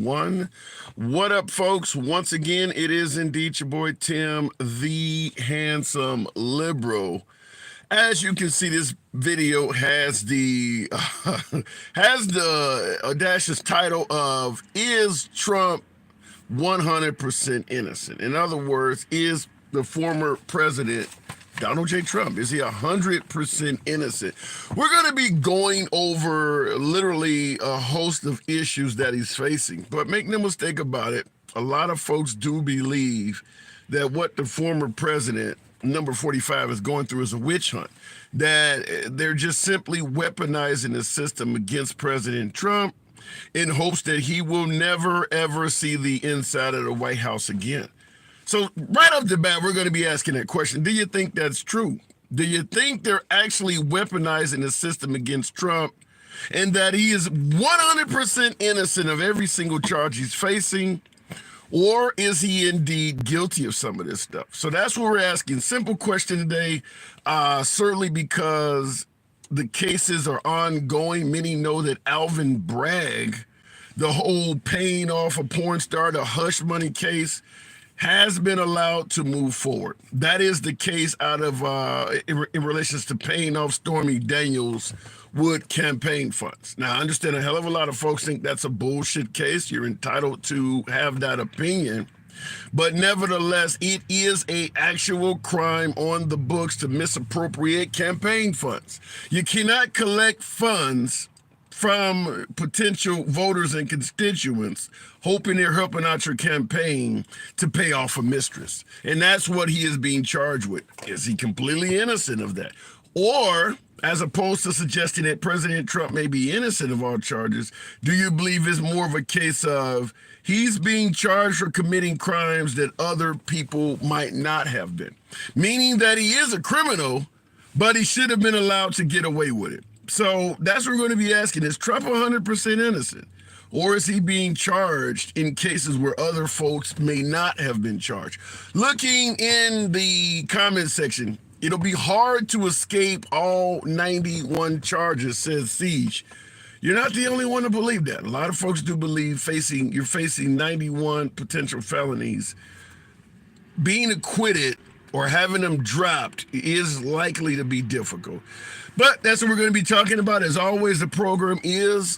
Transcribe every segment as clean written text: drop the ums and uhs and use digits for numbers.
One. What up, folks? Once again, it is indeed your boy Tim, the handsome liberal. As you can see, this video has the has the audacious title of "Is Trump 100% innocent?" In other words, is the former president Donald J. Trump, is he 100% innocent? We're going to be going over literally a host of issues that he's facing. But make no mistake about it, a lot of folks do believe that what the former president, number 45, is going through is a witch hunt, that they're just simply weaponizing the system against President Trump in hopes that he will never, ever see the inside of the White House again. So right off the bat, we're going to be asking that question. Do you think that's true? Do you think they're actually weaponizing the system against Trump and that he is 100% innocent of every single charge he's facing? Or is he indeed guilty of some of this stuff? So that's what we're asking. Simple question today, certainly because the cases are ongoing. Many know that Alvin Bragg, the whole paying off a porn star, the hush money case, has been allowed to move forward. That is the case out of in relations to paying off Stormy Daniels' Wood campaign funds. Now, I understand a hell of a lot of folks think that's a bullshit case. You're entitled to have that opinion. But nevertheless, it is a actual crime on the books to misappropriate campaign funds. You cannot collect funds from potential voters and constituents hoping they're helping out your campaign to pay off a mistress. And that's what he is being charged with. Is he completely innocent of that? Or, as opposed to suggesting that President Trump may be innocent of all charges, do you believe it's more of a case of he's being charged for committing crimes that other people might not have been? Meaning that he is a criminal, but he should have been allowed to get away with it. So that's what we're going to be asking. Is Trump 100% innocent? Or is he being charged in cases where other folks may not have been charged? Looking in the comment section, it'll be hard to escape all 91 charges, says Siege. You're not the only one to believe that. A lot of folks do believe you're facing 91 potential felonies. Being acquitted or having them dropped is likely to be difficult. But that's what we're going to be talking about. As always, the program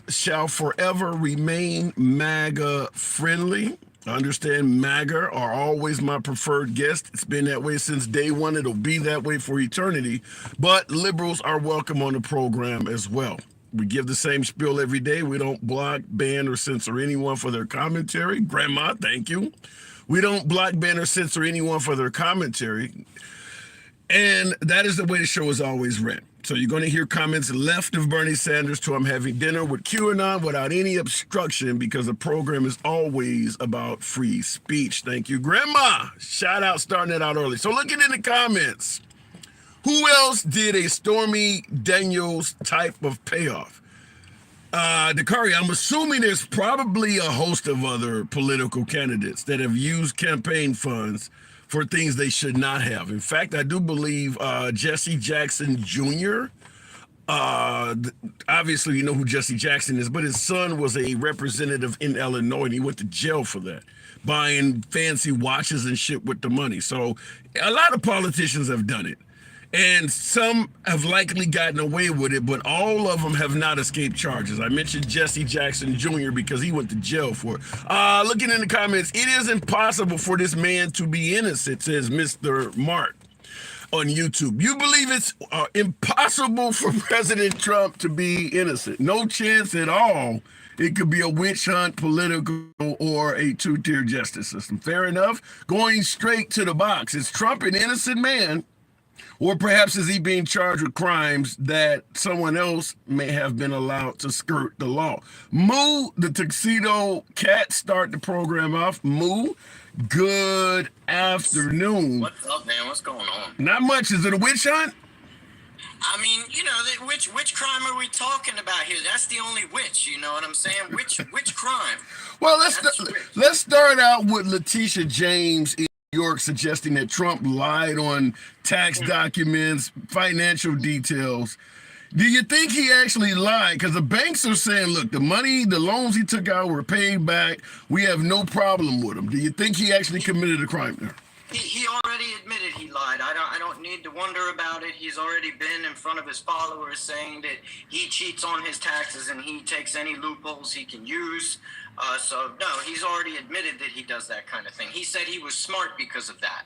shall forever remain MAGA friendly. I understand MAGA are always my preferred guest. It's been that way since day one. It'll be that way for eternity. But liberals are welcome on the program as well. We give the same spiel every day. We don't block, ban, or censor anyone for their commentary. Grandma, thank you. We don't block, ban, or censor anyone for their commentary. And that is the way the show is always ran. So you're going to hear comments left of Bernie Sanders to I'm having dinner with QAnon without any obstruction, because the program is always about free speech. Thank you, Grandma. Shout out, starting it out early. So looking in the comments, who else did a Stormy Daniels type of payoff? Dakari, I'm assuming there's probably a host of other political candidates that have used campaign funds for things they should not have. In fact, I do believe Jesse Jackson Jr., obviously you know who Jesse Jackson is, but his son was a representative in Illinois and he went to jail for that, buying fancy watches and shit with the money. So a lot of politicians have done it. And some have likely gotten away with it, but all of them have not escaped charges. I mentioned Jesse Jackson Jr. because he went to jail for it. Looking in the comments, it is impossible for this man to be innocent, says Mr. Mark on YouTube. You believe it's impossible for President Trump to be innocent? No chance at all. It could be a witch hunt, political, or a two-tier justice system. Fair enough. Going straight to the box. Is Trump an innocent man? Or perhaps is he being charged with crimes that someone else may have been allowed to skirt the law? Moo, the Tuxedo Cat, start the program off. Moo, good afternoon. What's up, man? What's going on? Not much. Is it a witch hunt? I mean, you know, which crime are we talking about here? That's the only witch, you know what I'm saying? Which crime? Well, let's start out with Letitia James in New York suggesting that Trump lied on tax documents, financial details. Do you think he actually lied? Because the banks are saying, look, the money, the loans he took out were paid back. We have no problem with him. Do you think he actually committed a crime there? He already admitted he lied. I don't need to wonder about it. He's already been in front of his followers saying that he cheats on his taxes and he takes any loopholes he can use. So no, he's already admitted that he does that kind of thing. He said he was smart because of that.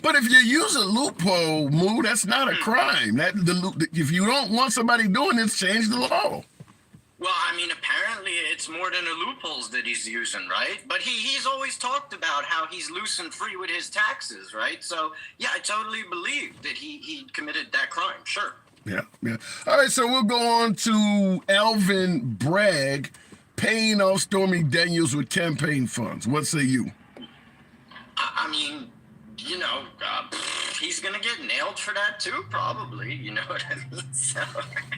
But if you use a loophole, Moo, that's not a crime. If you don't want somebody doing this, change the law. Well, I mean, apparently it's more than the loopholes that he's using, right? But he's always talked about how he's loose and free with his taxes, right? So, yeah, I totally believe that he committed that crime, sure. Yeah. All right, so we'll go on to Alvin Bragg paying off Stormy Daniels with campaign funds. What say you? I mean, you know, he's going to get nailed for that too, probably. You know what I mean? So.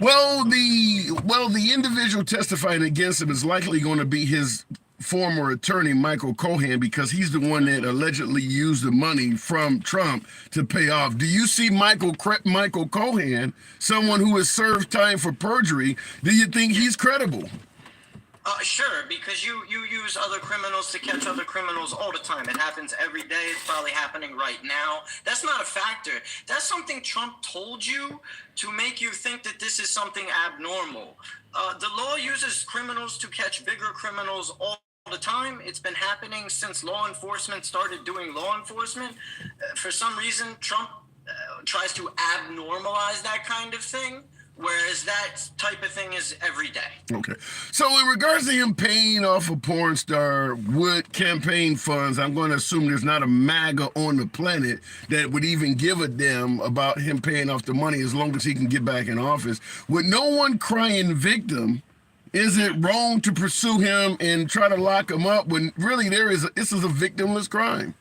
Well, the individual testifying against him is likely going to be his former attorney, Michael Cohen, because he's the one that allegedly used the money from Trump to pay off. Do you see Michael Cohen, someone who has served time for perjury, do you think he's credible? Sure, because you use other criminals to catch other criminals all the time. It happens every day. It's probably happening right now. That's not a factor. That's something Trump told you to make you think that this is something abnormal. The law uses criminals to catch bigger criminals all the time. It's been happening since law enforcement started doing law enforcement. For some reason, Trump tries to abnormalize that kind of thing. Whereas that type of thing is every day. Okay. So in regards to him paying off a porn star with campaign funds, I'm going to assume there's not a MAGA on the planet that would even give a damn about him paying off the money as long as he can get back in office. With no one crying victim, is it wrong to pursue him and try to lock him up when really this is a victimless crime?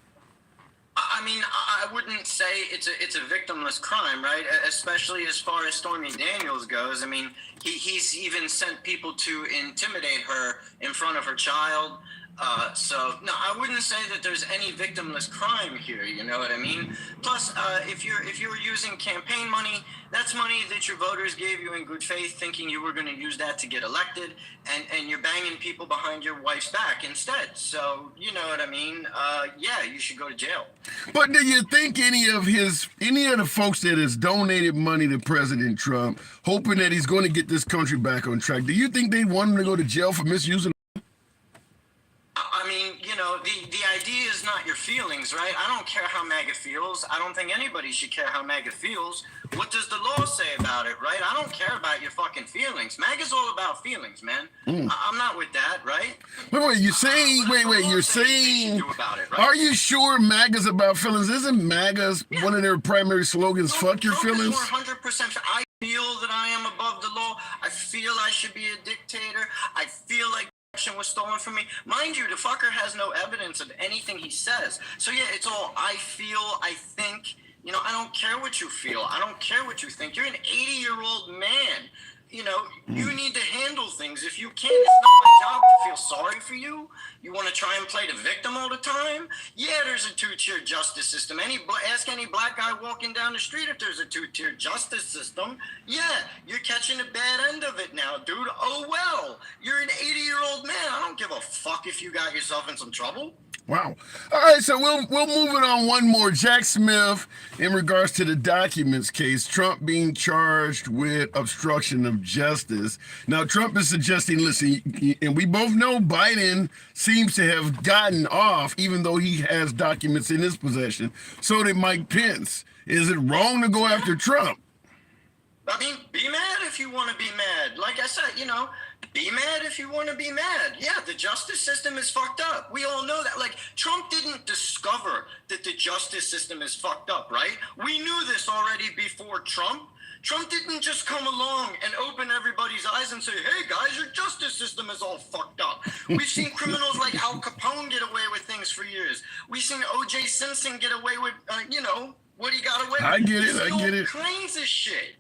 I mean, I wouldn't say it's a victimless crime, right? Especially as far as Stormy Daniels goes. I mean, he's even sent people to intimidate her in front of her child. So no, I wouldn't say that there's any victimless crime here. You know what I mean? Plus, if you were using campaign money, that's money that your voters gave you in good faith, thinking you were going to use that to get elected, and you're banging people behind your wife's back instead. So you know what I mean? Yeah, you should go to jail. But do you think any of the folks that has donated money to President Trump, hoping that he's going to get this country back on track, do you think they want him to go to jail for misusing? I mean, you know, the idea is not your feelings, right? I don't care how MAGA feels. I don't think anybody should care how MAGA feels. What does the law say about it, right? I don't care about your fucking feelings. MAGA's all about feelings, man. I'm not with that, right? Wait, you're saying, you're saying, about it, right? Are you sure MAGA's about feelings? Isn't MAGA's one of their primary slogans, fuck your feelings? 100%. I feel that I am above the law. I feel I should be a dictator. I feel like was stolen from me. Mind you, the fucker has no evidence of anything he says. So yeah, it's all I feel, I think. You know, I don't care what you feel. I don't care what you think. You're an 80-year-old man. You know, you need to handle things. If you can't, it's not my job to feel sorry for you. You want to try and play the victim all the time? Yeah, there's a two-tier justice system. Ask any black guy walking down the street if there's a two-tier justice system. Yeah, you're catching the bad end of it now, dude. Oh, well, you're an 80-year-old man. I don't give a fuck if you got yourself in some trouble. Wow. All right, so we'll move it on one more. Jack Smith, in regards to the documents case, Trump being charged with obstruction of justice. Now, Trump is suggesting, listen, and we both know Biden seems to have gotten off, even though he has documents in his possession. So did Mike Pence. Is it wrong to go after Trump? I mean, be mad if you want to be mad. Like I said, you know, be mad if you want to be mad. Yeah, the justice system is fucked up. We all know that. Like, Trump didn't discover that the justice system is fucked up, right? We knew this already before Trump. Trump didn't just come along and open everybody's eyes and say, hey, guys, your justice system is all fucked up. We've seen criminals like Al Capone get away with things for years. We've seen O.J. Simpson get away with, you know, what he got away with. I get it. All kinds of shit.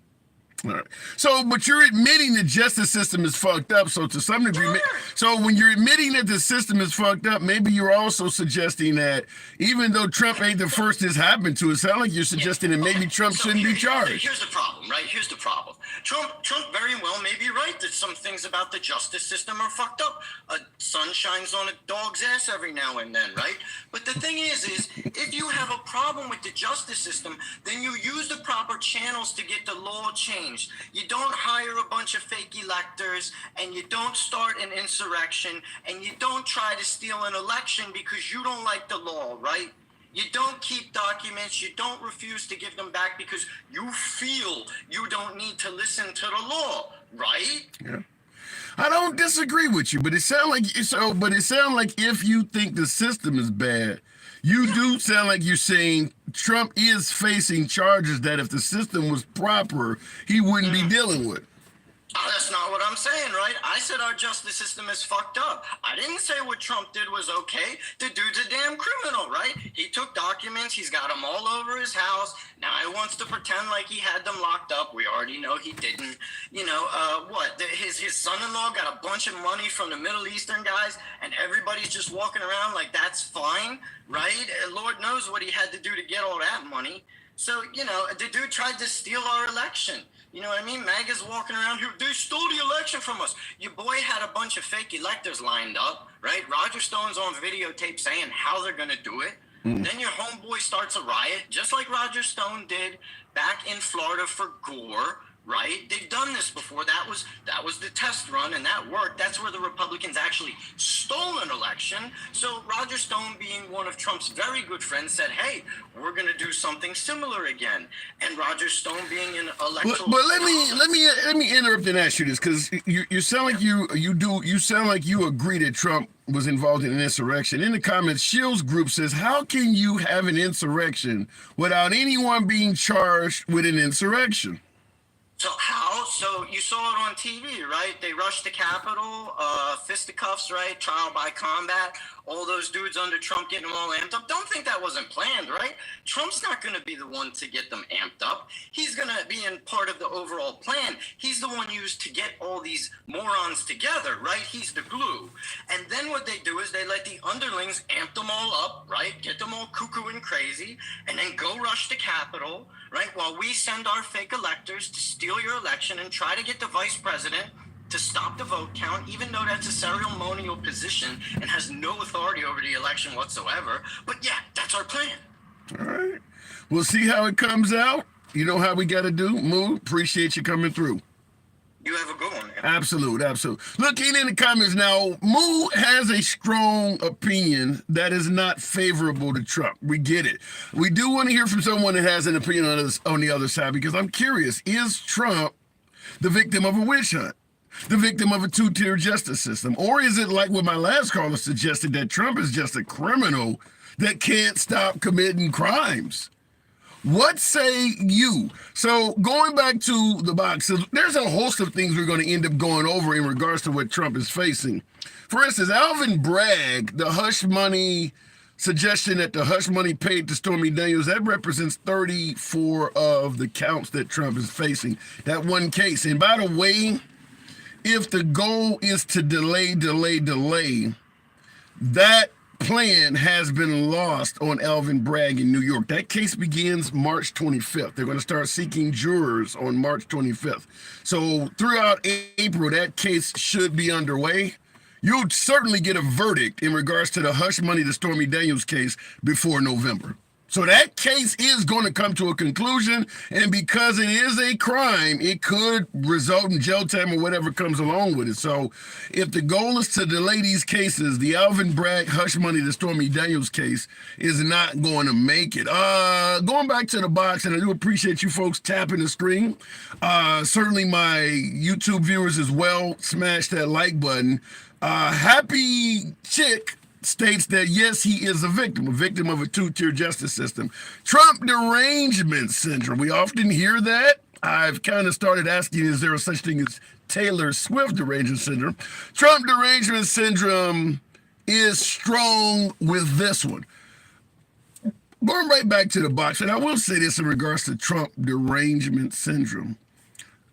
All right. So, but you're admitting the justice system is fucked up. So to some degree, so when you're admitting that the system is fucked up, maybe you're also suggesting that even though Trump ain't the first this happened to, it sounds like you're suggesting that maybe Trump shouldn't be charged. Here's the problem, right? Here's the problem. Trump very well may be right that some things about the justice system are fucked up. A sun shines on a dog's ass every now and then, right? But the thing is if you have a problem with the justice system, then you use the proper channels to get the law changed. You don't hire a bunch of fake electors, and you don't start an insurrection, and you don't try to steal an election because you don't like the law, right? You don't keep documents. You don't refuse to give them back because you feel you don't need to listen to the law, right? Yeah. I don't disagree with you, but it sounds like so. But it sounds like if you think the system is bad, you do sound like you're saying Trump is facing charges that if the system was proper, he wouldn't be dealing with. That's not what I'm saying, right? I said our justice system is fucked up. I didn't say what Trump did was okay. The dude's a damn criminal, right? He took documents. He's got them all over his house. Now he wants to pretend like he had them locked up. We already know he didn't. You know, his son-in-law got a bunch of money from the Middle Eastern guys, and everybody's just walking around like that's fine, right? And Lord knows what he had to do to get all that money. So, you know, the dude tried to steal our election. You know what I mean? MAGA's walking around here. They stole the election from us. Your boy had a bunch of fake electors lined up, right? Roger Stone's on videotape saying how they're going to do it. Then your homeboy starts a riot, just like Roger Stone did back in Florida for Gore, right? They've done this before. That was the test run, and that worked. That's where the Republicans actually stole an election. So Roger Stone, being one of Trump's very good friends, said, hey, we're going to do something similar again. And Roger Stone, being an electoral... But let me interrupt and ask you this, because you sound like you sound like you agree that Trump was involved in an insurrection. In the comments, Shields Group says, how can you have an insurrection without anyone being charged with an insurrection? So how? So you saw it on TV, right? They rushed the Capitol, fisticuffs, right? Trial by combat. All those dudes under Trump getting them all amped up. Don't think that wasn't planned, right? Trump's not going to be the one to get them amped up. He's going to be in part of the overall plan. He's the one used to get all these morons together, right? He's the glue. And then what they do is they let the underlings amp them all up, right? Get them all cuckoo and crazy, and then go rush the Capitol, right? While we send our fake electors to steal your election and try to get the vice president to stop the vote count, even though that's a ceremonial position and has no authority over the election whatsoever. But yeah, that's our plan. All right. We'll see how it comes out. You know how we got to do. Moo, appreciate you coming through. You have a good one, man. Absolute. Looking in the comments now, Moo has a strong opinion that is not favorable to Trump. We get it. We do want to hear from someone that has an opinion on the other side, because I'm curious, is Trump the victim of a witch hunt? The victim of a two-tier justice system? Or is it like what my last caller suggested, that Trump is just a criminal that can't stop committing crimes? What say you? So going back to the box, so there's a host of things we're going to end up going over in regards to what Trump is facing. For instance, Alvin Bragg, the hush money suggestion that the hush money paid to Stormy Daniels, that represents 34 of the counts that Trump is facing. That one case. And by the way, if the goal is to delay, that plan has been lost on Alvin Bragg in New York. That case begins March 25th. They're going to start seeking jurors on March 25th. So throughout April, that case should be underway. You'll certainly get a verdict in regards to the hush money to Stormy Daniels case before November. So that case is going to come to a conclusion, and because it is a crime, it could result in jail time or whatever comes along with it. So if the goal is to delay these cases, the Alvin Bragg hush money to Stormy Daniels case is not going to make it. Going back to the box, and I do appreciate you folks tapping the screen. Certainly my YouTube viewers as well, smash that like button. Happy Chick states that, yes, he is a victim of a two-tier justice system. Trump derangement syndrome. We often hear that. I've kind of started asking, is there a such thing as Taylor Swift derangement syndrome? Trump derangement syndrome is strong with this one. Going right back to the box, and I will say this in regards to Trump derangement syndrome.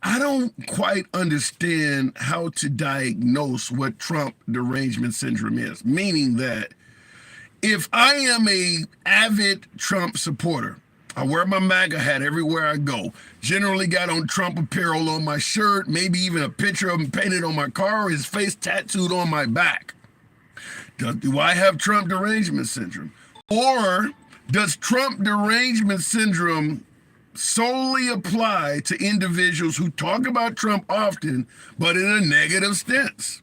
I don't quite understand how to diagnose what Trump derangement syndrome is, meaning that if I am a avid Trump supporter I wear my MAGA hat everywhere I go. Generally got on Trump apparel on my shirt, maybe even a picture of him painted on my car or his face tattooed on my back. Do I have Trump derangement syndrome? Or does Trump derangement syndrome solely apply to individuals who talk about Trump often, but in a negative stance?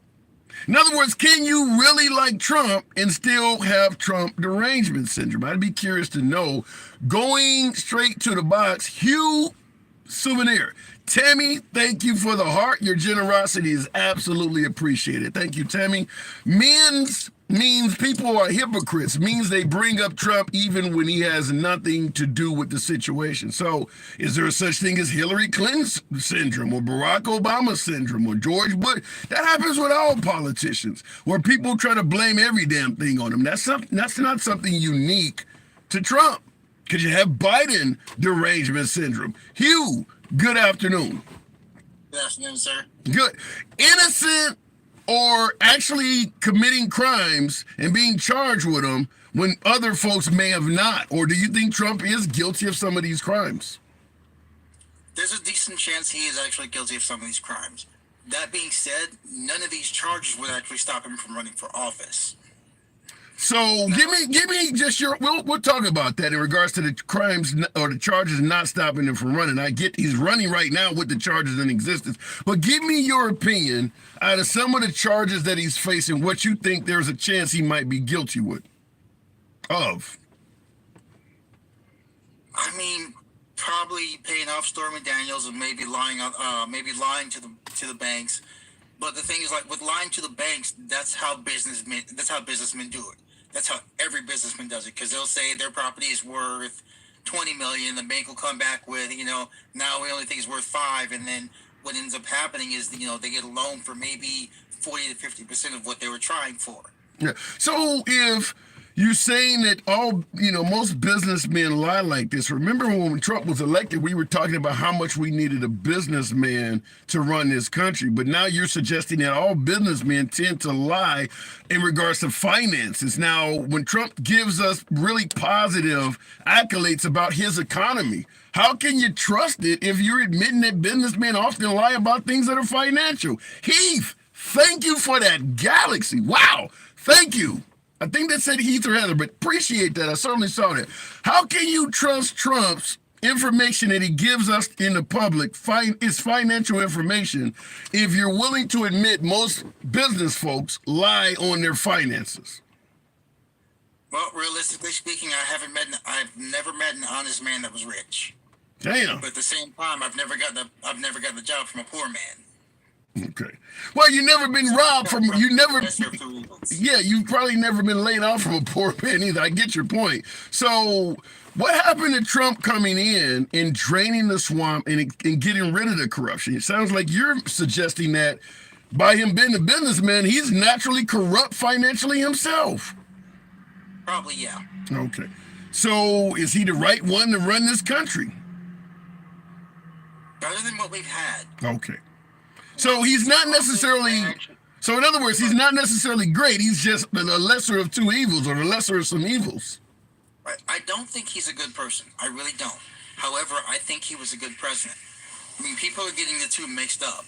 In other words, can you really like Trump and still have Trump derangement syndrome? I'd be curious to know. Going straight to the box, Hugh Souvenir. Tammy, thank you for the heart. Your generosity is absolutely appreciated. Thank you, Tammy. Men's means people are hypocrites, means they bring up Trump even when he has nothing to do with the situation. So is there a such thing as Hillary Clinton syndrome or Barack Obama syndrome or George Bush? That happens with all politicians, where people try to blame every damn thing on them. That's not something unique to Trump, because you have Biden derangement syndrome. Hugh, good afternoon. Good afternoon, sir. Good. Innocent or actually committing crimes and being charged with them when other folks may have not? Or do you think Trump is guilty of some of these crimes? There's a decent chance he is actually guilty of some of these crimes. That being said, none of these charges would actually stop him from running for office. So give me just your. We'll talk about that in regards to the crimes or the charges not stopping him from running. I get he's running right now with the charges in existence, but give me your opinion out of some of the charges that he's facing. What you think there's a chance he might be guilty of? I mean, probably paying off Stormy Daniels and maybe lying to the banks. But the thing is, like with lying to the banks, that's how businessmen do it. That's how every businessman does it, because they'll say their property is worth $20 million. The bank will come back with, now we only think it's worth $5 million, and then what ends up happening is, they get a loan for maybe 40 to 50% of what they were trying for. Yeah. So if you're saying that most businessmen lie like this. Remember when Trump was elected, we were talking about how much we needed a businessman to run this country. But now you're suggesting that all businessmen tend to lie in regards to finances. Now, when Trump gives us really positive accolades about his economy, how can you trust it if you're admitting that businessmen often lie about things that are financial? Heath, thank you for that galaxy. Wow. Thank you. I think that said Heath or Heather, but appreciate that. I certainly saw that. How can you trust Trump's information that he gives us in the public, his financial information, if you're willing to admit most business folks lie on their finances? Well, realistically speaking, I've never met an honest man that was rich. Damn. But at the same time, I've never gotten the job from a poor man. Okay. Well, you've never been robbed from, you've probably never been laid off from a poor man either. I get your point. So what happened to Trump coming in and draining the swamp and getting rid of the corruption? It sounds like you're suggesting that by him being a businessman, he's naturally corrupt financially himself. Probably, yeah. Okay. So is he the right one to run this country? Better than what we've had. Okay. So he's not necessarily, so in other words, he's not necessarily great. He's just the lesser of two evils, or the lesser of some evils. I don't think he's a good person. I really don't. However, I think he was a good president. I mean, people are getting the two mixed up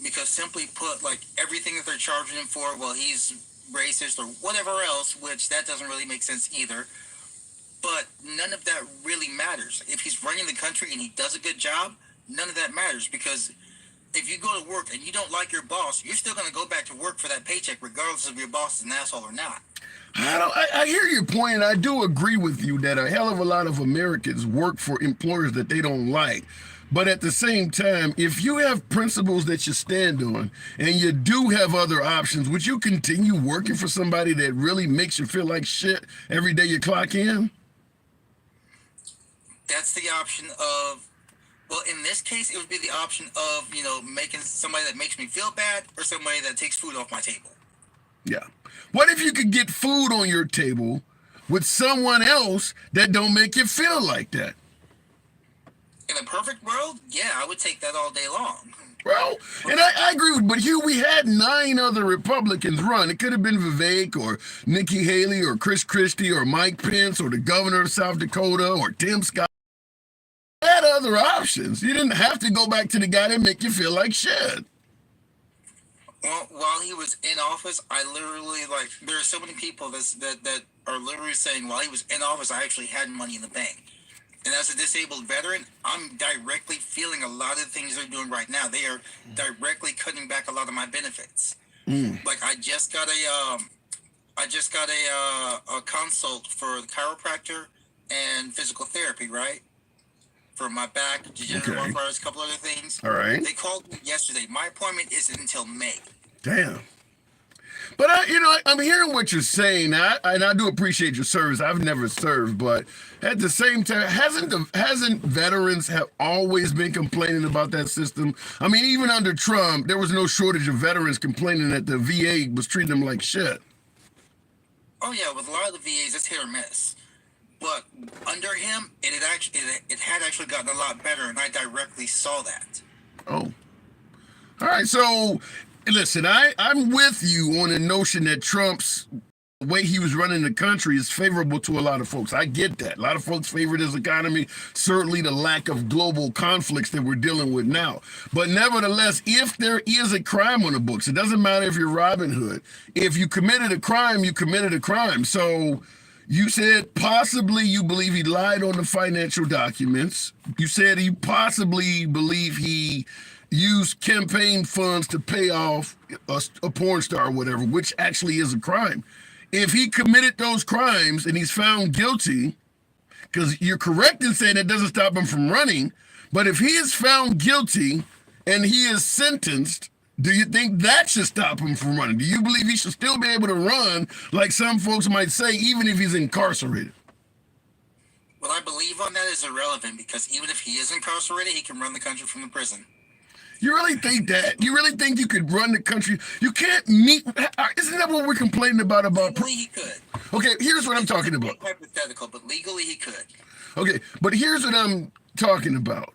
because, simply put, like everything that they're charging him for, well, he's racist or whatever else, which that doesn't really make sense either. But none of that really matters. If he's running the country and he does a good job, none of that matters, because if you go to work and you don't like your boss, you're still going to go back to work for that paycheck, regardless of your boss is an asshole or not. I hear your point, and I do agree with you that a hell of a lot of Americans work for employers that they don't like. But at the same time, if you have principles that you stand on and you do have other options, would you continue working for somebody that really makes you feel like shit every day you clock in? That's the option of, well, in this case, it would be the option of, making somebody that makes me feel bad or somebody that takes food off my table. Yeah. What if you could get food on your table with someone else that don't make you feel like that? In a perfect world, yeah, I would take that all day long. Well, and I agree with, but Hugh, we had 9 other Republicans run. It could have been Vivek or Nikki Haley or Chris Christie or Mike Pence or the governor of South Dakota or Tim Scott. other options. You didn't have to go back to the guy that make you feel like shit. Well, while he was in office, I literally, like, there are so many people that are literally saying, while he was in office, I actually had money in the bank. And as a disabled veteran, I'm directly feeling a lot of the things they're doing right now. They are directly cutting back a lot of my benefits. Like, I just got a consult for the chiropractor and physical therapy, right? For my back, degenerative arthritis, a couple other things. All right. They called me yesterday. My appointment isn't until May. Damn. But I'm hearing what you're saying, and I do appreciate your service. I've never served, but at the same time, hasn't veterans have always been complaining about that system? I mean, even under Trump, there was no shortage of veterans complaining that the VA was treating them like shit. Oh yeah, with a lot of the VAs, it's hit or miss. But under him, it had actually gotten a lot better, and I directly saw that. Oh. All right, so listen, I'm with you on the notion that Trump's way he was running the country is favorable to a lot of folks. I get that. A lot of folks favored his economy, certainly the lack of global conflicts that we're dealing with now. But nevertheless, if there is a crime on the books, it doesn't matter if you're Robin Hood. If you committed a crime, you committed a crime. So you said possibly you believe he lied on the financial documents. You said you possibly believe he used campaign funds to pay off a porn star or whatever, which actually is a crime. If he committed those crimes and he's found guilty, because you're correct in saying that doesn't stop him from running, but if he is found guilty and he is sentenced, do you think that should stop him from running? Do you believe he should still be able to run, like some folks might say, even if he's incarcerated? What I believe on that is irrelevant, because even if he is incarcerated, he can run the country from the prison. You really think that? You really think you could run the country? You can't meet. Isn't that what we're complaining about? Legally, he could. Okay, here's what I'm talking about. Hypothetical, but legally, he could. Okay, but here's what I'm talking about.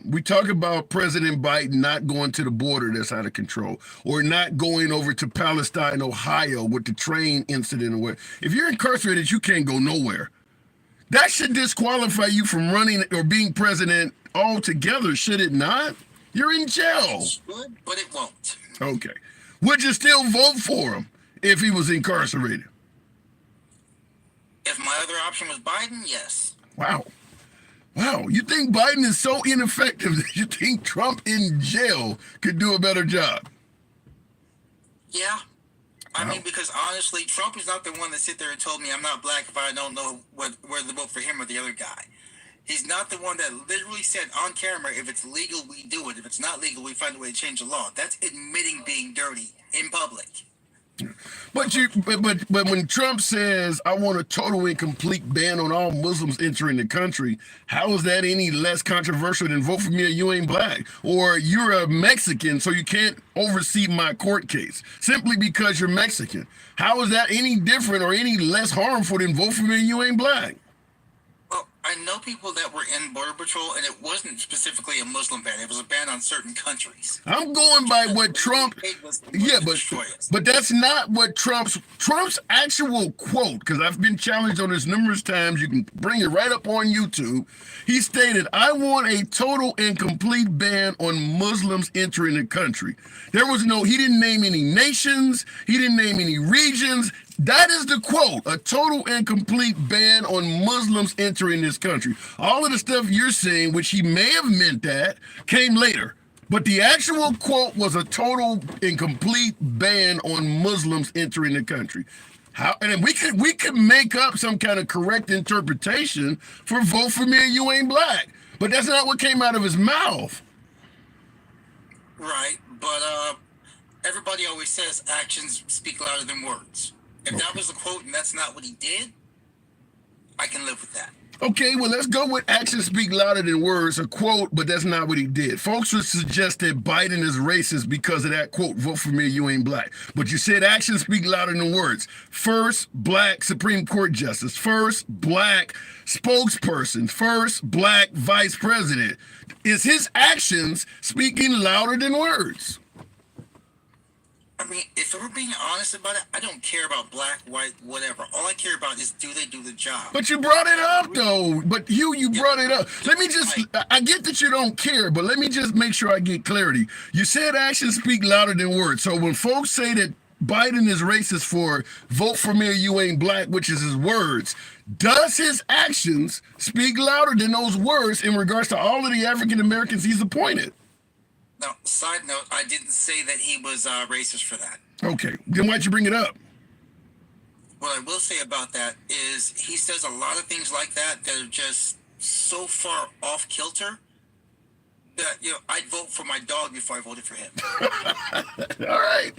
We talk about President Biden not going to the border that's out of control, or not going over to Palestine, Ohio with the train incident or what. If you're incarcerated, you can't go nowhere. That should disqualify you from running or being president altogether, should it not? You're in jail. It should, but it won't. Okay. Would you still vote for him if he was incarcerated? If my other option was Biden, yes. Wow. Wow. You think Biden is so ineffective that you think Trump in jail could do a better job? Yeah. I mean, because honestly, Trump is not the one that sit there and told me I'm not black if I don't know whether to vote for him or the other guy. He's not the one that literally said on camera, if it's legal, we do it. If it's not legal, we find a way to change the law. That's admitting being dirty in public. But when Trump says, I want a total and complete ban on all Muslims entering the country, how is that any less controversial than vote for me or you ain't black? Or you're a Mexican, so you can't oversee my court case simply because you're Mexican. How is that any different or any less harmful than vote for me or you ain't black? Well, I know people that were in Border Patrol, and it wasn't specifically a Muslim ban. It was a ban on certain countries. I'm going by what Trump, yeah, but that's not what Trump's actual quote, because I've been challenged on this numerous times. You can bring it right up on YouTube. He stated, I want a total and complete ban on Muslims entering the country. He didn't name any nations. He didn't name any regions. That is the quote, a total and complete ban on Muslims entering this country. All of the stuff you're saying, which he may have meant that, came later. But the actual quote was a total and complete ban on Muslims entering the country. And we could make up some kind of correct interpretation for vote for me or you ain't black. But that's not what came out of his mouth. Right, but everybody always says actions speak louder than words. If that was a quote and that's not what he did, I can live with that. Okay, well, let's go with actions speak louder than words, a quote, but that's not what he did. Folks would suggest that Biden is racist because of that quote, vote for me, you ain't black. But you said actions speak louder than words. First black Supreme Court justice, first black spokesperson, first black vice president. Is his actions speaking louder than words? I mean, if we're being honest about it, I don't care about black, white, whatever. All I care about is do they do the job. But you brought it up, though. But you brought it up. Let me just, I get that you don't care, but let me just make sure I get clarity. You said actions speak louder than words. So when folks say that Biden is racist for vote for me or you ain't black, which is his words, does his actions speak louder than those words in regards to all of the African Americans he's appointed? Now, side note, I didn't say that he was racist for that. Okay, then why'd you bring it up? What I will say about that is he says a lot of things like that are just so far off kilter that, I'd vote for my dog before I voted for him. All right,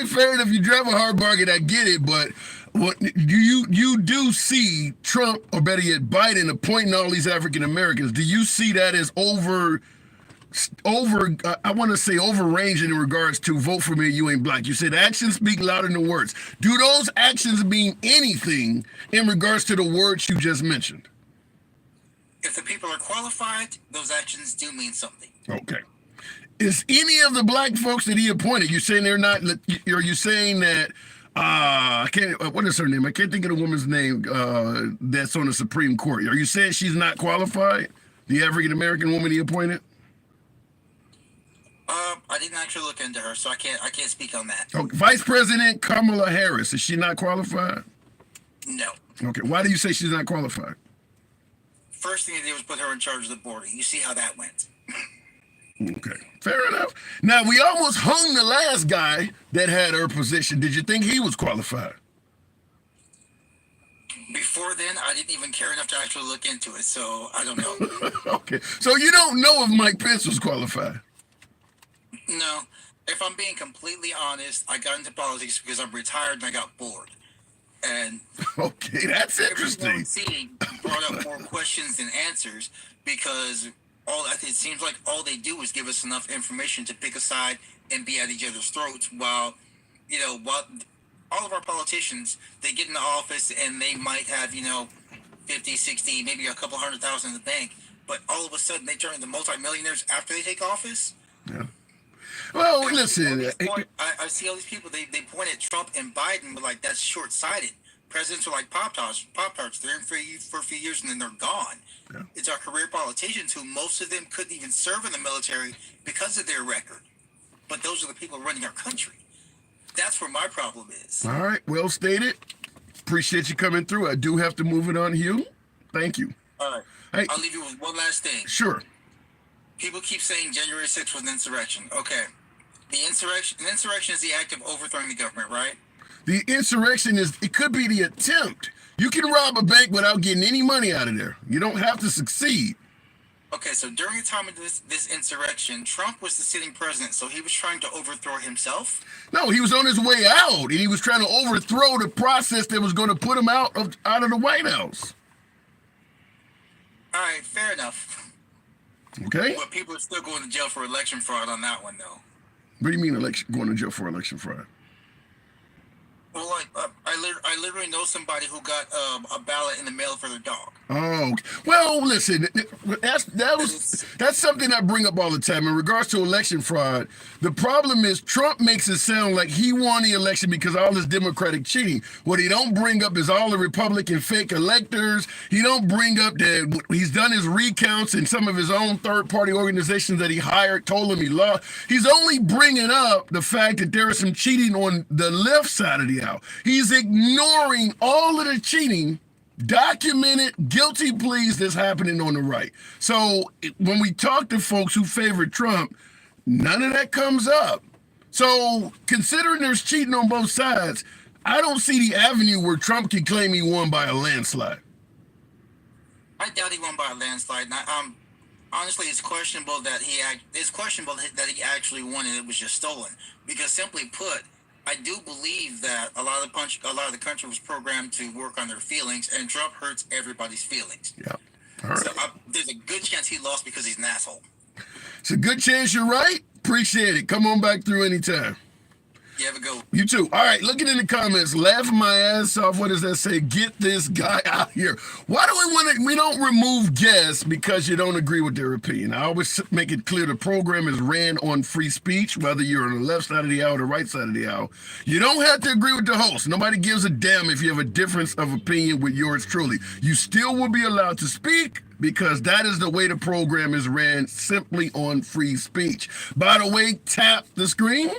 fair enough. You drive a hard bargain, I get it, but what you do see Trump, or better yet, Biden appointing all these African Americans? Do you see that as I want to say overrange in regards to vote for me, you ain't black? You said actions speak louder than words. Do those actions mean anything in regards to the words you just mentioned? If the people are qualified, those actions do mean something. Okay. Is any of the black folks that he appointed, you saying they're not, are you saying that, I can't, what is her name? I can't think of the woman's name that's on the Supreme Court. Are you saying she's not qualified? The African American woman he appointed? I didn't actually look into her, so I can't speak on that. Okay. Vice President Kamala Harris, is she not qualified? No. Okay, why do you say she's not qualified? First thing they did was put her in charge of the border. You see how that went. Okay, fair enough. Now, we almost hung the last guy that had her position. Did you think he was qualified? Before then, I didn't even care enough to actually look into it, so I don't know. Okay, so you don't know if Mike Pence was qualified? No. If I'm being completely honest, I got into politics because I'm retired and I got bored. And okay, that's interesting. Everyone brought up more questions than answers because it seems like all they do is give us enough information to pick a side and be at each other's throats while all of our politicians, they get into office and they might have, 50, 60, maybe a couple 100,000 in the bank, but all of a sudden they turn into multimillionaires after they take office. Yeah. Well, listen. I see all these people, they point at Trump and Biden, but like that's short-sighted. Presidents are like Pop-Tarts. They're in for a few years and then they're gone. Yeah. It's our career politicians who most of them couldn't even serve in the military because of their record. But those are the people running our country. That's where my problem is. All right, well stated. Appreciate you coming through. I do have to move it on, Hugh. Thank you. All right. Hey, I'll leave you with one last thing. Sure. People keep saying January 6th was an insurrection. Okay. An insurrection is the act of overthrowing the government, right? The insurrection it could be the attempt. You can rob a bank without getting any money out of there. You don't have to succeed. Okay, so during the time of this insurrection, Trump was the sitting president, so he was trying to overthrow himself? No, he was on his way out, and he was trying to overthrow the process that was going to put him out of the White House. All right, fair enough. Okay. But people are still going to jail for election fraud on that one, though. What do you mean going to jail for election fraud? Well, like, I literally know somebody who got a ballot in the mail for their dog. Oh, well, listen, that's something I bring up all the time in regards to election fraud. The problem is Trump makes it sound like he won the election because of all this Democratic cheating. What he don't bring up is all the Republican fake electors. He don't bring up that he's done his recounts and some of his own third-party organizations that he hired told him he lost. He's only bringing up the fact that there is some cheating on the left side of the aisle. He's ignoring all of the cheating, documented guilty pleas that's happening on the right. So when we talk to folks who favor Trump, none of that comes up. So considering there's cheating on both sides, I don't see the avenue where Trump can claim he won by a landslide. I doubt he won by a landslide. Honestly, it's questionable that he actually won and it was just stolen. Because simply put, I do believe that a lot of the country was programmed to work on their feelings, and Trump hurts everybody's feelings. Yeah. All right. So there's a good chance he lost because he's an asshole. It's a good chance you're right. Appreciate it. Come on back through anytime. You have a go. You too. All right, looking in the comments, laughing my ass off. What does that say? Get this guy out here. Why do we want to? We don't remove guests because you don't agree with their opinion. I always make it clear the program is ran on free speech, whether you're on the left side of the aisle or the right side of the aisle. You don't have to agree with the host. Nobody gives a damn if you have a difference of opinion with yours truly. You still will be allowed to speak, because that is the way the program is ran, simply on free speech. By the way, tap the screen.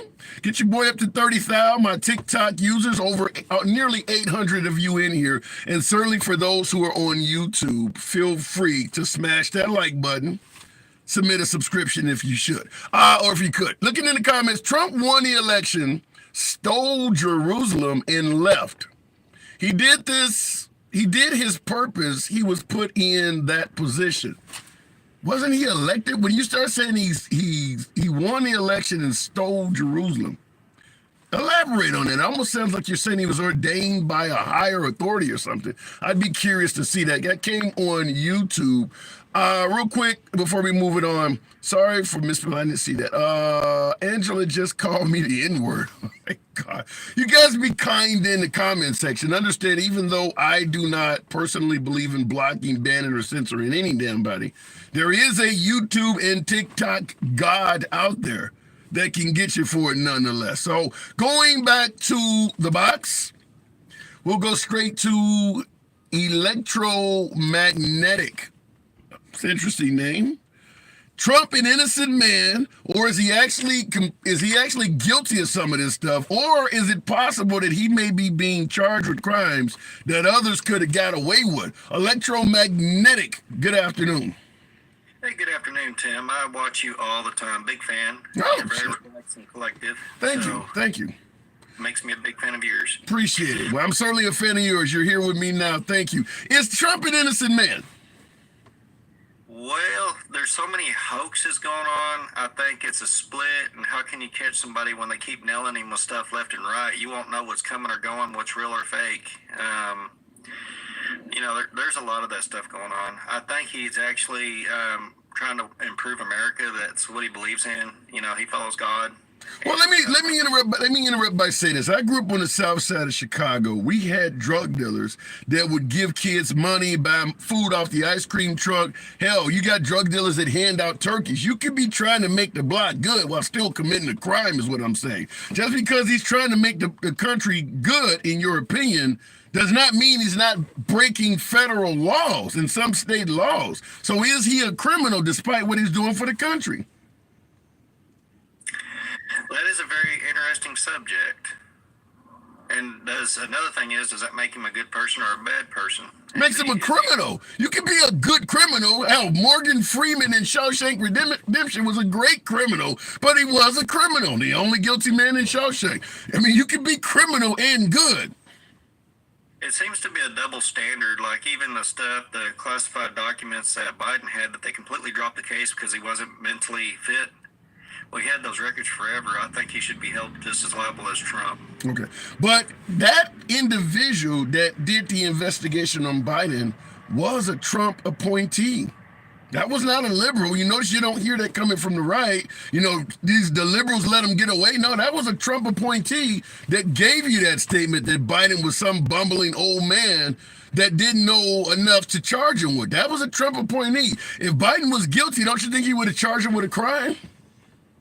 Get your boy up to 30,000. My TikTok users, over nearly 800 of you in here. And certainly for those who are on YouTube, feel free to smash that like button. Submit a subscription if you should, or if you could. Looking in the comments, Trump won the election, stole Jerusalem, and left. He did this. He did his purpose. He was put in that position. Wasn't he elected? When you start saying he won the election and stole Jerusalem, elaborate on that. It almost sounds like you're saying he was ordained by a higher authority or something. I'd be curious to see that. That came on YouTube. Real quick, before we move it on, sorry for mispronouncing. I didn't see that. Angela just called me the N-word. Oh my God. You guys be kind in the comment section. Understand, even though I do not personally believe in blocking, banning, or censoring any damn body, there is a YouTube and TikTok God out there that can get you for it nonetheless. So going back to the box, we'll go straight to electromagnetic. It's an interesting name. Trump an innocent man, or is he actually guilty of some of this stuff, or is it possible that he may be being charged with crimes that others could have got away with? Electromagnetic. Good afternoon. Hey, good afternoon, Tim. I watch you all the time. Big fan. Oh, You're very sure. relaxed and collective. Thank so you. Thank you. Makes me a big fan of yours. Appreciate it. Well, I'm certainly a fan of yours. You're here with me now. Thank you. Is Trump an innocent man? Well, there's so many hoaxes going on. I think it's a split. And how can you catch somebody when they keep nailing him with stuff left and right? You won't know what's coming or going, what's real or fake. There's a lot of that stuff going on. I think he's actually trying to improve America. That's what he believes in. He follows God. Well, let me interrupt by saying this. I grew up on the south side of Chicago. We had drug dealers that would give kids money, buy food off the ice cream truck. Hell, you got drug dealers that hand out turkeys. You could be trying to make the block good while still committing a crime, is what I'm saying. Just because he's trying to make the country good, in your opinion, does not mean he's not breaking federal laws and some state laws. So is he a criminal despite what he's doing for the country? That is a very interesting subject. And does that make him a good person or a bad person? Makes him a criminal. You can be a good criminal. Hell, Morgan Freeman in Shawshank Redemption was a great criminal, but he was a criminal. The only guilty man in Shawshank. I mean, you can be criminal and good. It seems to be a double standard. Like even the classified documents that Biden had, that they completely dropped the case because he wasn't mentally fit. Well, he had those records forever. I think he should be held just as liable as Trump. Okay. But that individual that did the investigation on Biden was a Trump appointee. That was not a liberal. You notice you don't hear that coming from the right. The liberals let him get away. No, that was a Trump appointee that gave you that statement that Biden was some bumbling old man that didn't know enough to charge him with. That was a Trump appointee. If Biden was guilty, don't you think he would have charged him with a crime?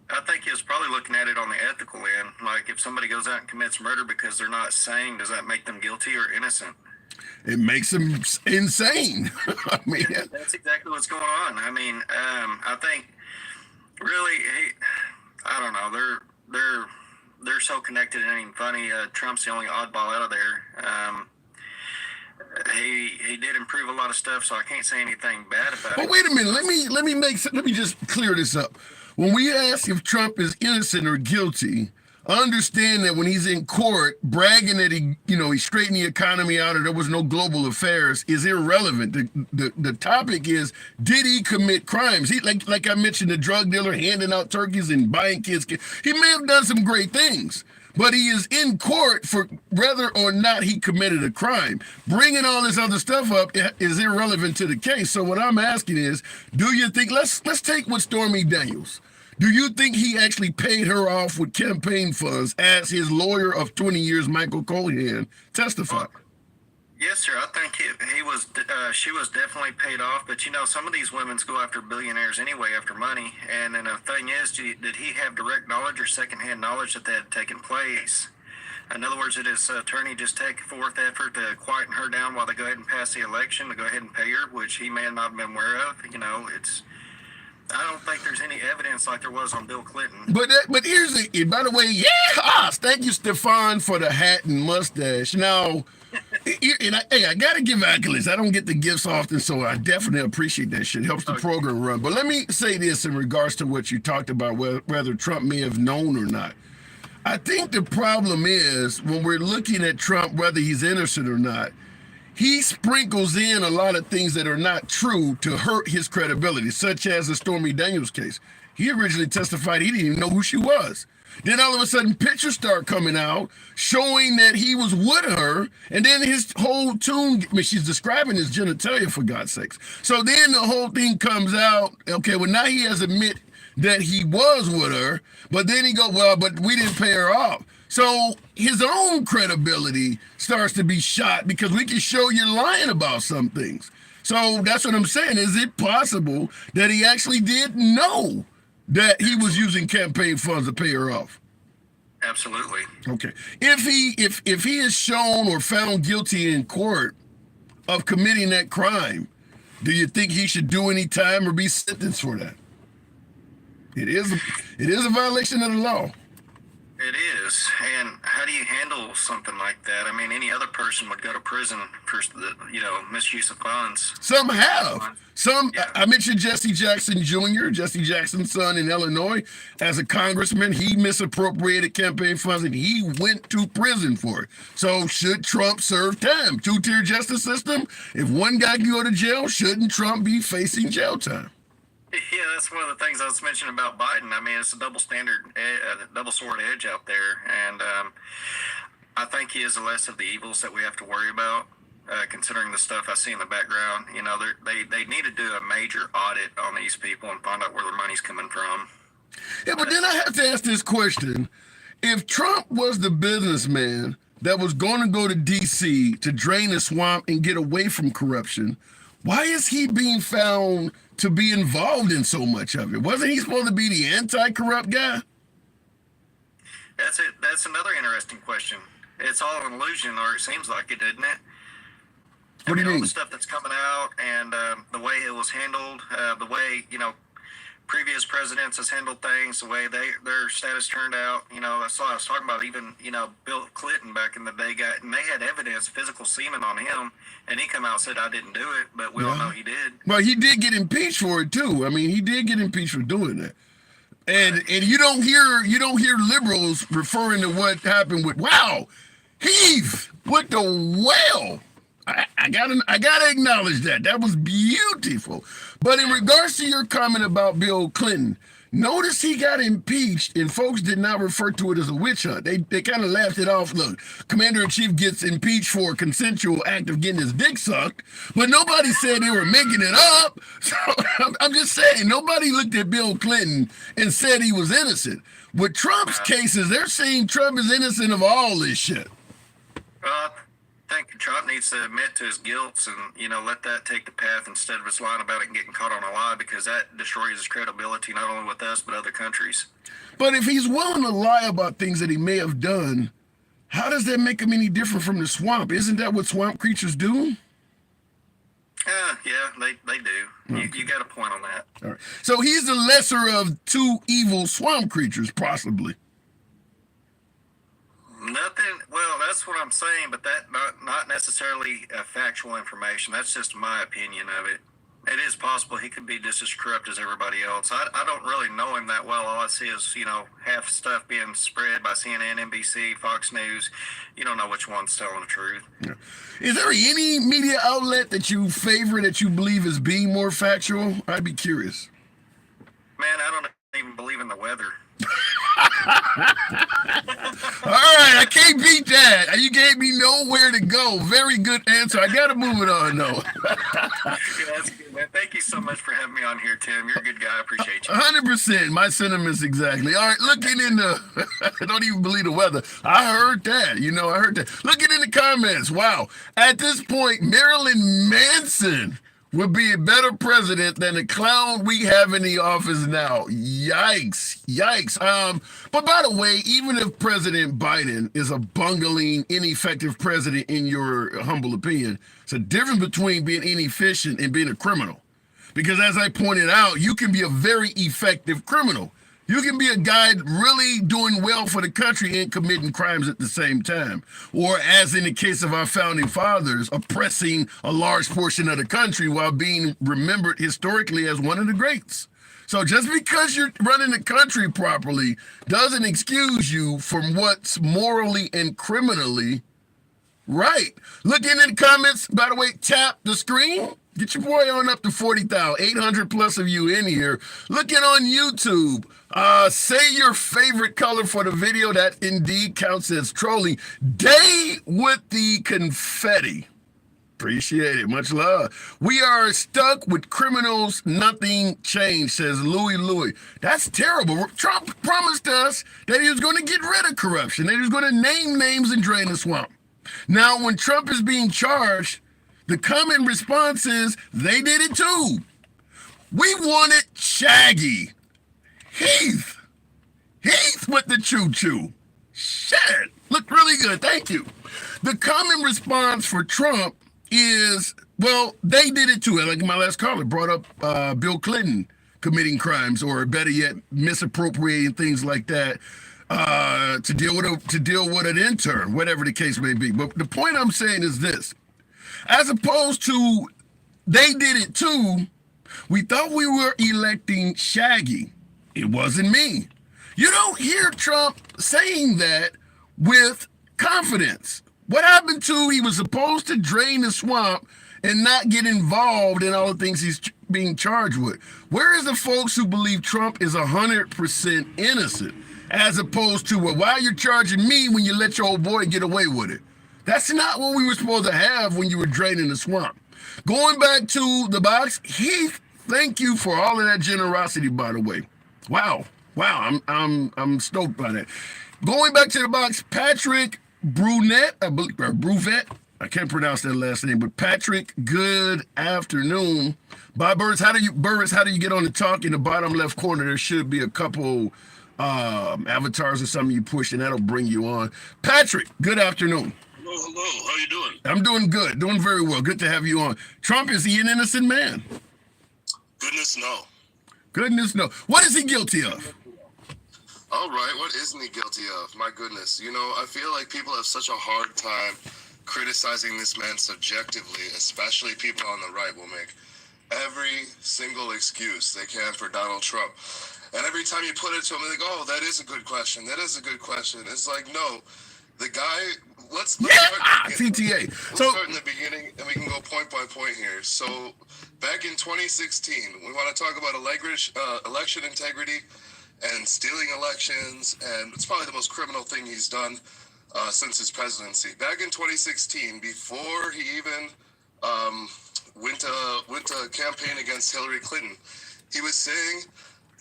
I think he was probably looking at it on the ethical end. Like if somebody goes out and commits murder because they're not sane, does that make them guilty or innocent? It makes them insane. I mean, that's exactly what's going on. I mean, I think really, I don't know. They're so connected. It ain't even funny. Trump's the only oddball out of there. He did improve a lot of stuff, so I can't say anything bad about it. But wait a minute. Let me just clear this up. When we ask if Trump is innocent or guilty, understand that when he's in court bragging that he straightened the economy out or there was no global affairs is irrelevant. The topic is, did he commit crimes? He like I mentioned, the drug dealer handing out turkeys and buying kids. He may have done some great things, but he is in court for whether or not he committed a crime. Bringing all this other stuff up is irrelevant to the case. So what I'm asking is, do you think, let's take with Stormy Daniels. Do you think he actually paid her off with campaign funds, as his lawyer of 20 years, Michael Cohen, testified? Yes, sir. I think he was. She was definitely paid off. But you know, some of these women go after billionaires anyway, after money. And then the thing is, did he have direct knowledge or secondhand knowledge that had taken place? In other words, did his attorney just take forth effort to quieten her down while they go ahead and pass the election to go ahead and pay her, which he may not have been aware of? You know, it's. I don't think there's any evidence like there was on Bill Clinton. But here's the. By the way, yeah, thank you, Stefan, for the hat and mustache. Now. And I gotta give accolades. I don't get the gifts often, so I definitely appreciate that shit. Helps the program run. But let me say this in regards to what you talked about, whether Trump may have known or not. I think the problem is when we're looking at Trump, whether he's innocent or not, he sprinkles in a lot of things that are not true to hurt his credibility, such as the Stormy Daniels case. He originally testified he didn't even know who she was. Then all of a sudden, pictures start coming out showing that he was with her, and then his whole tune, I mean, she's describing his genitalia, for God's sakes. So then the whole thing comes out, okay, well, now he has admit that he was with her, but then he go, well, but we didn't pay her off. So his own credibility starts to be shot because we can show you're lying about some things. So that's what I'm saying. Is it possible that he actually did know that he was using campaign funds to pay her off? Absolutely. Okay. If he is shown or found guilty in court of committing that crime, do you think he should do any time or be sentenced for that? It is a violation of the law. It is. And how do you handle something like that? I mean, any other person would go to prison for the, misuse of funds. Some have. Some, Yeah. I mentioned Jesse Jackson Jr., Jesse Jackson's son in Illinois. As a congressman, he misappropriated campaign funds and he went to prison for it. So should Trump serve time? Two-tier justice system? If one guy can go to jail, shouldn't Trump be facing jail time? Yeah, that's one of the things I was mentioning about Biden. I mean, it's a double standard, double sword edge out there. And I think he is the less of the evils that we have to worry about, considering the stuff I see in the background. You know, they need to do a major audit on these people and find out where their money's coming from. Yeah, but then I have to ask this question. If Trump was the businessman that was going to go to D.C. to drain the swamp and get away from corruption, why is he being found to be involved in so much of it? Wasn't he supposed to be the anti-corrupt guy? That's it. That's another interesting question. It's all an illusion, or it seems like it, doesn't it? What do you All mean? the stuff that's coming out and the way it was handled, the way, previous presidents has handled things, the way their status turned out. I was talking about even, Bill Clinton back in the day and they had evidence, physical semen on him, and he come out and said, I didn't do it, but we all know he did. Well, he did get impeached for it too. I mean, he did get impeached for doing that. And you don't hear liberals referring to what happened with, wow, Heath with the whale. I gotta acknowledge that. That was beautiful. But in regards to your comment about Bill Clinton, notice he got impeached and folks did not refer to it as a witch hunt. They kind of laughed it off. Look, Commander-in-Chief gets impeached for a consensual act of getting his dick sucked, but nobody said they were making it up. So I'm just saying, nobody looked at Bill Clinton and said he was innocent. With Trump's cases, they're saying Trump is innocent of all this shit. I think Trump needs to admit to his guilt and, let that take the path instead of us lying about it and getting caught on a lie, because that destroys his credibility, not only with us, but other countries. But if he's willing to lie about things that he may have done, how does that make him any different from the swamp? Isn't that what swamp creatures do? Yeah, they do. Okay. You got a point on that. All right. So he's the lesser of two evil swamp creatures, possibly. Nothing. Well, that's what I'm saying, but that not necessarily factual information. That's just my opinion of it. It is possible he could be just as corrupt as everybody else. I don't really know him that well. All I see is, half stuff being spread by CNN, NBC, Fox News. You don't know which one's telling the truth. Yeah. Is there any media outlet that you favor that you believe is being more factual? I'd be curious. Man, I don't even believe in the weather. All right, I can't beat that. You gave me nowhere to go. Very good answer. I got to move it on, though. Yeah, that's good, man. Thank you so much for having me on here, Tim. You're a good guy. I appreciate you. 100%. My sentiments exactly. All right, looking in the, I don't even believe the weather. I heard that. I heard that. Looking in the comments. Wow. At this point, Marilyn Manson would be a better president than the clown we have in the office now. Yikes. Yikes. But by the way, even if President Biden is a bungling, ineffective president in your humble opinion, it's a difference between being inefficient and being a criminal. Because as I pointed out, you can be a very effective criminal. You can be a guy really doing well for the country and committing crimes at the same time. Or as in the case of our founding fathers, oppressing a large portion of the country while being remembered historically as one of the greats. So just because you're running the country properly doesn't excuse you from what's morally and criminally right. Looking in the comments, by the way, tap the screen. Get your boy on up to 40,000, 800 plus of you in here. Looking on YouTube, say your favorite color for the video. That indeed counts as trolling. Day with the confetti. Appreciate it. Much love. We are stuck with criminals. Nothing changed, says Louis. That's terrible. Trump promised us that he was going to get rid of corruption, that he was going to name names and drain the swamp. Now, when Trump is being charged, the common response is they did it too. We wanted Shaggy. Heath with the choo-choo. Shit, looked really good. Thank you. The common response for Trump is, well, they did it too. Like my last caller brought up Bill Clinton committing crimes, or better yet, misappropriating things like that. To deal with an intern, whatever the case may be. But the point I'm saying is this: as opposed to they did it too, we thought we were electing Shaggy. It wasn't me. You don't hear Trump saying that with confidence. What happened to he was supposed to drain the swamp and not get involved in all the things he's being charged with? Where is the folks who believe Trump is 100% innocent? As opposed to, well, why are you charging me when you let your old boy get away with it? That's not what we were supposed to have when you were draining the swamp. Going back to the box, Heath, thank you for all of that generosity, by the way. Wow, I'm stoked by that. Going back to the box, Patrick Brunet, I believe, or Bruvet, I can't pronounce that last name, but Patrick, good afternoon. Bob Burris, how do you get on the talk? In the bottom left corner, there should be a couple avatars or something you push, and that'll bring you on. Patrick, good afternoon. Hello. How you doing? I'm doing good, doing very well. Good to have you on. Trump, is he an innocent man? Goodness, no. Goodness, no. What is he guilty of? All right, what isn't he guilty of? My goodness. I feel like people have such a hard time criticizing this man subjectively, especially people on the right will make every single excuse they can for Donald Trump. And every time you put it to them, they go, oh, that is a good question. That is a good question. It's like, no, the guy, let's start TTA. Let's start in the beginning, and we can go point by point here. So back in 2016, we want to talk about election integrity and stealing elections, and it's probably the most criminal thing he's done since his presidency. Back in 2016, before he even went to campaign against Hillary Clinton, he was saying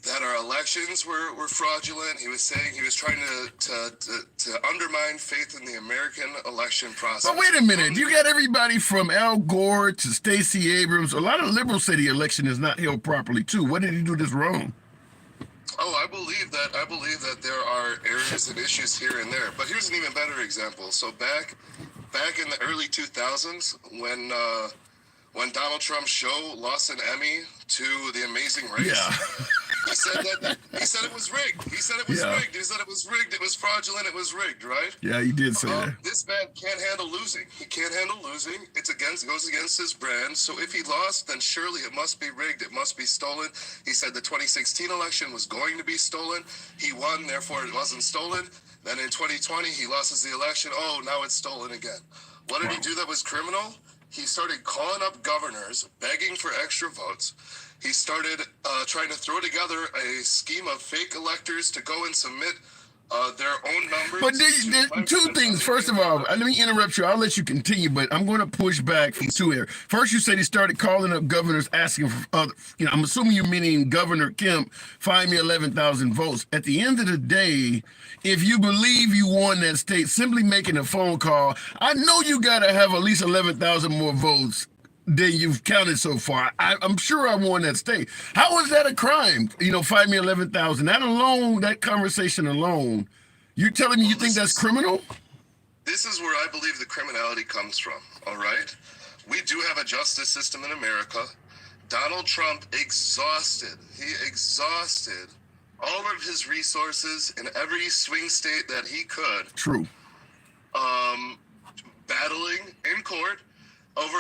that our elections were fraudulent. He was saying he was trying to undermine faith in the American election process. But wait a minute, you got everybody from Al Gore to Stacey Abrams. A lot of liberals say the election is not held properly too. What did he do this wrong? Oh, I believe that there are areas and issues here and there. But here's an even better example. So back in the early 2000s, when Donald Trump's show lost an Emmy to The Amazing Race. Yeah. He said it was rigged. He said it was rigged. He said it was rigged. It was fraudulent. It was rigged, right? Yeah, he did say that. This man can't handle losing. He can't handle losing. It goes against his brand. So if he lost, then surely it must be rigged. It must be stolen. He said the 2016 election was going to be stolen. He won, therefore it wasn't stolen. Then in 2020, he loses the election. Oh, now it's stolen again. What did he do that was criminal? He started calling up governors, begging for extra votes. He started trying to throw together a scheme of fake electors to go and submit their own numbers. But there's two things. First of all, let me interrupt you. I'll let you continue, but I'm going to push back from two areas. First, you said he started calling up governors asking for other, I'm assuming you meaning Governor Kemp, find me 11,000 votes. At the end of the day, if you believe you won that state, simply making a phone call, I know you got to have at least 11,000 more votes than you've counted so far. I'm sure I won that state. How is that a crime? Find me 11,000. That alone, that conversation alone, you're telling me you think that's criminal? This is where I believe the criminality comes from, all right? We do have a justice system in America. Donald Trump exhausted all of his resources in every swing state that he could. True. Battling in court over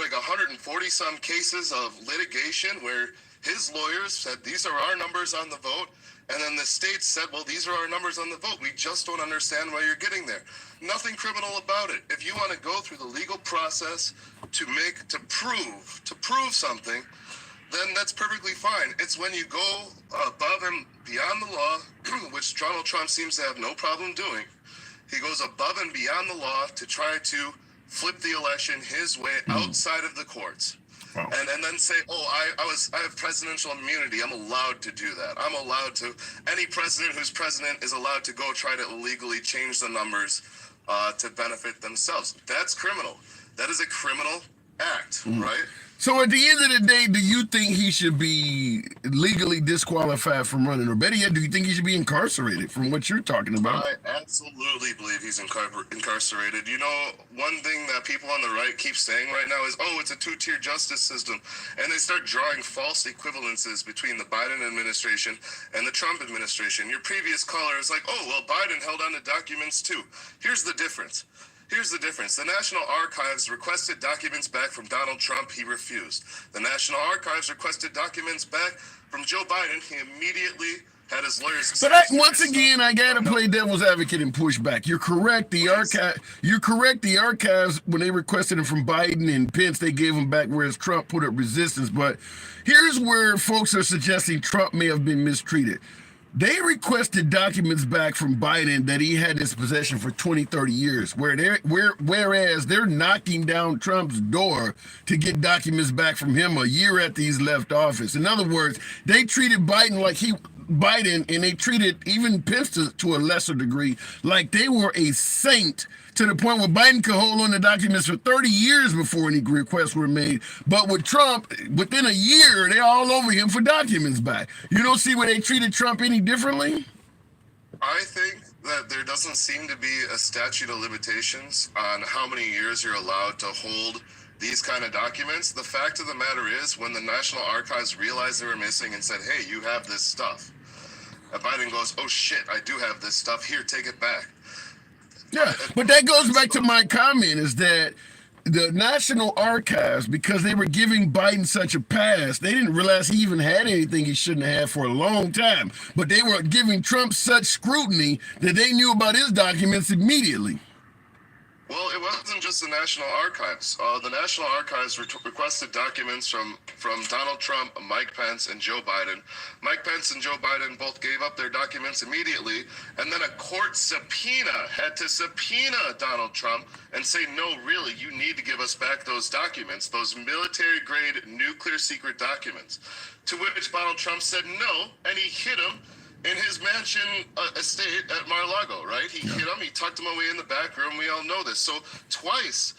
like 140 some cases of litigation where his lawyers said, these are our numbers on the vote. And then the state said, well, these are our numbers on the vote. We just don't understand why you're getting there. Nothing criminal about it. If you want to go through the legal process to prove something, then that's perfectly fine. It's when you go above and beyond the law, which Donald Trump seems to have no problem doing. He goes above and beyond the law to try to flip the election his way outside of the courts. Wow. And then say, I have presidential immunity. I'm allowed to do that. I'm allowed to. Any president who's president is allowed to go try to illegally change the numbers to benefit themselves. That's criminal. That is a criminal act, right? So at the end of the day, do you think he should be legally disqualified from running? Or better yet, do you think he should be incarcerated from what you're talking about? I absolutely believe he's incarcerated. One thing that people on the right keep saying right now is, it's a two-tier justice system. And they start drawing false equivalences between the Biden administration and the Trump administration. Your previous caller is like, Biden held on to documents too. Here's the difference. The National Archives requested documents back from Donald Trump. He refused. The National Archives requested documents back from Joe Biden. He immediately had his lawyers. But once again, I gotta play devil's advocate and push back. You're correct. The archives, when they requested them from Biden and Pence, they gave them back, whereas Trump put up resistance. But here's where folks are suggesting Trump may have been mistreated. They requested documents back from Biden that he had in his possession for 20, 30 years, whereas they're knocking down Trump's door to get documents back from him a year after he's left office. In other words, they treated Biden and they treated even Pence to a lesser degree like they were a saint, to the point where Biden could hold on to documents for 30 years before any requests were made. But with Trump, within a year, they're all over him for documents back. You don't see where they treated Trump any differently? I think that there doesn't seem to be a statute of limitations on how many years you're allowed to hold these kind of documents. The fact of the matter is, when the National Archives realized they were missing and said, hey, you have this stuff, and Biden goes, oh shit, I do have this stuff, here, take it back. Yeah, but that goes back to my comment, is that the National Archives, because they were giving Biden such a pass, they didn't realize he even had anything he shouldn't have for a long time. But they were giving Trump such scrutiny that they knew about his documents immediately. Well, it wasn't just the National Archives. The National Archives requested documents from Donald Trump, Mike Pence, and Joe Biden. Mike Pence and Joe Biden both gave up their documents immediately, and then a court subpoena had to subpoena Donald Trump and say, no, really, you need to give us back those documents, those military-grade nuclear secret documents. To which Donald Trump said no, and he hid them in his mansion estate at Mar-a-Lago, right? He hid him, he tucked him away in the back room. We all know this. So twice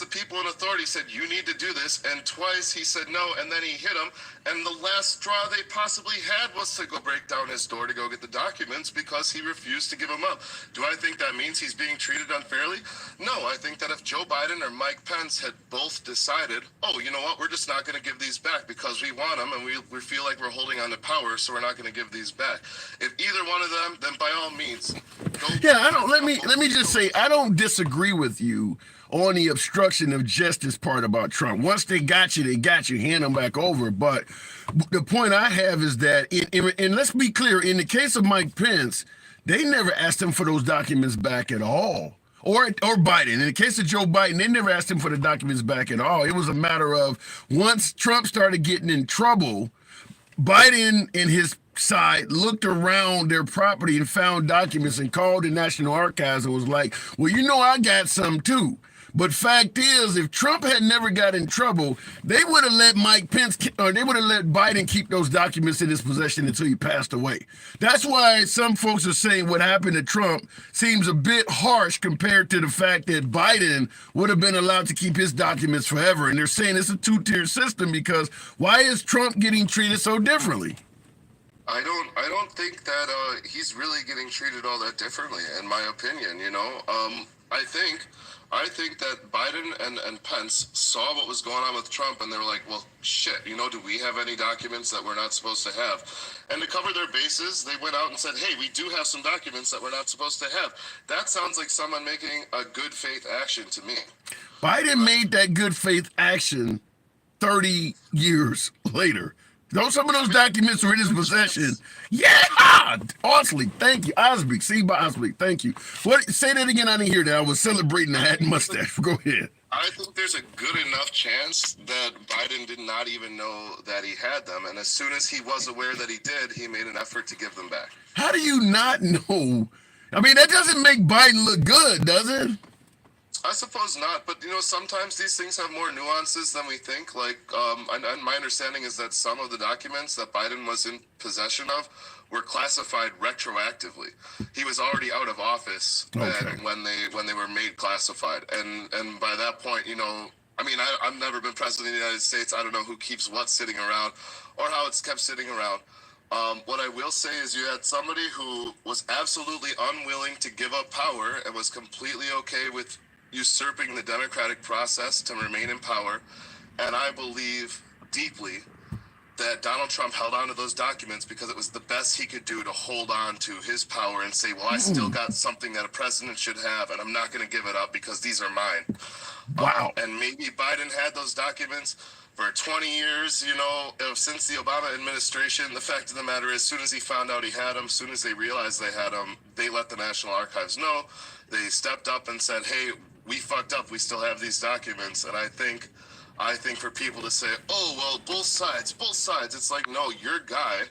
the people in authority said, you need to do this. And twice he said no, and then he hit him. And the last straw they possibly had was to go break down his door to go get the documents because he refused to give them up. Do I think that means he's being treated unfairly? No, I think that if Joe Biden or Mike Pence had both decided, you know what, we're just not going to give these back because we want them and we feel like we're holding on to power, so we're not going to give these back. If either one of them, then by all means, go. Yeah, let me just say, I don't disagree with you on the obstruction of justice part about Trump. Once they got you, hand them back over. But the point I have is that, and let's be clear, in the case of Mike Pence, they never asked him for those documents back at all. Or Biden. In the case of Joe Biden, they never asked him for the documents back at all. It was a matter of, once Trump started getting in trouble, Biden and his side looked around their property and found documents and called the National Archives and was like, well, you know, I got some too. But fact is, if Trump had never got in trouble, they would have let Mike Pence, or they would have let Biden keep those documents in his possession until he passed away. That's why some folks are saying what happened to Trump seems a bit harsh compared to the fact that Biden would have been allowed to keep his documents forever. And they're saying it's a two-tier system because why is Trump getting treated so differently? I don't think that he's really getting treated all that differently, in my opinion. You know, I think that Biden and Pence saw what was going on with Trump, and they were like, well, shit, you know, do we have any documents that we're not supposed to have? And to cover their bases, they went out and said, hey, we do have some documents that we're not supposed to have. That sounds like someone making a good faith action to me. Biden made that good faith action 30 years later. Some of those documents were in his possession. Yeah, Osley, thank you. Osbeek, Steve Osbeek, thank you. What? Say that again. I didn't hear that. I was celebrating the hat and mustache. Go ahead. I think there's a good enough chance that Biden did not even know that he had them, and as soon as he was aware that he did, he made an effort to give them back. How do you not know? I mean, that doesn't make Biden look good, does it? I suppose not, but you know, sometimes these things have more nuances than we think. Like, and my understanding is that some of the documents that Biden was in possession of were classified retroactively. He was already out of office when they were made classified, and by that point, you know, I mean, I've never been president of the United States. I don't know who keeps what sitting around, or how it's kept sitting around. What I will say is you had somebody who was absolutely unwilling to give up power and was completely okay with usurping the democratic process to remain in power. And I believe deeply that Donald Trump held on to those documents because it was the best he could do to hold on to his power and say, well, I still got something that a president should have, and I'm not going to give it up because these are mine. Wow. And maybe Biden had those documents for 20 years, you know, since the Obama administration. The fact of the matter is, as soon as he found out he had them, as soon as they realized they had them, they let the National Archives know. They stepped up and said, hey, we fucked up. We still have these documents. And I think for people to say, oh, well, both sides. It's like, no, your guy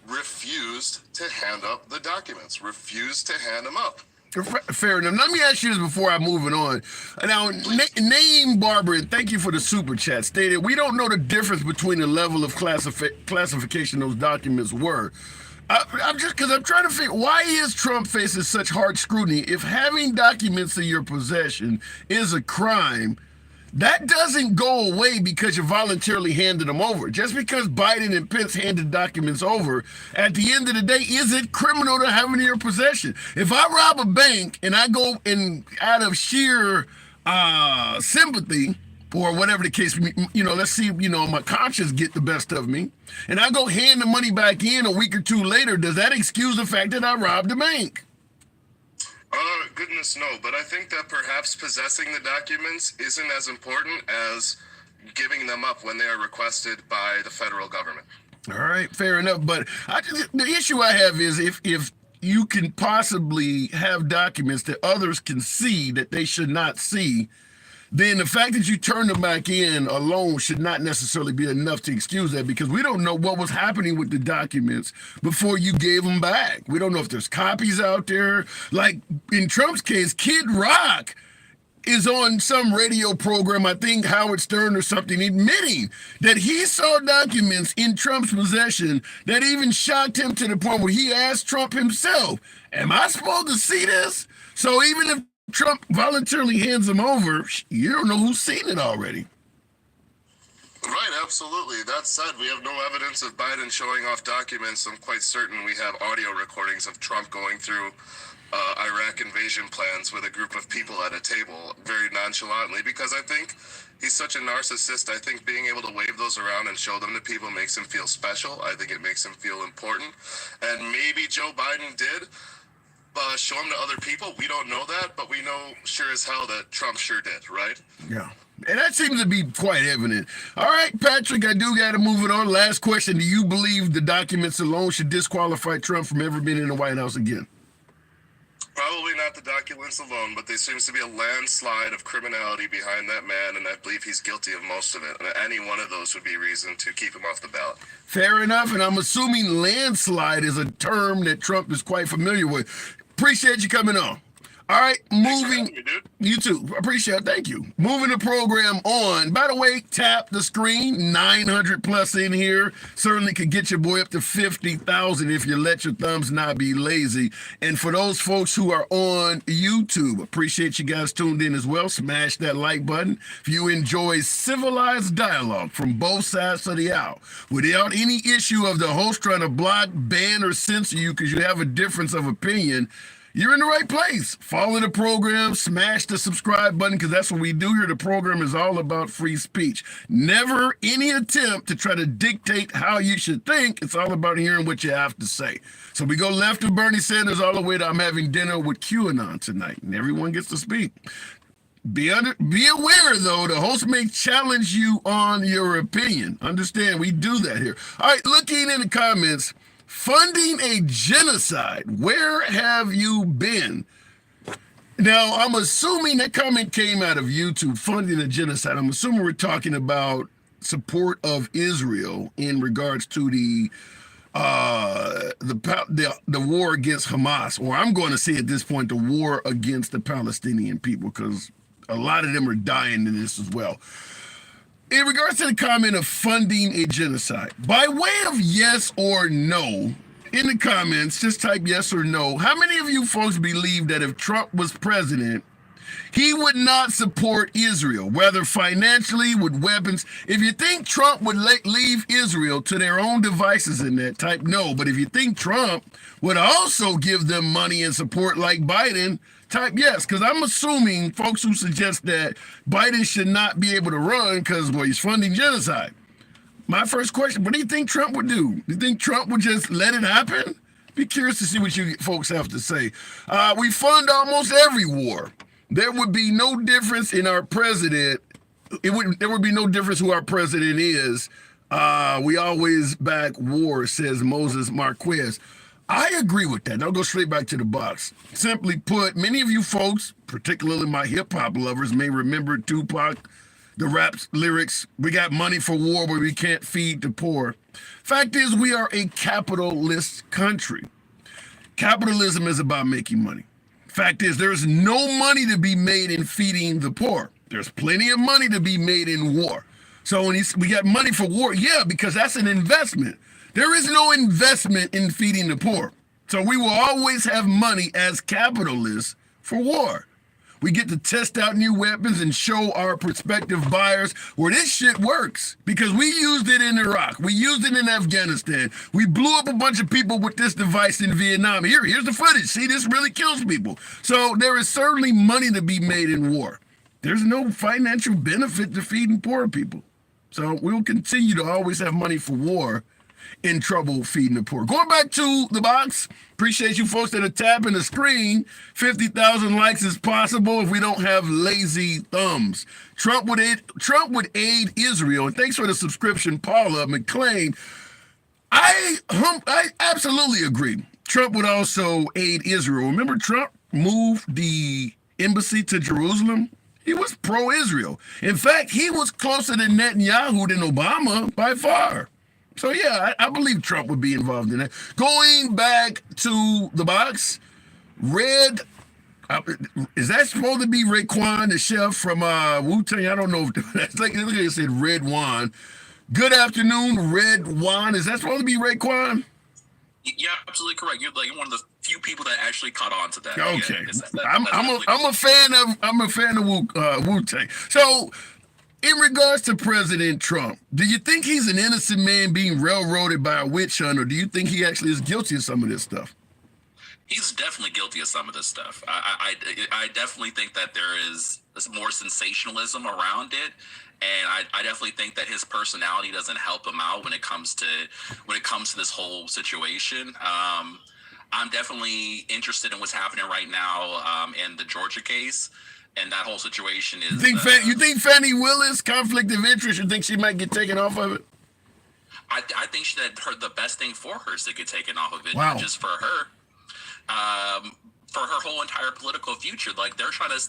refused to hand up the documents, refused to hand them up. Fair enough. Let me ask you this before I move it on. Now, Name Barber, and thank you for the super chat, stated, we don't know the difference between the level of classification those documents were. I'm trying to figure, why is Trump facing such hard scrutiny? If having documents in your possession is a crime, that doesn't go away because you voluntarily handed them over. Just because Biden and Pence handed documents over, at the end of the day, is it criminal to have them in your possession? If I rob a bank and I go in out of sheer sympathy, or whatever the case, you know, let's see, you know, my conscience get the best of me, and I go hand the money back in a week or two later, does that excuse the fact that I robbed the bank? Goodness, no. But I think that perhaps possessing the documents isn't as important as giving them up when they are requested by the federal government. All right, fair enough. But the issue I have is if you can possibly have documents that others can see that they should not see, then the fact that you turn them back in alone should not necessarily be enough to excuse that, because we don't know what was happening with the documents before you gave them back. We don't know if there's copies out there. Like in Trump's case, Kid Rock is on some radio program, I think Howard Stern or something, admitting that he saw documents in Trump's possession that even shocked him to the point where he asked Trump himself, am I supposed to see this? So even if Trump voluntarily hands them over, you don't know who's seen it already. Right, absolutely. That said, we have no evidence of Biden showing off documents. I'm quite certain we have audio recordings of Trump going through Iraq invasion plans with a group of people at a table very nonchalantly, because I think he's such a narcissist. I think being able to wave those around and show them to people makes him feel special. I think it makes him feel important. And maybe Joe Biden did show them to other people. We don't know that, but we know sure as hell that Trump sure did, right? Yeah. And that seems to be quite evident. All right, Patrick, I do got to move it on. Last question. Do you believe the documents alone should disqualify Trump from ever being in the White House again? Probably not the documents alone, but there seems to be a landslide of criminality behind that man, and I believe he's guilty of most of it. And any one of those would be reason to keep him off the ballot. Fair enough, and I'm assuming landslide is a term that Trump is quite familiar with. Appreciate you coming on. All right, Thanks for moving. having me, dude. You too. Appreciate it. Thank you. Moving the program on. By the way, tap the screen. 900 plus in here. Certainly could get your boy up to 50,000 if you let your thumbs not be lazy. And for those folks who are on YouTube, appreciate you guys tuned in as well. Smash that like button. If you enjoy civilized dialogue from both sides of the aisle, without any issue of the host trying to block, ban, or censor you because you have a difference of opinion, you're in the right place. Follow the program, smash the subscribe button, because that's what we do here. The program is all about free speech. Never any attempt to try to dictate how you should think. It's all about hearing what you have to say. So we go left of Bernie Sanders all the way to I'm having dinner with QAnon tonight, and everyone gets to speak. Be aware, though, the host may challenge you on your opinion. Understand, we do that here. All right, looking in the comments, funding a genocide. Where have you been? Now, I'm assuming that comment came out of YouTube, funding a genocide. I'm assuming we're talking about support of Israel in regards to the war against Hamas, or I'm going to say at this point, the war against the Palestinian people, because a lot of them are dying in this as well. In regards to the comment of funding a genocide, by way of yes or no, in the comments, just type yes or no. How many of you folks believe that if Trump was president, he would not support Israel, whether financially, with weapons? If you think Trump would leave Israel to their own devices in that, type no. But if you think Trump would also give them money and support like Biden, type yes, because I'm assuming folks who suggest that Biden should not be able to run because, well, he's funding genocide. My first question, what do you think Trump would do? Do you think Trump would just let it happen? Be curious to see what you folks have to say. We fund almost every war. There would be no difference in our president. There would be no difference who our president is. We always back war, says Moses Marquez. I agree with that. I'll go straight back to the box. Simply put, many of you folks, particularly my hip hop lovers, may remember Tupac, the rap lyrics, we got money for war, but we can't feed the poor. Fact is, we are a capitalist country. Capitalism is about making money. Fact is, there's no money to be made in feeding the poor. There's plenty of money to be made in war. So when we got money for war, yeah, because that's an investment. There is no investment in feeding the poor. So we will always have money as capitalists for war. We get to test out new weapons and show our prospective buyers where this shit works, because we used it in Iraq. We used it in Afghanistan. We blew up a bunch of people with this device in Vietnam. Here's the footage. See, this really kills people. So there is certainly money to be made in war. There's no financial benefit to feeding poor people. So we'll continue to always have money for war, in trouble feeding the poor. Going back to the box, appreciate you folks that are tapping the screen. 50,000 likes is possible if we don't have lazy thumbs. Trump would aid Israel. And thanks for the subscription, Paula McClain. I absolutely agree. Trump would also aid Israel. Remember, Trump moved the embassy to Jerusalem? He was pro-Israel. In fact, he was closer to Netanyahu than Obama by far. So, yeah, I believe Trump would be involved in that. Going back to the box, Red, is that supposed to be Raekwon, the chef from Wu-Tang? I don't know if that's like I said, Red Juan. Good afternoon, Red Juan. Is that supposed to be Raekwon? Yeah, absolutely correct. You're like one of the few people that actually caught on to that. Okay, Yeah, I'm a fan of Wu-Tang. So, in regards to President Trump, do you think he's an innocent man being railroaded by a witch hunt, or do you think he actually is guilty of some of this stuff? he's definitely guilty of some of this stuff. I definitely think that there is more sensationalism around it. And I definitely think that his personality doesn't help him out when it comes to this whole situation. I'm definitely interested in what's happening right now in the Georgia case, and that whole situation is. You think Fannie Willis, conflict of interest? You think she might get taken off of it? I think that the best thing for her is to get taken off of it, Wow. not just for her. for her whole entire political future. Like they're trying to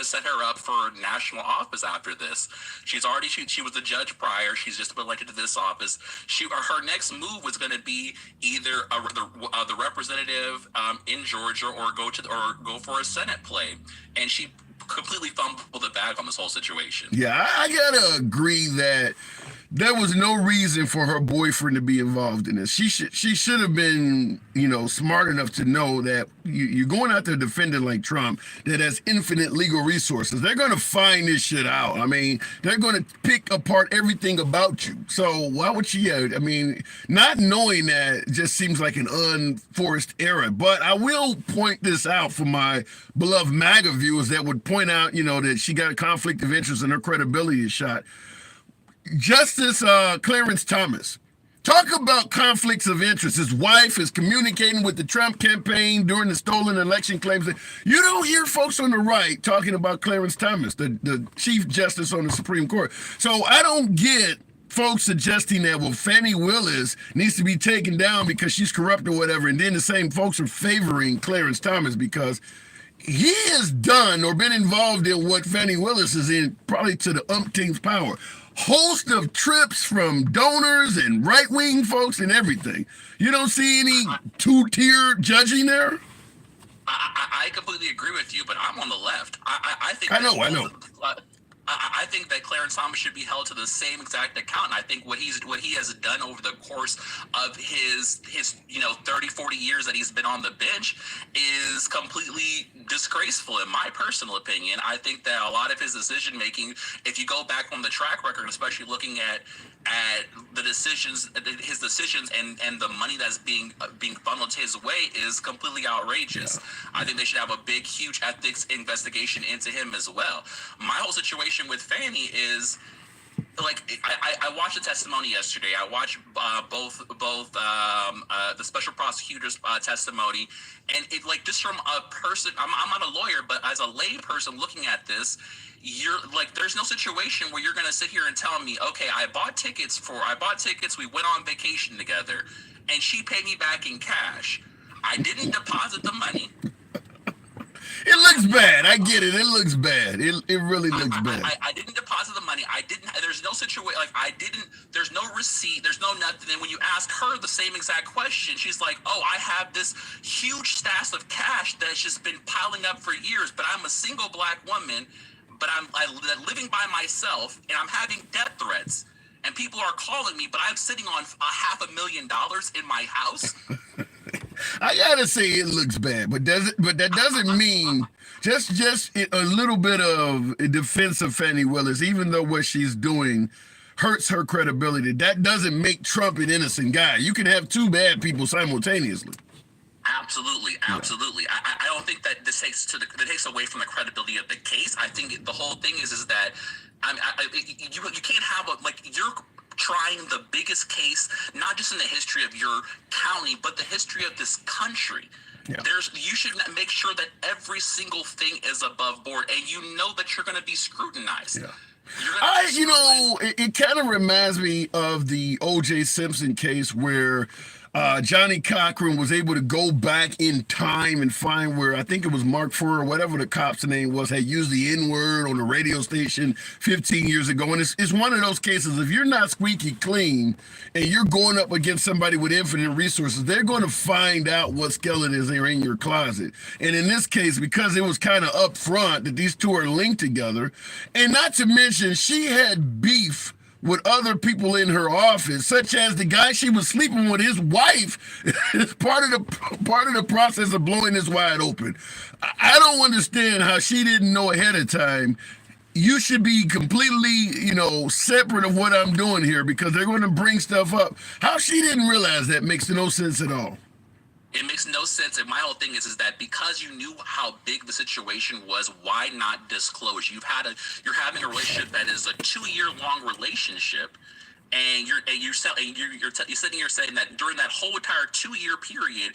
set her up for national office after this. She was a judge prior. She's just been elected to this office. Her next move was going to be either the representative in Georgia or go for a Senate play, and she completely fumbled the bag on this whole situation. Yeah, I gotta agree that there was no reason for her boyfriend to be involved in this. She should have been, smart enough to know that you're going out there defending like Trump that has infinite legal resources. They're going to find this shit out. I mean, they're going to pick apart everything about you. So why would she? Not knowing that just seems like an unforced error. But I will point this out for my beloved MAGA viewers that would point out, that she got a conflict of interest and her credibility is shot. Justice Clarence Thomas. Talk about conflicts of interest. His wife is communicating with the Trump campaign during the stolen election claims. You don't hear folks on the right talking about Clarence Thomas, the Chief Justice on the Supreme Court. So I don't get folks suggesting that, Fani Willis needs to be taken down because she's corrupt or whatever, and then the same folks are favoring Clarence Thomas because he has done or been involved in what Fani Willis is in, probably to the umpteenth power. Host of trips from donors and right-wing folks and everything. You don't see any two-tier judging there? I completely agree with you, but I'm on the left. I think I know. I think that Clarence Thomas should be held to the same exact account. I think what he has done over the course of his 30, 40 years that he's been on the bench is completely disgraceful, in my personal opinion. I think that a lot of his decision making, if you go back on the track record, especially looking at the decisions, his decisions, and the money that's being funneled his way is completely outrageous. Yeah. I think they should have a big, huge ethics investigation into him as well. My whole situation with Fani is, like, I watched the testimony yesterday. I watched both the special prosecutor's testimony, and it, like, just from a person, I'm not a lawyer, but as a lay person looking at this, you're like, there's no situation where you're gonna sit here and tell me, okay, I bought tickets, we went on vacation together, and she paid me back in cash. I didn't deposit the money. It looks bad. I get it. It looks bad. It really looks bad. I didn't deposit the money. There's no situation, there's no receipt, there's no nothing. And when you ask her the same exact question, she's like, oh, I have this huge stash of cash that's just been piling up for years, but I'm a single black woman, but I'm living by myself, and I'm having death threats. And people are calling me, but I'm sitting on $500,000 in my house. I gotta say it looks bad, but that doesn't mean just a little bit of a defense of Fani Willis, even though what she's doing hurts her credibility. That doesn't make Trump an innocent guy. You can have two bad people simultaneously. Absolutely. I don't think that this takes away from the credibility of the case. I think the whole thing is that you can't have you're trying the biggest case, not just in the history of your county, but the history of this country. Yeah. You should make sure that every single thing is above board, and you know that you're going to be scrutinized. Yeah. It kind of reminds me of the O.J. Simpson case where Johnny Cochran was able to go back in time and find where, I think it was Mark Furr or whatever the cop's name was, had used the N-word on the radio station 15 years ago. And it's one of those cases, if you're not squeaky clean and you're going up against somebody with infinite resources, they're going to find out what skeletons are in your closet. And in this case, because it was kind of upfront that these two are linked together, and not to mention she had beef with other people in her office, such as the guy she was sleeping with, his wife, is part of the process of blowing this wide open. I don't understand how she didn't know ahead of time. You should be completely, separate of what I'm doing here because they're going to bring stuff up. How she didn't realize that makes no sense at all. It makes no sense. And my whole thing is that because you knew how big the situation was, why not disclose? You're having a relationship that is a 2-year-long relationship, and you're sitting here saying that during that whole entire 2-year period,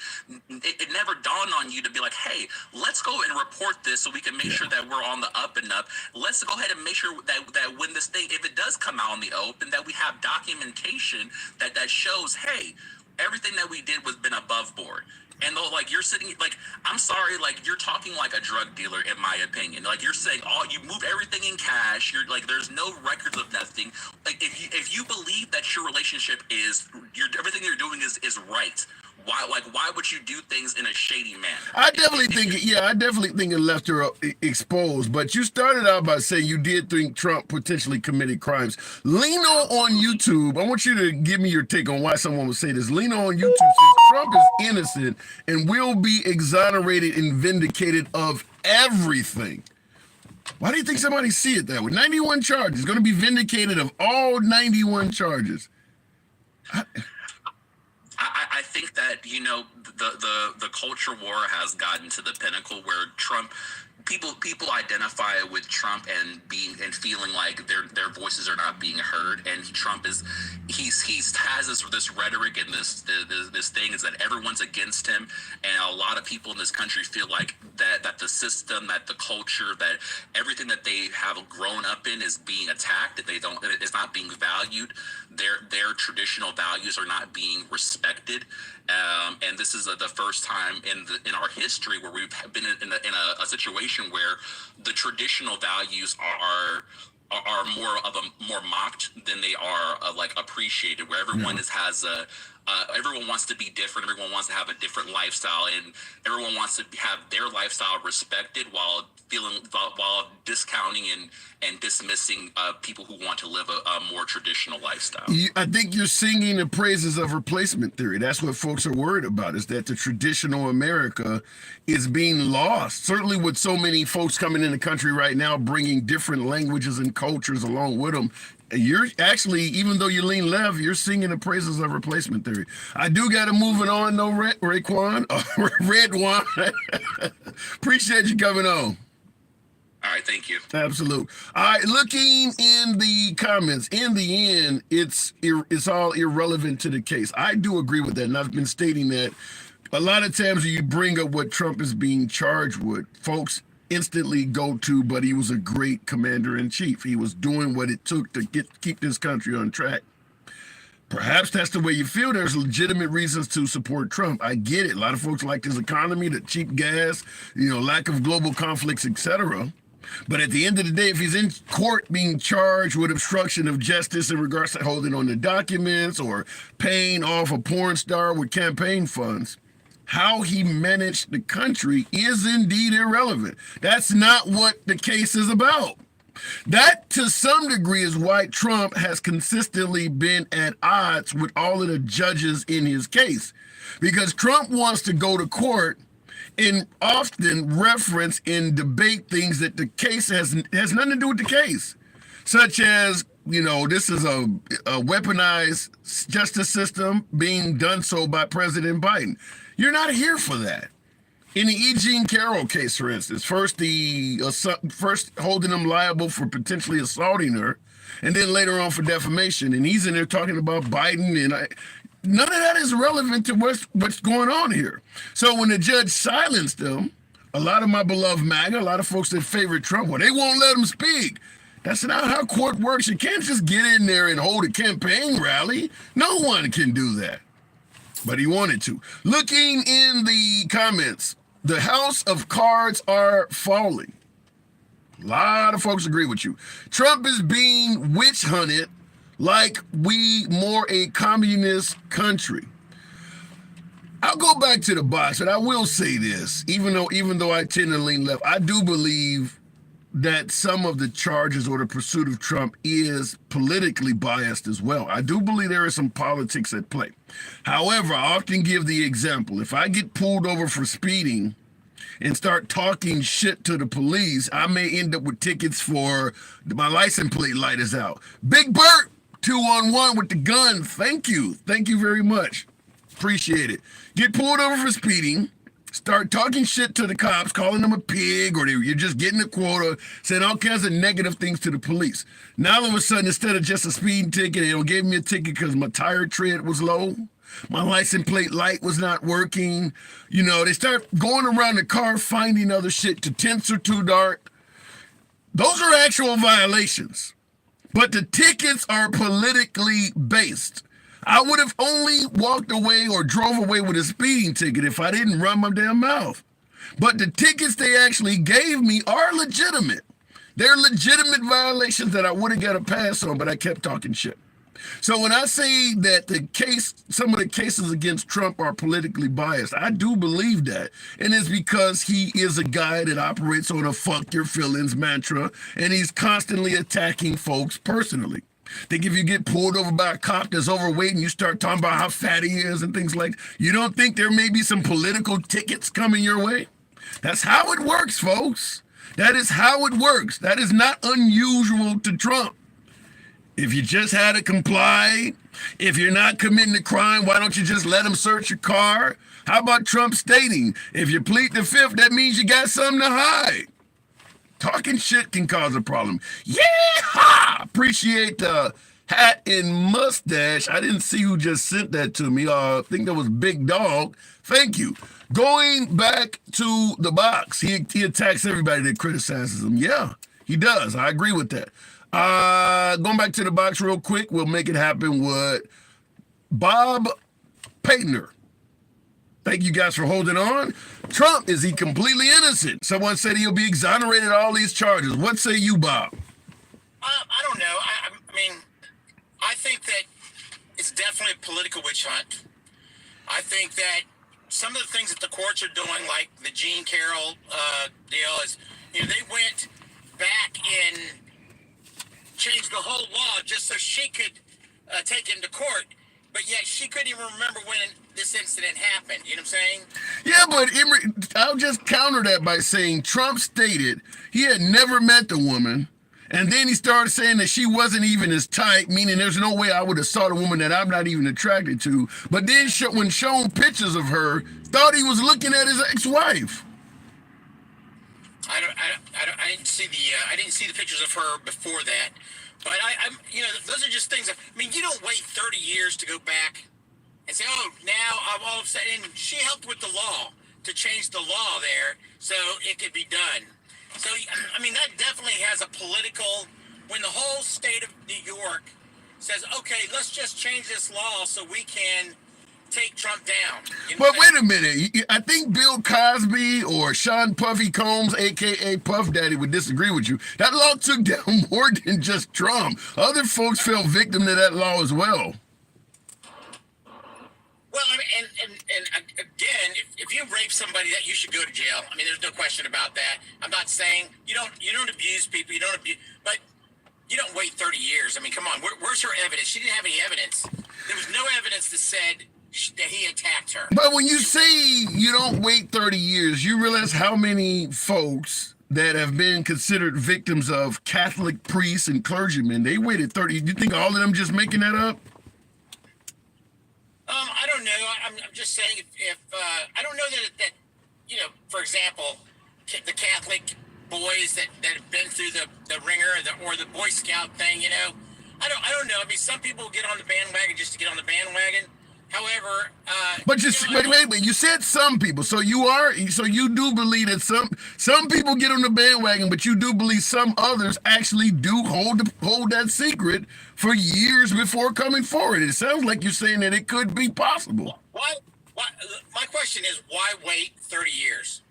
it never dawned on you to be like, hey, let's go and report this so we can make sure that we're on the up and up. Let's go ahead and make sure that when this thing, if it does come out in the open, that we have documentation that shows, hey, everything that we did was been above board. And though, like, you're sitting, like, I'm sorry, like, you're talking like a drug dealer, in my opinion. Like, you're saying, oh, you moved everything in cash. You're like, there's no records of nothing. Like, if you believe that your relationship is, everything you're doing is right, why would you do things in a shady manner? I definitely think it left her exposed. But you started out by saying you did think Trump potentially committed crimes. Lino on YouTube, I want you to give me your take on why someone would say this. Lino on YouTube says Trump is innocent and will be exonerated and vindicated of everything. Why do you think somebody see it that way? 91 charges, going to be vindicated of all 91 charges. I think that, you know, the culture war has gotten to the pinnacle where people identify with Trump and feeling like their voices are not being heard, and Trump has this rhetoric and this thing is that everyone's against him, and a lot of people in this country feel like that the system, that the culture, that everything that they have grown up in is being attacked, that it's not being valued, their traditional values are not being respected, and this is the first time in our history where we've been in a situation where the traditional values are more mocked than they are like appreciated, where everyone everyone wants to be different, everyone wants to have a different lifestyle, and everyone wants to have their lifestyle respected while discounting and dismissing people who want to live a more traditional lifestyle. I think you're singing the praises of replacement theory. That's what folks are worried about, is that the traditional America is being lost. Certainly with so many folks coming in the country right now, bringing different languages and cultures along with them. You're actually, even though you lean left, you're singing the praises of replacement theory. I do got to move it on, though, Raekwon. Red one. Appreciate you coming on. All right, thank you. Absolute. All right, looking in the comments, in the end, it's all irrelevant to the case. I do agree with that, and I've been stating that a lot of times when you bring up what Trump is being charged with, folks instantly go to, but he was a great commander-in-chief. He was doing what it took to keep this country on track. Perhaps that's the way you feel. There's legitimate reasons to support Trump. I get it. A lot of folks like his economy, the cheap gas, lack of global conflicts, etc. But at the end of the day, if he's in court being charged with obstruction of justice in regards to holding on to documents or paying off a porn star with campaign funds, how he managed the country is indeed irrelevant. That's not what the case is about. That, to some degree, is why Trump has consistently been at odds with all of the judges in his case. Because Trump wants to go to court and often reference and debate things that the case has nothing to do with the case. Such as, this is a weaponized justice system being done so by President Biden. You're not here for that. In the E. Jean Carroll case, for instance, first holding him liable for potentially assaulting her, and then later on for defamation. And he's in there talking about Biden, and none of that is relevant to what's going on here. So when the judge silenced him, a lot of my beloved MAGA, a lot of folks that favor Trump, well, they won't let him speak. That's not how court works. You can't just get in there and hold a campaign rally. No one can do that. But he wanted to. Looking in the comments, the house of cards are falling. A lot of folks agree with you. Trump is being witch hunted like we more a communist country. I'll go back to the box, but I will say this, even though I tend to lean left, I do believe that some of the charges or the pursuit of Trump is politically biased as well. I do believe there is some politics at play. However, I often give the example, if I get pulled over for speeding and start talking shit to the police, I may end up with tickets for my license plate light is out. Big Bert, 2-on-1 with the gun. Thank you. Thank you very much. Appreciate it. Get pulled over for speeding, start talking shit to the cops, calling them a pig, or you're just getting a quota, saying all kinds of negative things to the police. Now all of a sudden, instead of just a speeding ticket, they gave me a ticket because my tire tread was low. My license plate light was not working. They start going around the car, finding other shit. The tints are too dark. Those are actual violations. But the tickets are politically based. I would have only walked away or drove away with a speeding ticket if I didn't run my damn mouth. But the tickets they actually gave me are legitimate. They're legitimate violations that I would have got a pass on, but I kept talking shit. So when I say that some of the cases against Trump are politically biased, I do believe that. And it's because he is a guy that operates on a fuck your feelings mantra, and he's constantly attacking folks personally. Think if you get pulled over by a cop that's overweight and you start talking about how fat he is and things like that, you don't think there may be some political tickets coming your way? That's how it works, folks. That is how it works. That is not unusual to Trump. If you just had to comply, if you're not committing a crime, why don't you just let them search your car? How about Trump stating, if you plead the fifth, that means you got something to hide? Talking shit can cause a problem. Yeah! Appreciate the hat and mustache. I didn't see who just sent that to me. I think that was Big Dog. Thank you. Going back to the box, he attacks everybody that criticizes him. Yeah, he does. I agree with that. Going back to the box real quick, we'll make it happen with Bob Payner. Thank you guys for holding on. Trump, is he completely innocent? Someone said he'll be exonerated of all these charges. What say you, Bob? I don't know. I mean, I think that it's definitely a political witch hunt. I think that some of the things that the courts are doing, like the Jean Carroll deal, is, you know, they went back and changed the whole law just so she could take him to court. But yet she couldn't even remember when this incident happened. You know what I'm saying? Yeah, but I'll just counter that by saying Trump stated he had never met the woman, and then he started saying that she wasn't even his type, meaning there's no way I would have saw the woman that I'm not even attracted to. But then when shown pictures of her, thought he was looking at his ex-wife. I didn't see the pictures of her before that. But I'm you know, those are just things. I mean, you don't wait 30 years to go back and say, oh, now I'm all upset. And she helped with the law to change the law there so it could be done. So, I mean, that definitely has a political, when the whole state of New York says, okay, let's just change this law so we can take Trump down. You know, But wait a minute. I think Bill Cosby or Sean Puffy Combs, a.k.a. Puff Daddy, would disagree with you. That law took down more than just Trump. Other folks fell victim to that law as well. Well, I mean, and again, if you rape somebody, that you should go to jail. I mean, there's no question about that. I'm not saying you don't abuse people, but you don't wait 30 years. I mean, come on, where's her evidence? She didn't have any evidence. There was no evidence that said that he attacked her. But when you say you don't wait 30 years, you realize how many folks that have been considered victims of Catholic priests and clergymen, they waited 30. You think all of them just making that up? I don't know. I'm just saying if I don't know that you know, for example, the Catholic boys that have been through the ringer or the Boy Scout thing, you know, I don't know. I mean, some people get on the bandwagon just to get on the bandwagon. However, but wait, you said some people, so you do believe that some people get on the bandwagon, but you do believe some others actually do hold that secret for years before coming forward. It sounds like you're saying that it could be possible. Why? My question is, why wait 30 years?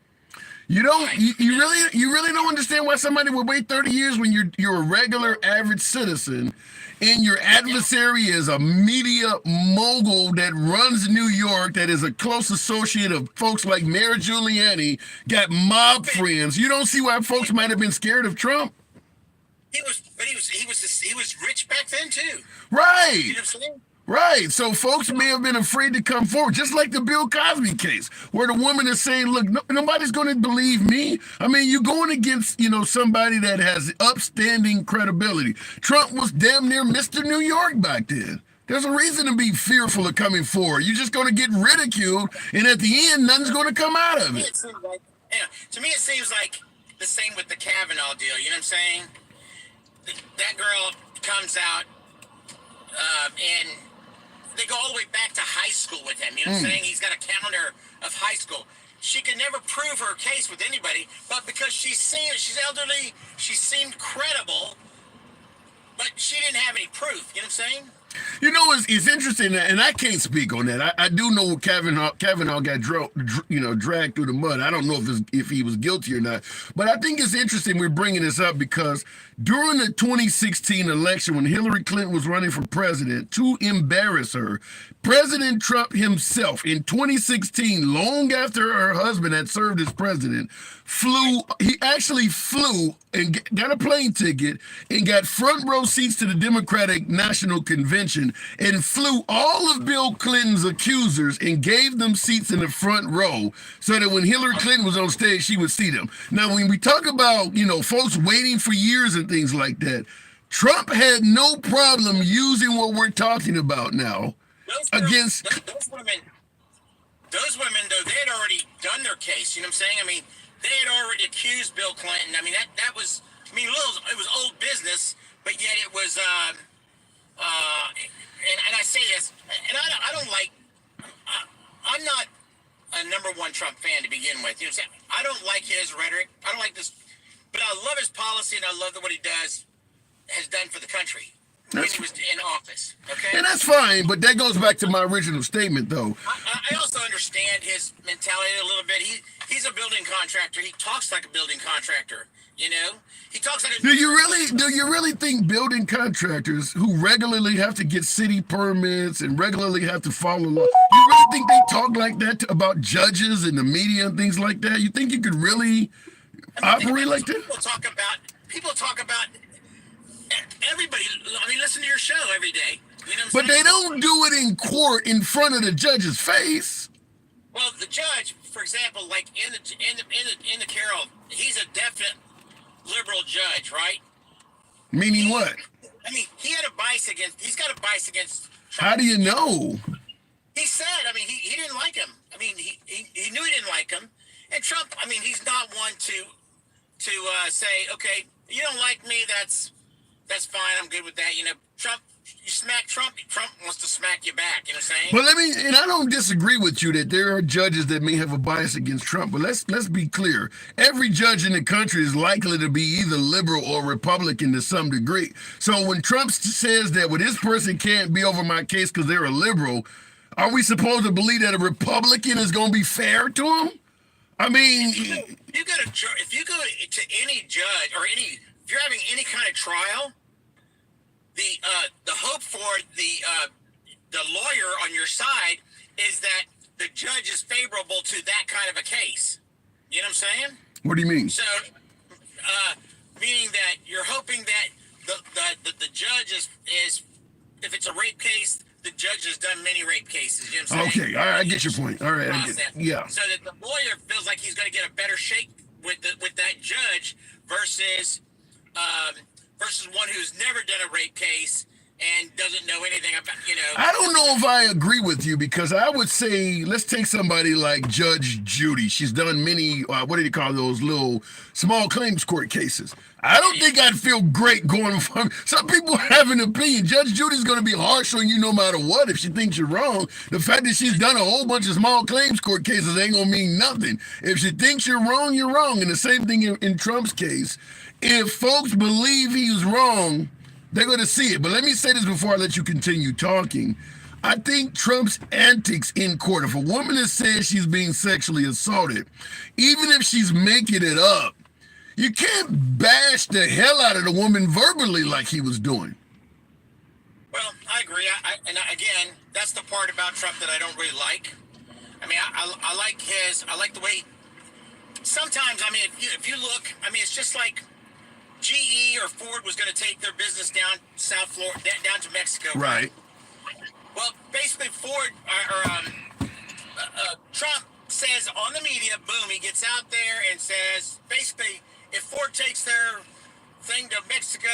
You don't. You really don't understand why somebody would wait 30 years when you're a regular average citizen. And your adversary is a media mogul that runs New York, that is a close associate of folks like Mayor Giuliani, got mob friends. You don't see why folks might have been scared of Trump. He was rich back then too. Right. You know what I'm saying? Right. So folks may have been afraid to come forward, just like the Bill Cosby case, where the woman is saying, look, nobody's going to believe me. I mean, you're going against, somebody that has upstanding credibility. Trump was damn near Mr. New York back then. There's a reason to be fearful of coming forward. You're just going to get ridiculed, and at the end, nothing's going to come out of it. To me, it seems like the same with the Kavanaugh deal. You know what I'm saying? That girl comes out, and they go all the way back to high school with him. You know what I'm saying? He's got a calendar of high school. She could never prove her case with anybody, but because she's elderly, she seemed credible, but she didn't have any proof. You know what I'm saying? You know, it's interesting, and I can't speak on that. I do know Kavanaugh got dragged through the mud. I don't know if he was guilty or not, but I think it's interesting we're bringing this up because during the 2016 election, when Hillary Clinton was running for president, to embarrass her, President Trump himself in 2016, long after her husband had served as president, he actually flew and got a plane ticket and got front row seats to the Democratic National Convention and flew all of Bill Clinton's accusers and gave them seats in the front row so that when Hillary Clinton was on stage, she would see them. Now, when we talk about, folks waiting for years and things like that, Trump had no problem using what we're talking about now against those women, though, they had already done their case. You know what I'm saying? I mean, they had already accused Bill Clinton. I mean, that was, it was old business, but yet it was, and I say this, and I don't like, I'm not a number one Trump fan to begin with. You know what I'm saying? I don't like his rhetoric. I don't like this, but I love his policy and I love what he has done for the country. When he was in office, okay? And that's fine, but that goes back to my original statement, though. I also understand his mentality a little bit. He's a building contractor. He talks like a building contractor, He talks like a... Do you really think building contractors who regularly have to get city permits and regularly have to follow law, you really think they talk like that about judges and the media and things like that? You think you could really operate like that? People talk about everybody. Listen to your show every day. But they don't do it in court in front of the judge's face. Well, the judge, for example, like in the Carroll, he's a definite liberal judge, right? Meaning what? I mean, he's got a bias against Trump. How do you know? He said, he didn't like him. He knew he didn't like him. And Trump, he's not one to say, okay, you don't like me, that's fine, I'm good with that. Trump, you smack Trump wants to smack you back, you know what I'm saying? But and I don't disagree with you that there are judges that may have a bias against Trump, but let's be clear. Every judge in the country is likely to be either liberal or Republican to some degree. So when Trump says that, well, this person can't be over my case because they're a liberal, are we supposed to believe that a Republican is going to be fair to him? If you go to any judge or if you're having any kind of trial, the hope for the lawyer on your side is that the judge is favorable to that kind of a case. You know what I'm saying? What do you mean? So, meaning that you're hoping that the judge is if it's a rape case, the judge has done many rape cases. You know what I'm saying? Okay, all right, I get your point. All right, yeah. So that the lawyer feels like he's going to get a better shake with that judge versus one who's never done a rape case and doesn't know anything about, I don't know if I agree with you because I would say, let's take somebody like Judge Judy. She's done many, what do you call those little small claims court cases. I don't think I'd feel great going from, some people have an opinion. Judge Judy's going to be harsh on you no matter what if she thinks you're wrong. The fact that she's done a whole bunch of small claims court cases ain't going to mean nothing. If she thinks you're wrong, you're wrong. And the same thing in Trump's case. If folks believe he's wrong, they're going to see it. But let me say this before I let you continue talking. I think Trump's antics in court, if a woman is saying she's being sexually assaulted, even if she's making it up, you can't bash the hell out of the woman verbally like he was doing. Well, I agree. Again, that's the part about Trump that I don't really like. I like the way, sometimes, if you look, it's just like GE or Ford was going to take their business down South Florida, down to Mexico. Right. Well, basically Ford, Trump says on the media, boom, he gets out there and says, basically, if Ford takes their thing to Mexico,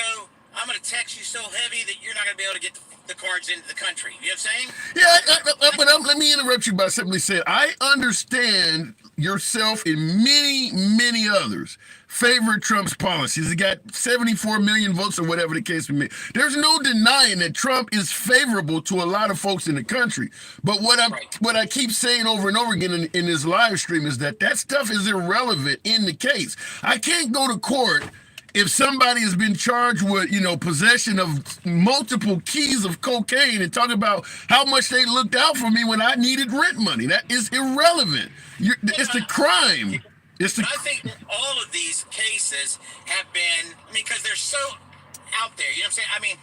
I'm going to tax you so heavy that you're not going to be able to get the cards into the country. You know what I'm saying? Yeah, but let me interrupt you by simply saying, I understand yourself and many, many others favor Trump's policies. He got 74 million votes or whatever the case may be. There's no denying that Trump is favorable to a lot of folks in the country. But what I keep saying over and over again in this live stream is that stuff is irrelevant in the case. I can't go to court if somebody has been charged with, possession of multiple keys of cocaine and talk about how much they looked out for me when I needed rent money, that is irrelevant. It's the crime. It's the. I think that all of these cases have been, because they're so out there. You know what I'm saying? I mean,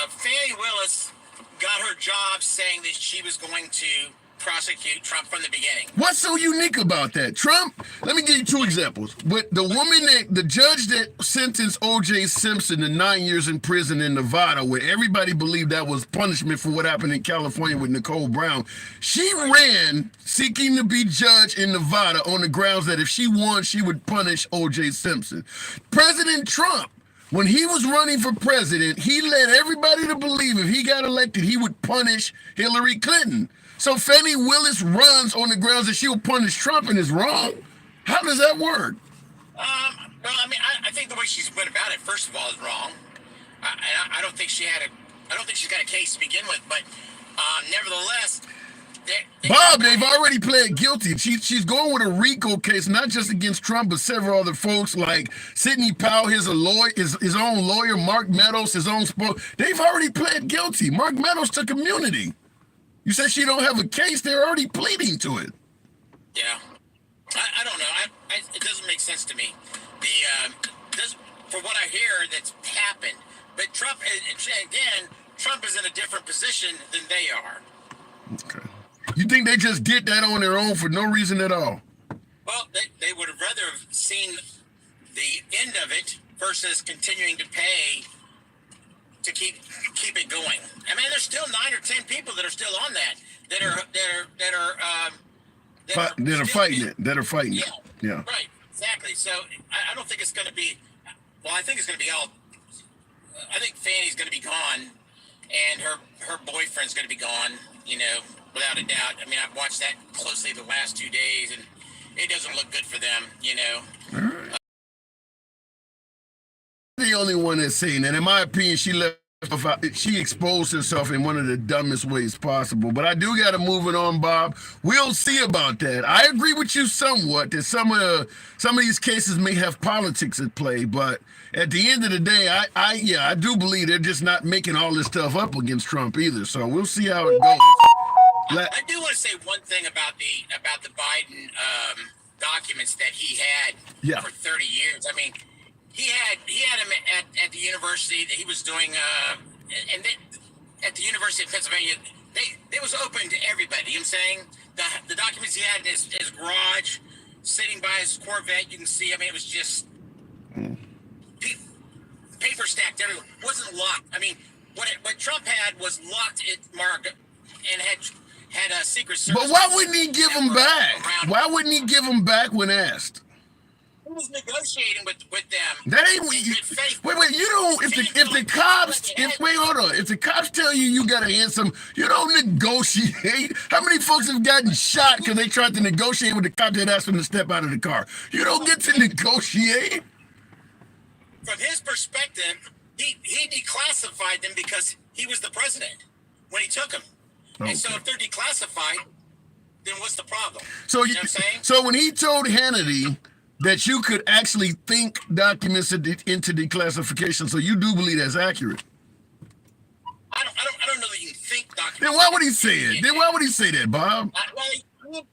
Fannie Willis got her job saying that she was going to prosecute Trump from the beginning. What's so unique about that? Trump, let me give you two examples. With the judge that sentenced O.J. Simpson to 9 years in prison in Nevada, where everybody believed that was punishment for what happened in California with Nicole Brown, she ran seeking to be judge in Nevada on the grounds that if she won, she would punish O.J. Simpson. President Trump, when he was running for president, he led everybody to believe if he got elected, he would punish Hillary Clinton. So Fannie Willis runs on the grounds that she'll punish Trump and is wrong. How does that work? Well, I mean, I think the way she's went about it, first of all, is wrong. I don't think she's got a case to begin with, but nevertheless, Bob, they've already pled guilty. She's going with a RICO case, not just against Trump, but several other folks like Sidney Powell, his own lawyer, Mark Meadows, his own they've already pled guilty. Mark Meadows took immunity. You said she don't have a case. They're already pleading to it. Yeah, I don't know. It doesn't make sense to me. For what I hear, that's happened. But Trump, again, Trump is in a different position than they are. Okay. You think they just did that on their own for no reason at all? Well, they would have rather have seen the end of it versus continuing to pay to keep it going. I mean, there's still 9 or 10 people that are still on that are fighting it. That are fighting it. Yeah. Right. Exactly. So I don't think it's going to be. Well, I think it's going to be all. I think Fannie's going to be gone, and her boyfriend's going to be gone. Without a doubt. I mean, I've watched that closely the last 2 days, and it doesn't look good for them. All right. The only one that's saying that, in my opinion, she exposed herself in one of the dumbest ways possible. But I do got to move it on, Bob. We'll see about that. I agree with you somewhat that some of these cases may have politics at play, but at the end of the day, I do believe they're just not making all this stuff up against Trump either. So we'll see how it goes. I do want to say one thing about the Biden documents that he had for 30 years. I mean, he had him at the university that he was doing, at the University of Pennsylvania. It was open to everybody. You know what I'm saying? The documents he had in his garage, sitting by his Corvette, you can see. I mean, it was just paper stacked everywhere. It wasn't locked. I mean, what Trump had was locked at Mark and had a Secret Service. But why wouldn't he give them back? Why wouldn't he give them back when asked? He was negotiating with them. That ain't what you. Wait. You don't. If the cops. Hold on. If the cops tell you got to hand some, you don't negotiate. How many folks have gotten shot because they tried to negotiate with the cop that asked them to step out of the car? You don't get to negotiate. From his perspective, he declassified them because he was the president when he took them. Okay. And so if they're declassified, then what's the problem? So you know what I'm saying? So when he told Hannity that you could actually think documents into declassification, so you do believe that's accurate? I don't know that you can think documents. Then why would he say it? Then why would he say that, Bob? Well,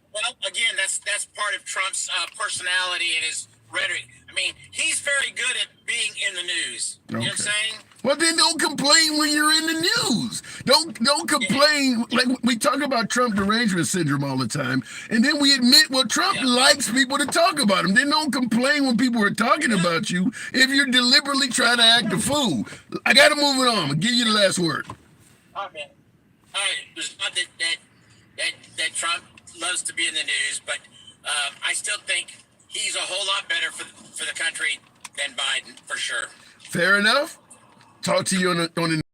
again, that's part of Trump's personality and his rhetoric. I mean, he's very good at being in the news. You know what I'm saying? Well, then don't complain when you're in the news. Don't complain. Like we talk about Trump derangement syndrome all the time, and then we admit, well, Trump likes people to talk about him. Then don't complain when people are talking about you if you're deliberately trying to act a fool. I got to move it on. I'll give you the last word. Okay. All right. There's not that Trump loves to be in the news, but I still think he's a whole lot better for the country than Biden, for sure. Fair enough. Talk to you on the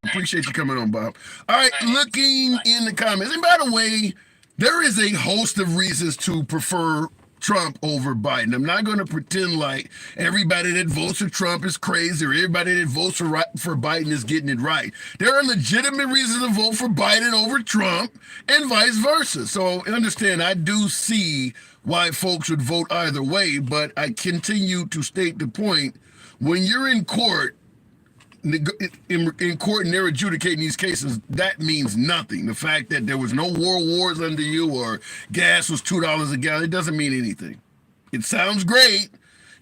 appreciate you coming on, Bob. All right, looking in the comments. And by the way, there is a host of reasons to prefer Trump over Biden. I'm not going to pretend like everybody that votes for Trump is crazy or everybody that votes for Biden is getting it right. There are legitimate reasons to vote for Biden over Trump and vice versa. So understand, I do see why folks would vote either way, but I continue to state the point. when you're in court, in court and they're adjudicating these cases, that means nothing. The fact that there was no world wars under you or gas was $2 a gallon, it doesn't mean anything. It sounds great.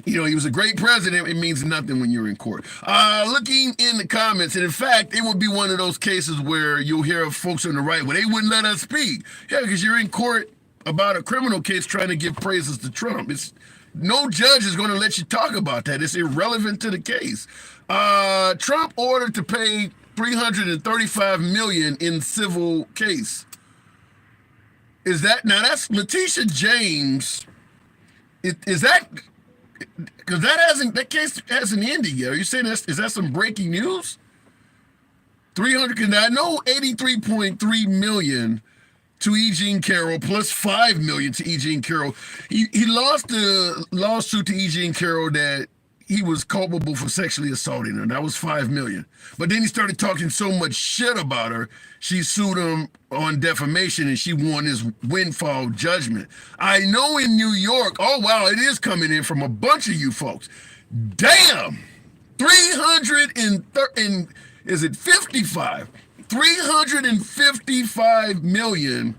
You know, he was a great president. It means nothing when you're in court. Looking in the comments, and in fact, it would be one of those cases where you'll hear folks on the right, well, they wouldn't let us speak. Yeah, because you're in court about a criminal case trying to give praises to Trump. No judge is going to let you talk about that. It's irrelevant to the case. Trump ordered to pay $335 million in civil case. Is that, now that's Letitia James. Is that, because that case hasn't ended yet. Are you saying is that some breaking news? 300, because I know 83.3 million to E. Jean Carroll plus 5 million to E. Jean Carroll. He lost the lawsuit to E. Jean Carroll that he was culpable for sexually assaulting her. That was 5 million. But then he started talking so much shit about her, she sued him on defamation and she won his windfall judgment. I know in New York, oh wow, it is coming in from a bunch of you folks. Damn! 355 million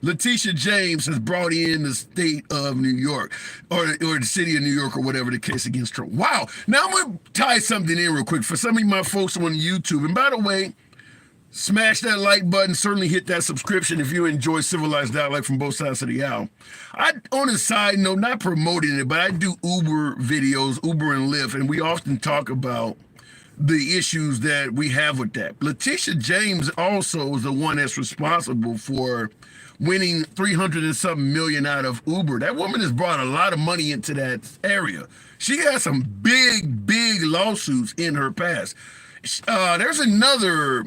Letitia James has brought in the state of New York or the city of New York or whatever the case against Trump. Wow. Now I'm going to tie something in real quick for some of my folks on YouTube. And by the way, smash that like button. Certainly hit that subscription if you enjoy civilized dialect from both sides of the aisle. On a side note, not promoting it, but I do Uber videos, Uber and Lyft, and we often talk about the issues that we have with that. Letitia James also is the one that's responsible for winning 300 and something million out of Uber. That woman has brought a lot of money into that area. She has some big lawsuits in her past. There's another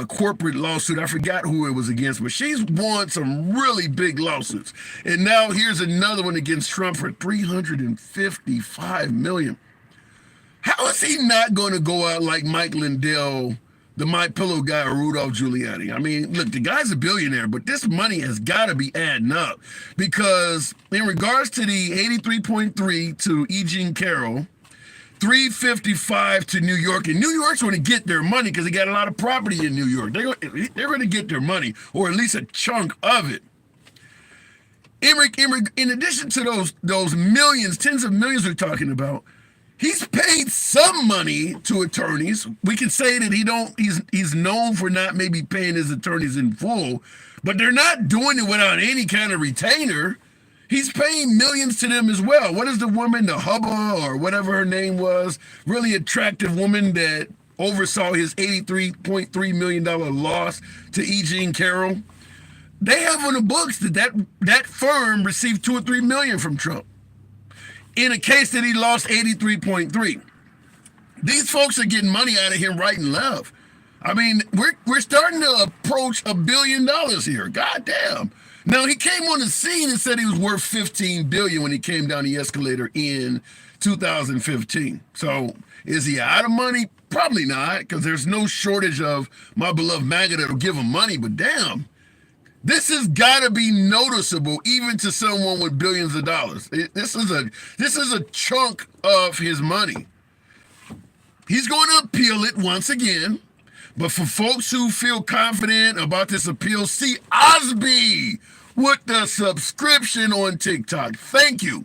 corporate lawsuit. I forgot who it was against, but she's won some really big lawsuits. And now here's another one against Trump for 355 million. How is he not going to go out like Mike Lindell, the My Pillow guy, or Rudolph Giuliani? I mean, look, the guy's a billionaire, but this money has got to be adding up, because in regards to the 83.3 to E. Jean Carroll, 355 to New York, and New York's going to get their money because they got a lot of property in New York. They're going to get their money, or at least a chunk of it. In addition to those millions, tens of millions we're talking about, he's paid some money to attorneys. We can say that he's known for not maybe paying his attorneys in full, but they're not doing it without any kind of retainer. He's paying millions to them as well. What is the woman, the Hubba or whatever her name was, really attractive woman that oversaw his $83.3 million loss to E. Jean Carroll? They have on the books that firm received 2 or 3 million from Trump in a case that he lost 83.3. These folks are getting money out of him right and left. I mean, we're starting to approach $1 billion here. God damn. Now, he came on the scene and said he was worth $15 billion when he came down the escalator in 2015. So is he out of money? Probably not, because there's no shortage of my beloved MAGA that'll give him money, but damn. This has got to be noticeable even to someone with billions of dollars. This is a chunk of his money. He's going to appeal it once again. But for folks who feel confident about this appeal, see Osby with the subscription on TikTok. Thank you.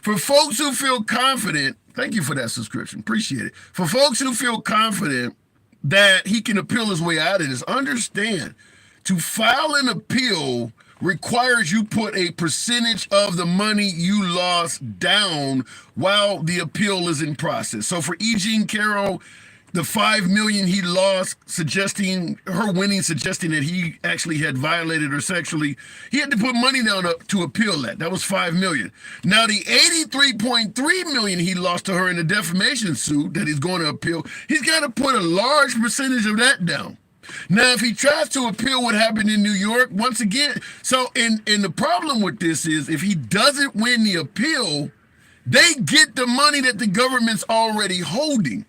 For folks who feel confident, thank you for that subscription. Appreciate it. For folks who feel confident that he can appeal his way out of this, understand, to file an appeal requires you put a percentage of the money you lost down while the appeal is in process. So for E. Jean Carroll, the 5 million he lost, suggesting that he actually had violated her sexually, he had to put money down to appeal that. That was 5 million. Now the 83.3 million he lost to her in a defamation suit that he's going to appeal, he's got to put a large percentage of that down. Now, if he tries to appeal what happened in New York, once again, and the problem with this is if he doesn't win the appeal, they get the money that the government's already holding.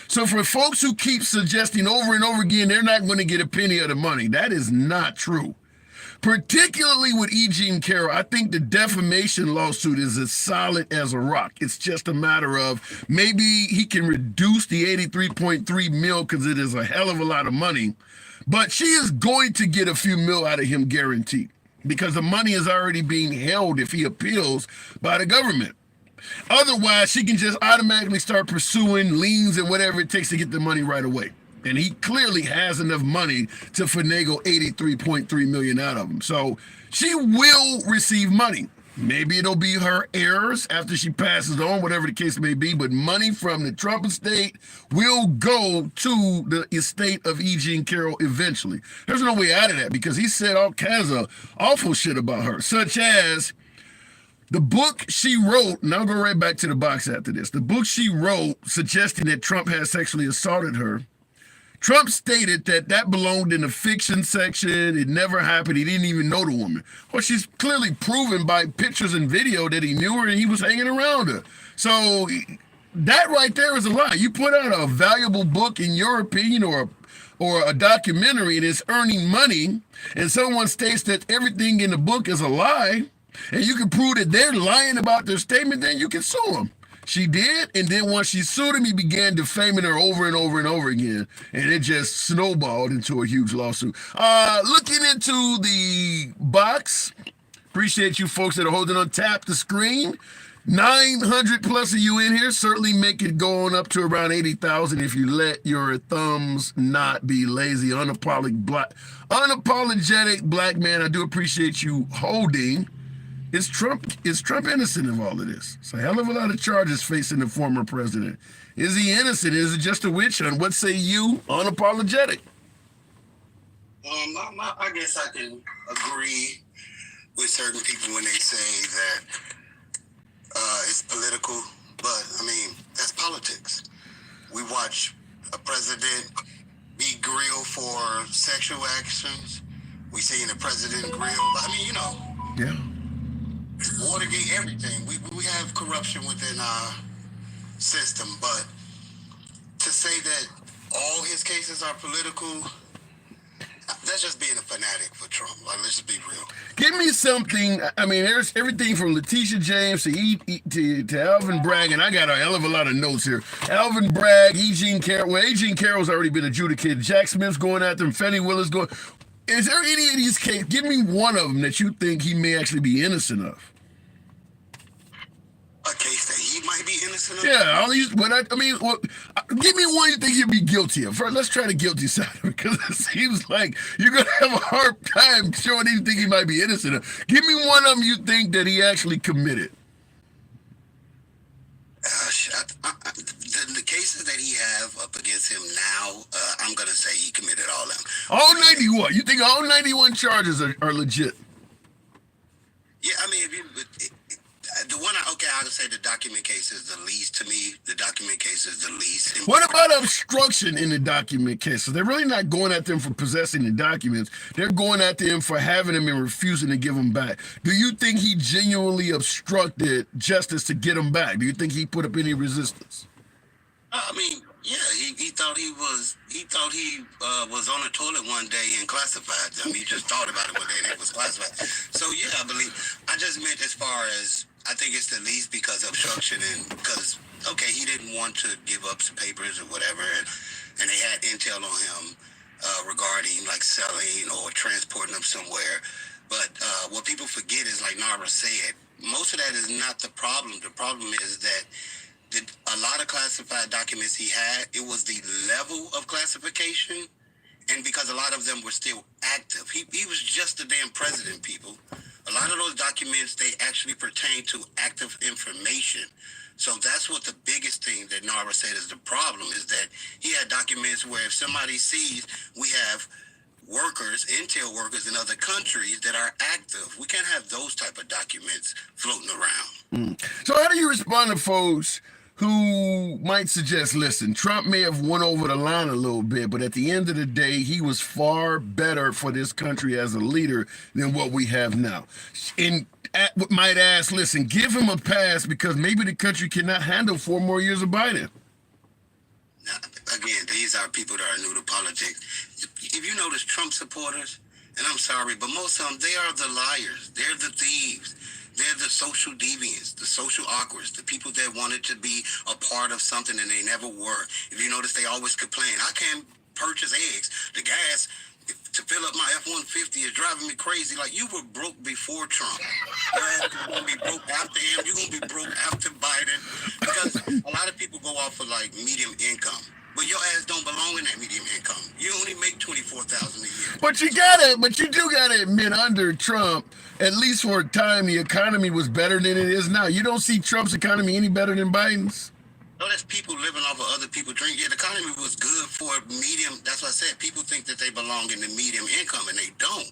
So for folks who keep suggesting over and over again, they're not going to get a penny of the money, that is not true. particularly with E. Jean Carroll. I think the defamation lawsuit is as solid as a rock. It's just a matter of maybe he can reduce the 83.3 mil because it is a hell of a lot of money, but she is going to get a few mil out of him guaranteed because the money is already being held if he appeals by the government. Otherwise, she can just automatically start pursuing liens and whatever it takes to get the money right away. And he clearly has enough money to finagle 83.3 million out of him. So she will receive money. Maybe it'll be her heirs after she passes on, whatever the case may be, but money from the Trump estate will go to the estate of E. Jean Carroll eventually. There's no way out of that because he said all kinds of awful shit about her, such as the book she wrote, and I'll go right back to the box after this. The book she wrote suggesting that Trump had sexually assaulted her. Trump stated that that belonged in the fiction section. It never happened. He didn't even know the woman. Well, she's clearly proven by pictures and video that he knew her and he was hanging around her. So that right there is a lie. You put out a valuable book, in your opinion, or a documentary, and it's earning money, and someone states that everything in the book is a lie, and you can prove that they're lying about their statement, then you can sue them. She did, and then once she sued him, he began defaming her over and over and over again, and it just snowballed into a huge lawsuit. Looking into the box, appreciate you folks that are holding on. Tap the screen. 900 plus of you in here. Certainly make it go on up to around 80,000 if you let your thumbs not be lazy. Unapologetic black man. I do appreciate you holding. Is Trump innocent of all of this? It's a hell of a lot of charges facing the former president. Is he innocent? Is it just a witch hunt? What say you, unapologetic? I guess I can agree with certain people when they say that it's political, but I mean, that's politics. We watch a president be grilled for sexual actions. We seen a president grilled. I mean, you know. Yeah. Watergate, everything. We have corruption within our system, but to say that all his cases are political, that's just being a fanatic for Trump. Like, let's just be real. Give me something. I mean, there's everything from Letitia James to Alvin Bragg, and I got a hell of a lot of notes here. Alvin Bragg, E. Jean Carroll. Well, E. Jean Carroll's already been adjudicated. Jack Smith's going after him. Fenny Willis going. Is there any of these cases? Give me one of them that you think he may actually be innocent of. A case that he might be innocent of? Yeah, all these. But give me one you think he'd be guilty of. First, let's try the guilty side because it seems like you're gonna have a hard time showing anything he might be innocent of. Give me one of them you think that he actually committed. The cases that he have up against him now, I'm gonna say he committed all of them. All 91. You think all 91 charges are legit? Yeah, I mean, the one, I'll say the document case is the least to me. The document case is the least. What about obstruction in the document case? So they're really not going at them for possessing the documents. They're going at them for having them and refusing to give them back. Do you think he genuinely obstructed justice to get them back? Do you think he put up any resistance? I mean, yeah, he thought he was on the toilet one day and classified. I mean, he just thought about it one day and it was classified. So yeah, I just meant as far as, I think it's the least because obstruction and because, okay, he didn't want to give up some papers or whatever, and they had intel on him regarding like selling or transporting them somewhere. But what people forget is, like Nara said, most of that is not the problem. The problem is that a lot of classified documents he had, it was the level of classification, and because a lot of them were still active. He was just a damn president, people. A lot of those documents, they actually pertain to active information. So that's what the biggest thing that Nara said is the problem, is that he had documents where if somebody sees, we have workers, intel workers in other countries that are active. We can't have those type of documents floating around. So how do you respond to folks who might suggest, listen, Trump may have went over the line a little bit, but at the end of the day, he was far better for this country as a leader than what we have now? And might ask, listen, give him a pass because maybe the country cannot handle 4 more years of Biden. Now, again, these are people that are new to politics. If you notice, Trump supporters and I'm sorry, but most of them, they are the liars. They're the thieves. They're the social deviants, the social awkwards, the people that wanted to be a part of something and they never were. If you notice, they always complain, I can't purchase eggs. The gas to fill up my F-150 is driving me crazy. Like, you were broke before Trump. You're going to be broke after him. You're going to be broke after Biden. Because a lot of people go off of, like, medium income. But your ass don't belong in that medium income. You only make $24,000 a year. But you do gotta admit, under Trump, at least for a time, the economy was better than it is now. You don't see Trump's economy any better than Biden's? No, that's people living off of other people drinking. Yeah, the economy was good for medium. That's what I said. People think that they belong in the medium income, and they don't.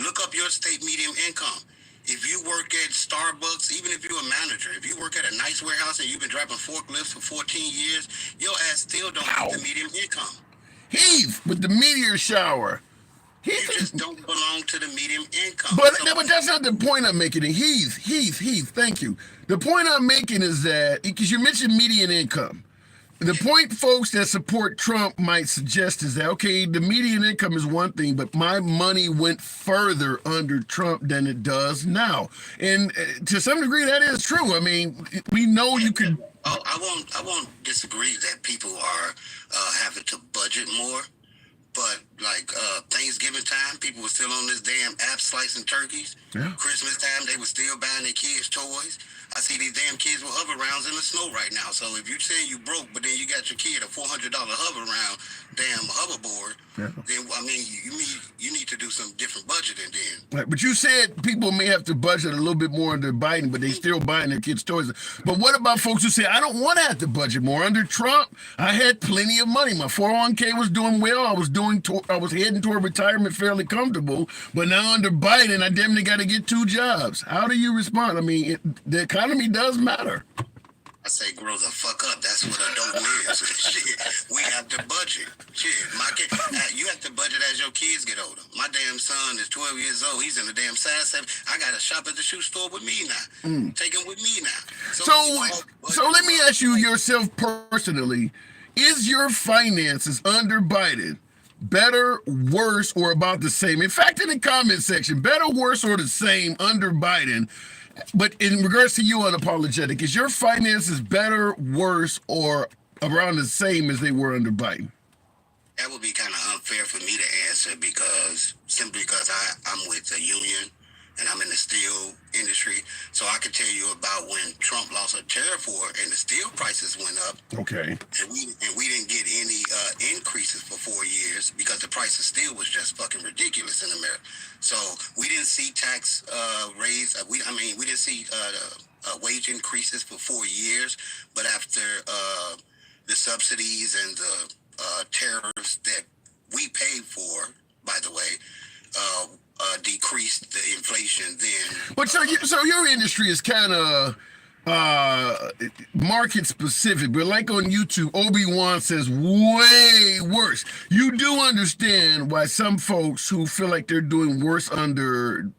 Look up your state medium income. If you work at Starbucks, even if you're a manager, if you work at a nice warehouse and you've been driving forklifts for 14 years, your ass still don't get the medium income. Heath with the meteor shower. You just don't belong to the medium income. But, So- but that's not the point I'm making. Heath, thank you. The point I'm making is that, because you mentioned median income, the point folks that support Trump might suggest is that, okay, the median income is one thing, but my money went further under Trump than it does now. And to some degree, that is true. I mean, we know you could. Oh, I won't disagree that people are having to budget more. But like Thanksgiving time, people were still on this damn app slicing turkeys. Yeah. Christmas time, they were still buying their kids toys. I see these damn kids with hover rounds in the snow right now. So if you're saying you broke, but then you got your kid a $400 hover round, damn hoverboard, then I mean you need to do some different budgeting then. Right, but you said people may have to budget a little bit more under Biden, but they still buying their kids' toys. But what about folks who say, I don't want to have to budget more? Under Trump, I had plenty of money. My 401k was doing well. I was heading toward retirement fairly comfortable. But now under Biden, I damn near got to get 2 jobs. How do you respond? I mean, the economy does matter. I say, grow the fuck up. That's what a dope is. Shit, we have to budget. Shit, my kid, you have to budget as your kids get older. My damn son is 12 years old. He's in the damn size 7. I got to shop at the shoe store with me now. Take him with me now. So let me ask you yourself personally, is your finances under Biden better, worse, or about the same? In fact, in the comment section, better, worse, or the same under Biden. But in regards to you, Unapologetic, is your finances better, worse, or around the same as they were under Biden? That would be kind of unfair for me to answer simply because I'm with the union and I'm in the steel industry. So I can tell you about when Trump lost a tariff war and the steel prices went up. Okay. And we didn't get any increases for 4 years because the price of steel was just fucking ridiculous in America. So we didn't see tax raise. We didn't see wage increases for 4 years. But after the subsidies and the tariffs that we paid for, by the way, decreased the inflation then. But so your industry is kind of market specific, but like on YouTube, Obi-Wan says way worse. You do understand why some folks who feel like they're doing worse under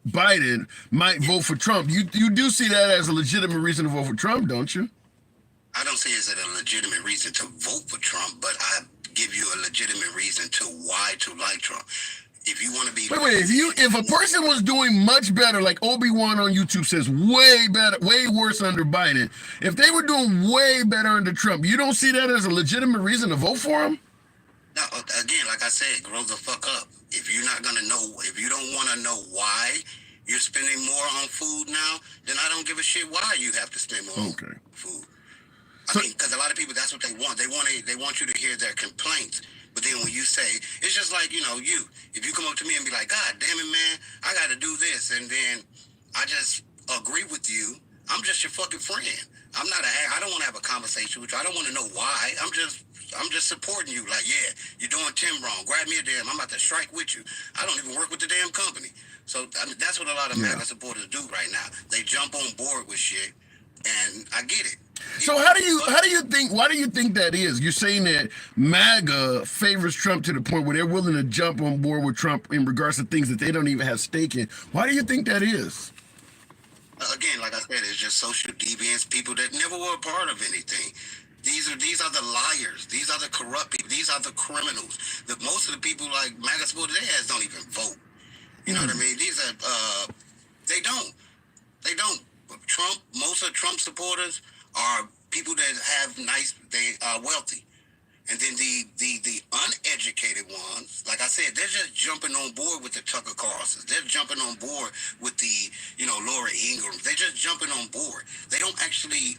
Biden might vote for Trump. You do see that as a legitimate reason to vote for Trump, don't you? I don't see it as a legitimate reason to vote for Trump, but I give you a legitimate reason to why to like Trump. If you want to be wait, if a person was doing much better, like Obi-Wan on YouTube says, way better, way worse under Biden, if they were doing way better under Trump, you don't see that as a legitimate reason to vote for him? No, again, like I said, grow the fuck up. If you're not gonna know, if you don't want to know why you're spending more on food now, then I don't give a shit why you have to spend more on food. I mean, because a lot of people, that's what they want. They want you to hear their complaints. But then when you say, it's just like, if you come up to me and be like, God damn it, man, I got to do this. And then I just agree with you. I'm just your fucking friend. I don't want to have a conversation with you. I don't want to know why. I'm just supporting you. Like, yeah, you're doing Tim wrong. Grab me a damn. I'm about to strike with you. I don't even work with the damn company. So I mean, that's what a lot of MAGA supporters do right now. They jump on board with shit, and I get it. So why do you think that is? You're saying that MAGA favors Trump to the point where they're willing to jump on board with Trump in regards to things that they don't even have stake in. Why do you think that is? Again, like I said, it's just social deviants, people that never were a part of anything. These are the liars. These are the corrupt people. These are the criminals. Most of the people like MAGA supporters, they don't even vote. You know what I mean? These are they don't. They don't. Trump. Most of Trump supporters are people that have they are wealthy. And then the uneducated ones, like I said, they're just jumping on board with the Tucker Carlsons. They're jumping on board with the, Laura Ingrams. They're just jumping on board. They don't actually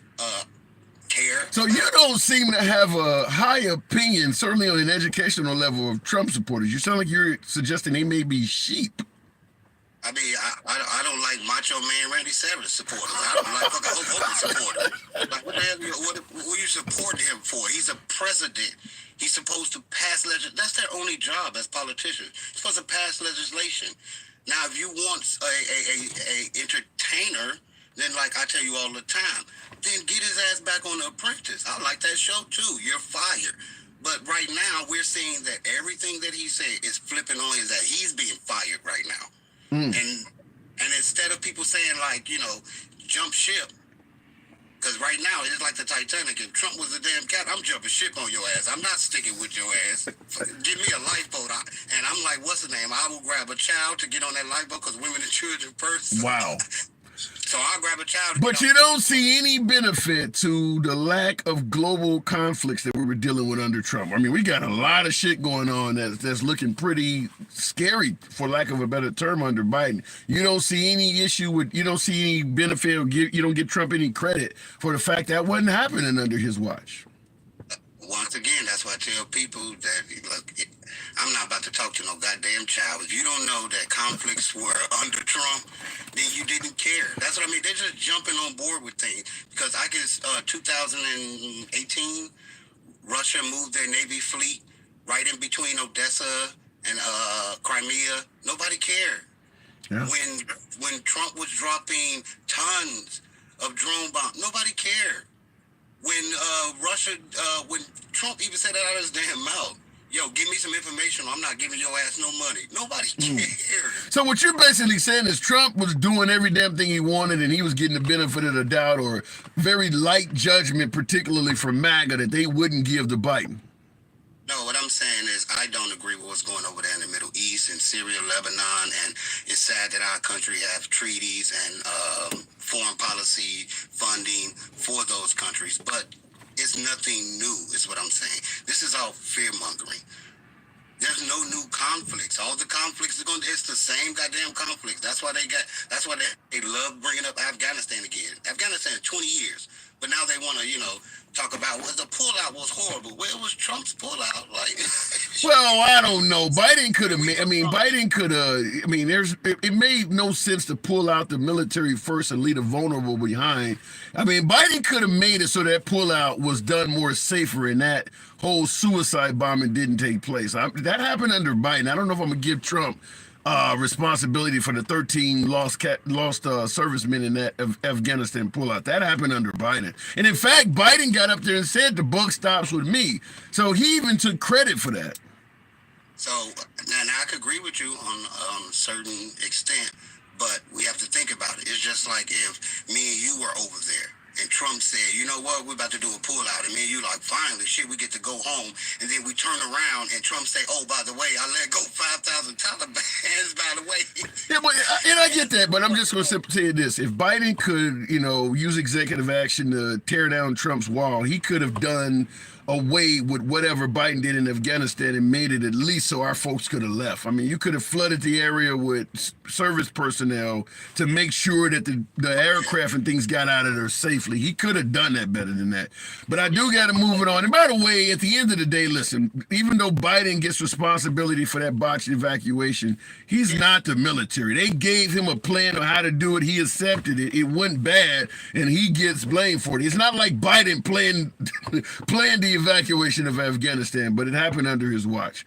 care. So you don't seem to have a high opinion, certainly on an educational level, of Trump supporters. You sound like you're suggesting they may be sheep. I mean, I don't like Macho Man Randy Savage supporters. I don't like fucking Hogan supporters. Like, what the hell? What are you supporting him for? He's a president. He's supposed to pass legislation. That's their only job as politicians. He's supposed to pass legislation. Now, if you want a entertainer, then like I tell you all the time, then get his ass back on The Apprentice. I like that show too. You're fired. But right now, we're seeing that everything that he said is flipping on is that he's being fired right now. And instead of people saying like, jump ship, because right now it's like the Titanic. If Trump was a damn cat, I'm jumping ship on your ass. I'm not sticking with your ass. Give me a lifeboat. And I'm like, what's the name? I will grab a child to get on that lifeboat because women and children first. Wow. So I'll grab a child. But you don't see any benefit to the lack of global conflicts that we were dealing with under Trump. I mean, we got a lot of shit going on that's looking pretty scary, for lack of a better term, under Biden. You don't see any issue with, you don't see any benefit, or you don't give Trump any credit for the fact that wasn't happening under his watch. Once again, that's why I tell people that, look, I'm not about to talk to no goddamn child. If you don't know that conflicts were under Trump, then you didn't care. That's what I mean. They're just jumping on board with things. Because I guess 2018, Russia moved their Navy fleet right in between Odessa and Crimea. Nobody cared. Yeah. When Trump was dropping tons of drone bombs, nobody cared. When when Trump even said that out of his damn mouth, yo, give me some information or I'm not giving your ass no money. Nobody cared. So what you're basically saying is Trump was doing every damn thing he wanted and he was getting the benefit of the doubt, or very light judgment, particularly from MAGA, that they wouldn't give to Biden. No, what I'm saying is I don't agree with what's going over there in the Middle East and Syria, Lebanon, and it's sad that our country have treaties and foreign policy funding for those countries, but it's nothing new is what I'm saying. This is all fear-mongering. There's no new conflicts. All the conflicts it's the same goddamn conflicts. That's why they love bringing up Afghanistan again. Afghanistan 20 years. But now they want to, talk about the pullout was horrible. Where was Trump's pullout? Like, well, I don't know. Biden could have made. It made no sense to pull out the military first and leave the vulnerable behind. I mean, Biden could have made it so that pullout was done more safer, and that whole suicide bombing didn't take place. That happened under Biden. I don't know if I'm gonna give Trump responsibility for the 13 lost servicemen in that Afghanistan pullout. That happened under Biden. And in fact, Biden got up there and said the buck stops with me. So he even took credit for that. So now I could agree with you on a certain extent, but we have to think about it. It's just like if me and you were over there and Trump said, you know what, we're about to do a pullout. And me and you like, finally, shit, we get to go home. And then we turn around and Trump say, oh, by the way, I let go 5,000 Taliban, by the way. Yeah, and I get that, but I'm just going to say this. If Biden could, use executive action to tear down Trump's wall, he could have done away with whatever Biden did in Afghanistan and made it at least so our folks could have left. I mean, you could have flooded the area with service personnel to make sure that the aircraft and things got out of there safely. He could have done that better than that. But I do got to move it on. And by the way, at the end of the day, listen, even though Biden gets responsibility for that botched evacuation, he's not the military. They gave him a plan on how to do it. He accepted it. It went bad, and he gets blamed for it. It's not like Biden planned the evacuation of Afghanistan, but it happened under his watch.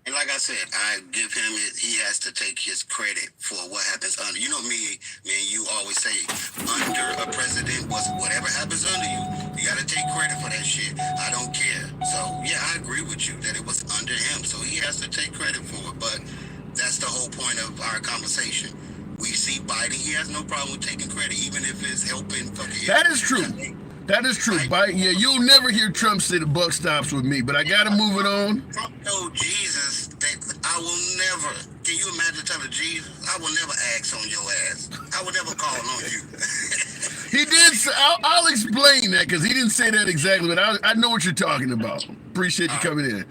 And like I said, I give him he has to take his credit for what happens under. You know me and you always say, under a president, whatever happens under you, you got to take credit for that shit. I don't care. So, yeah, I agree with you that it was under him, so he has to take credit for it. But that's the whole point of our conversation. We see Biden, he has no problem with taking credit, even if it's helping fucking... That is true. That is true. Yeah, you'll never hear Trump say the buck stops with me, but I got to move it on. Trump told Jesus that I will never. Can you imagine telling Jesus, I will never ask on your ass. I will never call on you. He did. I'll explain that because he didn't say that exactly, but I know what you're talking about. Appreciate you coming in.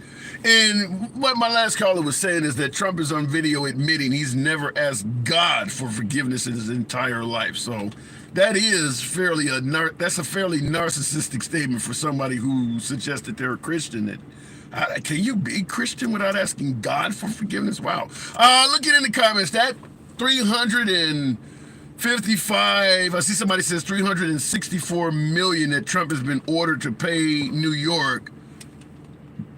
And what my last caller was saying is that Trump is on video admitting he's never asked God for forgiveness in his entire life. So that is that's a fairly narcissistic statement for somebody who suggests that they're a Christian. That can you be Christian without asking God for forgiveness? Wow. Looking in the comments, that 355. I see somebody says 364 million that Trump has been ordered to pay New York.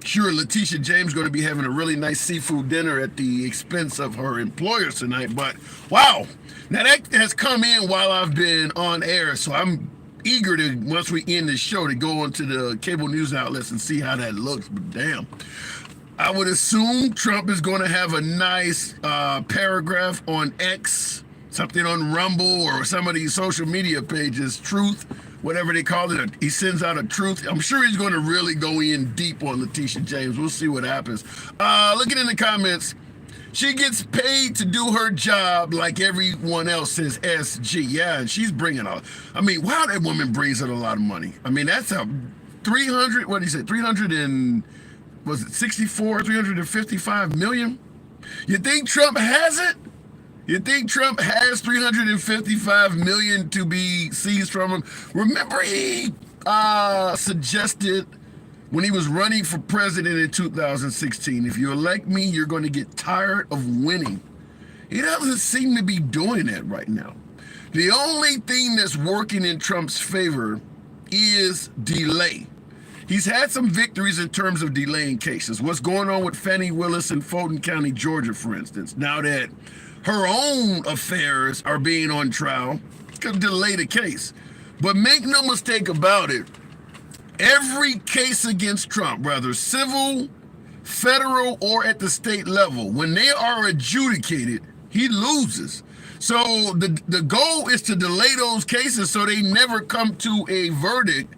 Sure, Letitia James going to be having a really nice seafood dinner at the expense of her employers tonight. But wow, now that has come in while I've been on air, so I'm eager to, once we end the show, to go onto the cable news outlets and see how that looks. But damn, I would assume Trump is going to have a nice paragraph on X, something on Rumble or some of these social media pages, Truth, whatever they call it. He sends out a truth. I'm sure he's going to really go in deep on Letitia James. We'll see what happens. Looking in the comments, she gets paid to do her job like everyone else, says SG. Yeah, and she's bringing wow, that woman brings in a lot of money. I mean, that's a 300, what did he say, 355 million? You think Trump has it? You think Trump has 355 million to be seized from him? Remember, he suggested when he was running for president in 2016, if you elect me, you're going to get tired of winning. He doesn't seem to be doing that right now. The only thing that's working in Trump's favor is delay. He's had some victories in terms of delaying cases. What's going on with Fannie Willis in Fulton County, Georgia, for instance, now that her own affairs are being on trial, could delay the case. But make no mistake about it, every case against Trump, whether civil, federal, or at the state level, when they are adjudicated, he loses. So the goal is to delay those cases so they never come to a verdict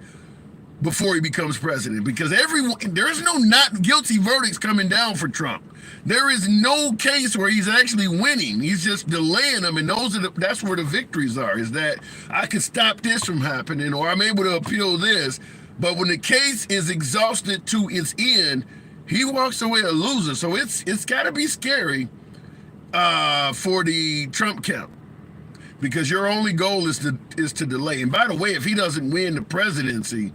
before he becomes president, because there is no not guilty verdicts coming down for Trump. There is no case where he's actually winning. He's just delaying them, and that's where the victories are, is that I could stop this from happening, or I'm able to appeal this. But when the case is exhausted to its end, he walks away a loser. So it's got to be scary for the Trump camp, because your only goal is to delay. And by the way, if he doesn't win the presidency,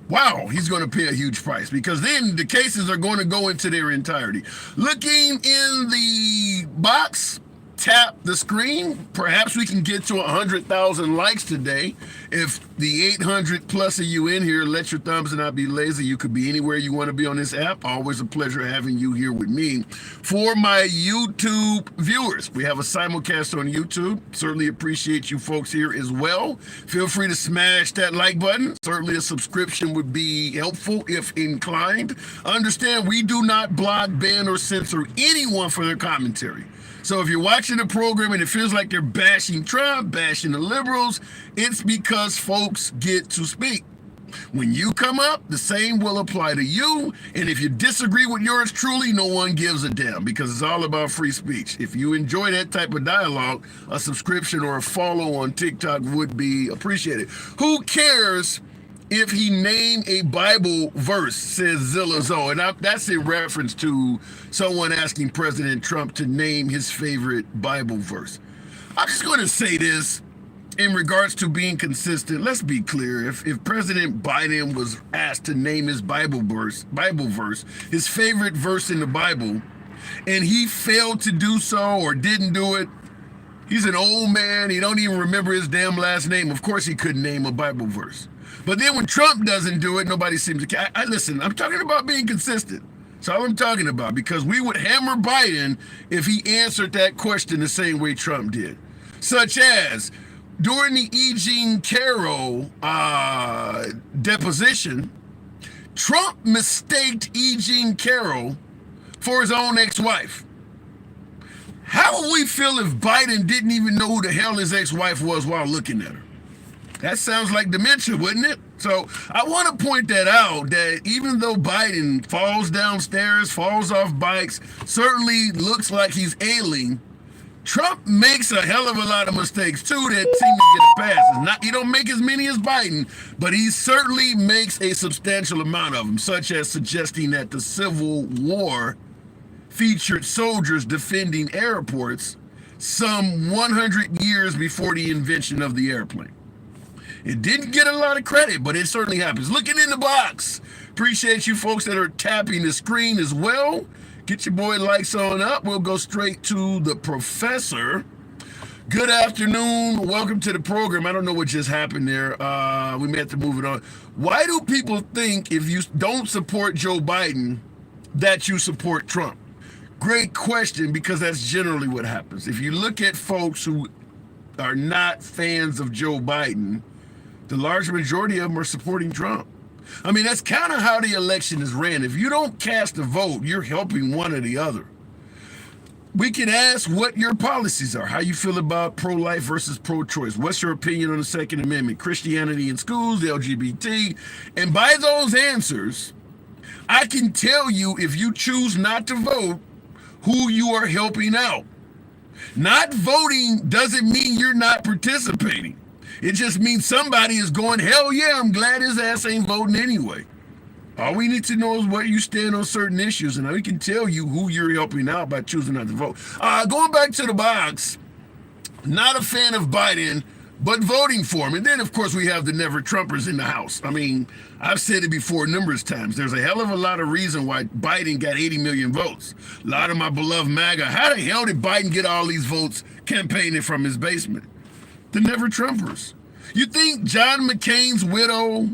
wow, he's going to pay a huge price, because then the cases are going to go into their entirety. Looking in the box, tap the screen. Perhaps we can get to 100,000 likes today. If the 800 plus of you in here let your thumbs and not be lazy, you could be anywhere you want to be on this app. Always a pleasure having you here with me. For my YouTube viewers, we have a simulcast on YouTube. Certainly appreciate you folks here as well. Feel free to smash that like button. Certainly a subscription would be helpful if inclined. Understand, we do not block, ban, or censor anyone for their commentary. So if you're watching the program and it feels like they're bashing Trump, bashing the liberals, it's because folks get to speak. When you come up, the same will apply to you. And if you disagree with yours truly, no one gives a damn, because it's all about free speech. If you enjoy that type of dialogue, a subscription or a follow on TikTok would be appreciated. Who cares if he named a Bible verse, says Zilla Zoe? And that's in reference to someone asking President Trump to name his favorite Bible verse. I'm just going to say this in regards to being consistent. Let's be clear. If President Biden was asked to name his Bible verse, his favorite verse in the Bible, and he failed to do so or didn't do it, he's an old man. He don't even remember his damn last name. Of course he couldn't name a Bible verse. But then when Trump doesn't do it, nobody seems to care. Listen, I'm talking about being consistent. That's all I'm talking about, because we would hammer Biden if he answered that question the same way Trump did. Such as, during the E. Jean Carroll deposition, Trump mistaked E. Jean Carroll for his own ex-wife. How would we feel if Biden didn't even know who the hell his ex-wife was while looking at her? That sounds like dementia, wouldn't it? So I want to point that out, that even though Biden falls downstairs, falls off bikes, certainly looks like he's ailing, Trump makes a hell of a lot of mistakes too that seem to get a pass. It's not, he don't make as many as Biden, but he certainly makes a substantial amount of them, such as suggesting that the Civil War featured soldiers defending airports some 100 years before the invention of the airplane. It didn't get a lot of credit, but it certainly happens. Looking in the box. Appreciate you folks that are tapping the screen as well. Get your boy likes on up. We'll go straight to the professor. Good afternoon. Welcome to the program. I don't know what just happened there. We may have to move it on. Why do people think if you don't support Joe Biden that you support Trump? Great question, because that's generally what happens. If you look at folks who are not fans of Joe Biden, the large majority of them are supporting Trump. I mean, that's kind of how the election is ran. If you don't cast a vote, you're helping one or the other. We can ask what your policies are, how you feel about pro-life versus pro-choice. What's your opinion on the Second Amendment, Christianity in schools, LGBT? And by those answers, I can tell you, if you choose not to vote, who you are helping out. Not voting doesn't mean you're not participating. It just means somebody is going, hell yeah, I'm glad his ass ain't voting anyway. All we need to know is where you stand on certain issues, and we can tell you who you're helping out by choosing not to vote. Going back to the box, not a fan of Biden, but voting for him. And then, of course, we have the never Trumpers in the House. I mean, I've said it before numerous times. There's a hell of a lot of reason why Biden got 80 million votes. A lot of my beloved MAGA, how the hell did Biden get all these votes campaigning from his basement? The never Trumpers. You think John McCain's widow,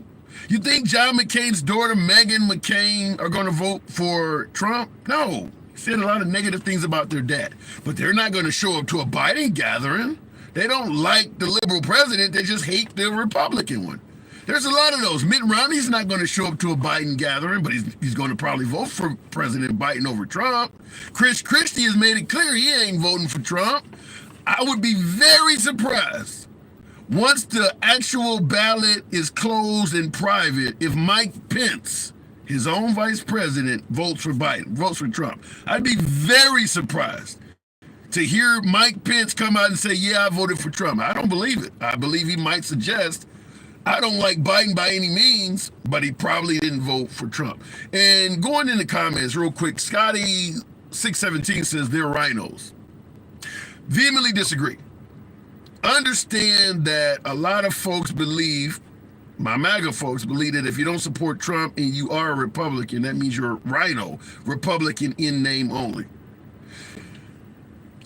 you think John McCain's daughter, Meghan McCain, are going to vote for Trump? No. He said a lot of negative things about their dad. But they're not going to show up to a Biden gathering. They don't like the liberal president. They just hate the Republican one. There's a lot of those. Mitt Romney's not going to show up to a Biden gathering, but he's going to probably vote for President Biden over Trump. Chris Christie has made it clear he ain't voting for Trump. I would be very surprised once the actual ballot is closed in private if Mike Pence, his own vice president, votes for Trump. I'd be very surprised to hear Mike Pence come out and say, yeah, I voted for Trump. I don't believe it. I believe he might suggest, I don't like Biden by any means, but he probably didn't vote for Trump. And going in the comments real quick, Scotty617 says they're rhinos. Vehemently disagree. Understand that a lot of folks believe, my MAGA folks believe, that if you don't support Trump and you are a Republican, that means you're a rhino, Republican in name only.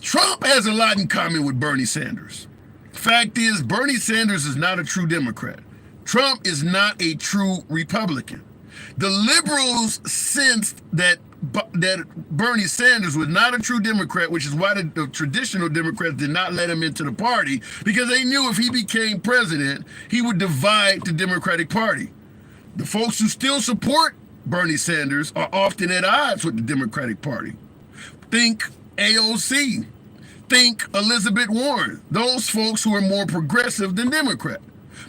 Trump has a lot in common with Bernie Sanders. Fact is, Bernie Sanders is not a true Democrat. Trump is not a true Republican. The liberals sensed that Bernie Sanders was not a true Democrat, which is why the traditional Democrats did not let him into the party, because they knew if he became president, he would divide the Democratic Party. The folks who still support Bernie Sanders are often at odds with the Democratic Party. Think AOC. Think Elizabeth Warren. Those folks who are more progressive than Democrat.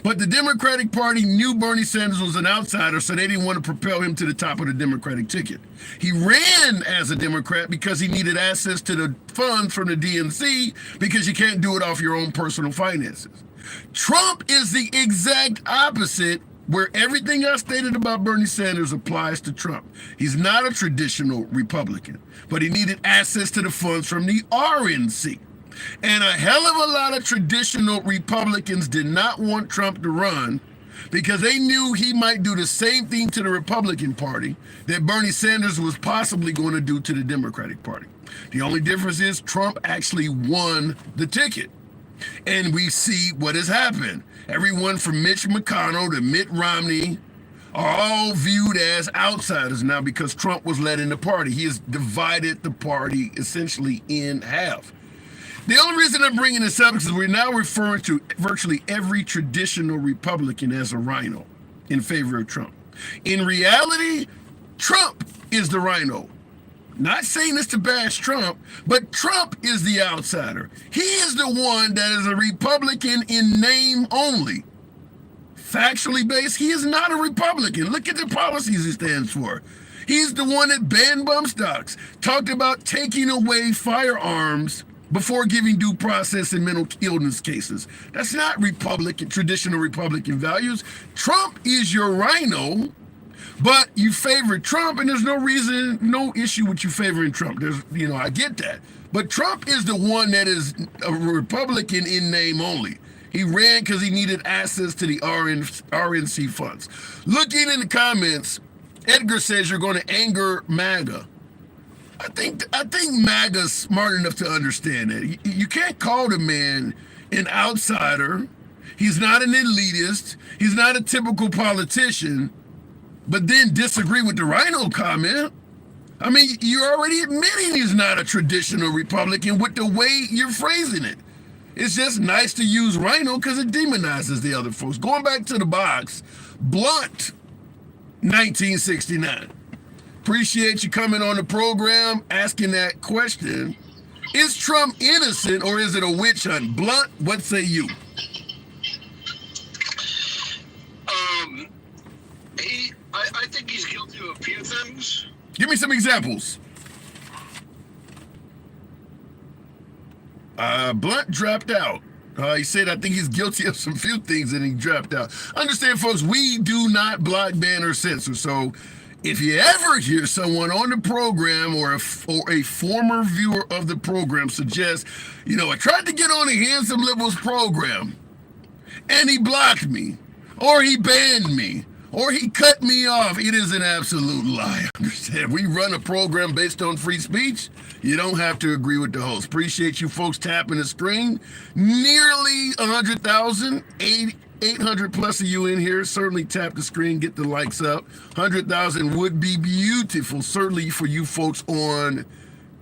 But the Democratic Party knew Bernie Sanders was an outsider, so they didn't want to propel him to the top of the Democratic ticket. He ran as a Democrat because he needed access to the funds from the DNC, because you can't do it off your own personal finances. Trump is the exact opposite, where everything I stated about Bernie Sanders applies to Trump. He's not a traditional Republican, but he needed access to the funds from the RNC. And a hell of a lot of traditional Republicans did not want Trump to run because they knew he might do the same thing to the Republican Party that Bernie Sanders was possibly going to do to the Democratic Party. The only difference is Trump actually won the ticket. And we see what has happened. Everyone from Mitch McConnell to Mitt Romney are all viewed as outsiders now because Trump was led in the party. He has divided the party essentially in half. The only reason I'm bringing this up is because we're now referring to virtually every traditional Republican as a rhino in favor of Trump. In reality, Trump is the rhino. Not saying this to bash Trump, but Trump is the outsider. He is the one that is a Republican in name only. factually based, he is not a Republican. Look at the policies he stands for. He's the one that banned bump stocks, talked about taking away firearms before giving due process in mental illness cases. That's not traditional Republican values. Trump is your rhino, but you favor Trump, and there's no issue with you favoring Trump. I get that. But Trump is the one that is a Republican in name only. He ran because he needed access to the RNC funds. Looking in the comments, Edgar says you're going to anger MAGA. I think MAGA's smart enough to understand that. You can't call the man an outsider. He's not an elitist. He's not a typical politician, but then disagree with the rhino comment. I mean, you're already admitting he's not a traditional Republican with the way you're phrasing it. It's just nice to use rhino because it demonizes the other folks. Going back to the box, Blunt, 1969. Appreciate you coming on the program, asking that question. Is Trump innocent or is it a witch hunt? Blunt, what say you? I think he's guilty of a few things. Give me some examples. Blunt dropped out. He said, I think he's guilty of some few things and he dropped out. Understand, folks, we do not block, ban, or censor. So if you ever hear someone on the program or a former viewer of the program suggest, I tried to get on a Handsome Liberals program and he blocked me, or he banned me, or he cut me off, it is an absolute lie. Understand? We run a program based on free speech. You don't have to agree with the host. Appreciate you folks tapping the screen. Nearly 100,000, 800 plus of you in here. Certainly tap the screen, get the likes up. 100,000 would be beautiful, certainly for you folks on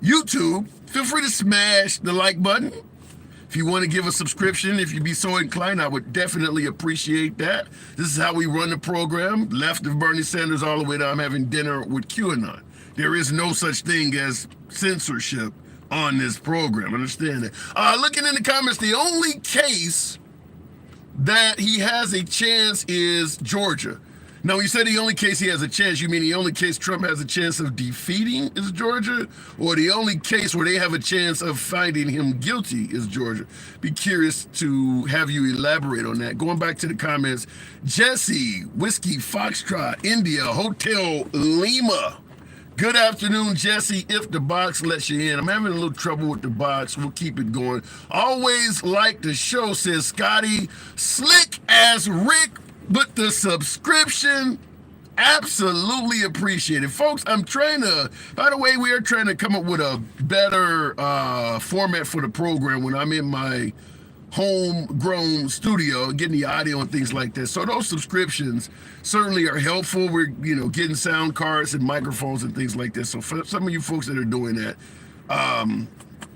YouTube. Feel free to smash the like button. If you want to give a subscription, if you'd be so inclined, I would definitely appreciate that. This is how we run the program. Left of Bernie Sanders all the way to I'm having dinner with QAnon. There is no such thing as censorship on this program. Understand that. Looking in the comments, the only case that he has a chance is Georgia. Now, you said the only case he has a chance, you mean the only case Trump has a chance of defeating is Georgia? Or the only case where they have a chance of finding him guilty is Georgia? Be curious to have you elaborate on that. Going back to the comments, Jesse, Whiskey, Foxtrot, India, Hotel Lima. Good afternoon, Jesse, if the box lets you in. I'm having a little trouble with the box. We'll keep it going. Always like the show, says Scotty. Slick as Rick. But the subscription, absolutely appreciated. Folks, by the way, we are trying to come up with a better format for the program when I'm in my homegrown studio, getting the audio and things like that. So those subscriptions certainly are helpful. We're, getting sound cards and microphones and things like that. So for some of you folks that are doing that,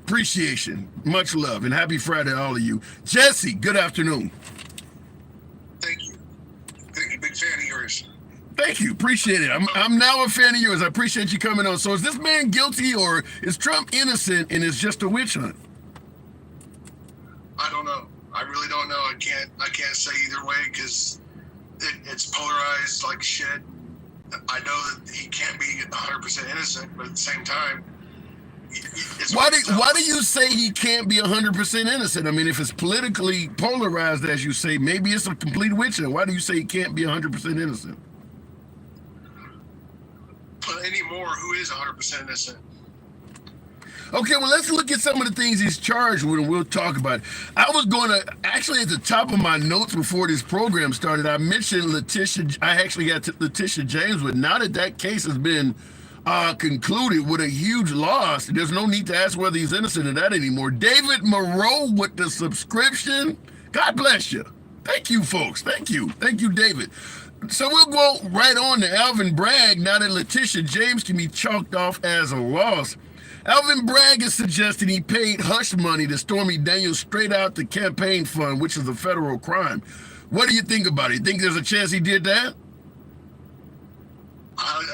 appreciation, much love, and happy Friday to all of you. Jesse, good afternoon. Thank you. Big fan of yours. Thank you. Appreciate it. I'm now a fan of yours. I appreciate you coming on. So is this man guilty or is Trump innocent and it's just a witch hunt? I don't know. I really don't know. I can't say either way because it's polarized like shit. I know that he can't be 100% innocent, but at the same time, why do you say he can't be 100% innocent? I mean, if it's politically polarized, as you say, maybe it's a complete witch hunt. Why do you say he can't be 100% innocent? But anymore, who is 100% innocent? Okay, well, let's look at some of the things he's charged with, and we'll talk about it. I was going to, actually, at the top of my notes before this program started, I mentioned Letitia. I actually got to Letitia James, but now that case has been concluded with a huge loss, there's no need to ask whether he's innocent of that anymore. David Moreau with the subscription. God bless you. Thank you, folks. Thank you, David. So we'll go right on to Alvin Bragg now that Letitia James can be chalked off as a loss. Alvin Bragg is suggesting he paid hush money to Stormy Daniels straight out the campaign fund, which is a federal crime. What do you think about it? You think there's a chance he did that?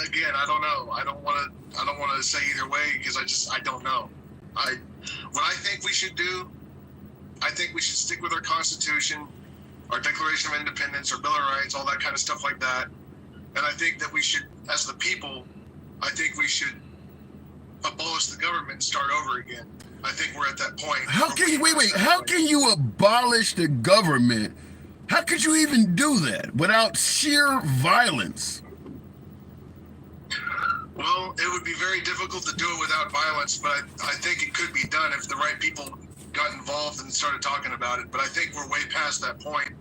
Again, I don't know. I don't want to say either way because I don't know. What I think we should do, I think we should stick with our Constitution our Declaration of Independence, our Bill of Rights, all that kind of stuff like that. And I think that we should, as the people, I think we should abolish the government and start over again. I think we're at that point. How can you, wait, how can you abolish the government? How could you even do that without sheer violence? Well, it would be very difficult to do it without violence, but I think it could be done if the right people got involved and started talking about it. But I think we're way past that point.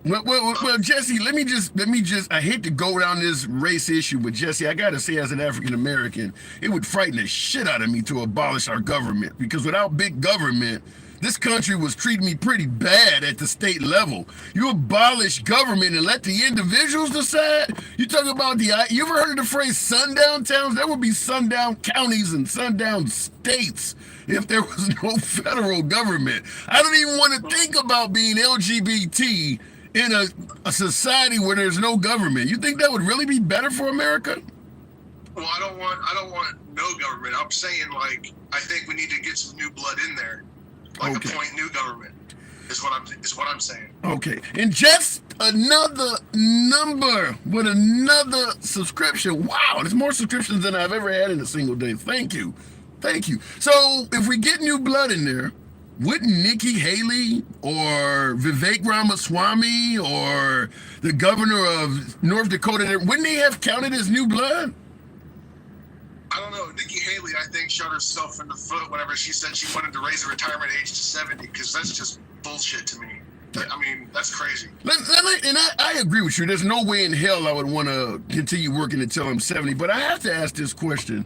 Well, Jesse, let me just, I hate to go down this race issue, but Jesse, I gotta say, as an African American, it would frighten the shit out of me to abolish our government, because without big government, this country was treating me pretty bad at the state level. You abolish government and let the individuals decide? You talk about you ever heard of the phrase sundown towns? There would be sundown counties and sundown states if there was no federal government. I don't even want to think about being LGBT in a society where there's no government. You think that would really be better for America? Well, I don't want no government. I'm saying, like, I think we need to get some new blood in there. Like, appoint new government is what I'm saying. Okay, and just another number with another subscription. Wow, there's more subscriptions than I've ever had in a single day. Thank you. So if we get new blood in there, wouldn't Nikki Haley or Vivek Ramaswamy or the governor of North Dakota, wouldn't they have counted as new blood? I don't know. Nikki Haley, I think, shot herself in the foot whenever she said she wanted to raise the retirement age to 70, because that's just bullshit to me. I mean, that's crazy. And I agree with you. There's no way in hell I would want to continue working until I'm 70. But I have to ask this question.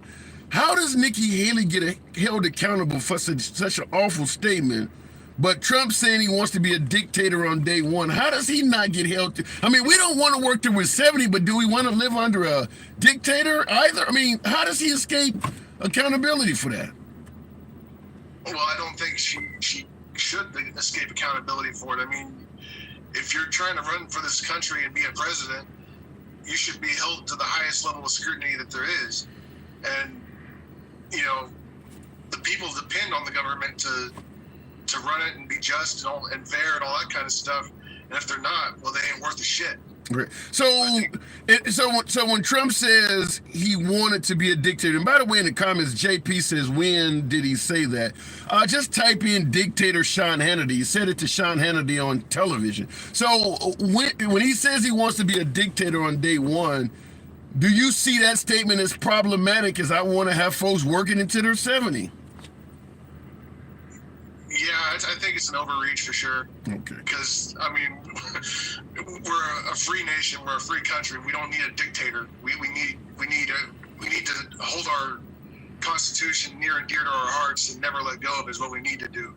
How does Nikki Haley get held accountable for such an awful statement, but Trump saying he wants to be a dictator on day one? How does he not get held? I mean, we don't want to work till we're 70, but do we want to live under a dictator either? I mean, how does he escape accountability for that? Well, I don't think she should escape accountability for it. I mean, if you're trying to run for this country and be a president, you should be held to the highest level of scrutiny that there is. And, you know, the people depend on the government to run it and be just and fair and all that kind of stuff. And if they're not, well, they ain't worth a shit. Right. So when Trump says he wanted to be a dictator, and by the way, in the comments, JP says, when did he say that? Just type in dictator Sean Hannity. He said it to Sean Hannity on television. So when he says he wants to be a dictator on day one, do you see that statement as problematic, as I want to have folks working until they're 70? Yeah, I think it's an overreach for sure. Okay. Because, I mean, we're a free nation. We're a free country. We don't need a dictator. We need to hold our Constitution near and dear to our hearts and never let go of is what we need to do.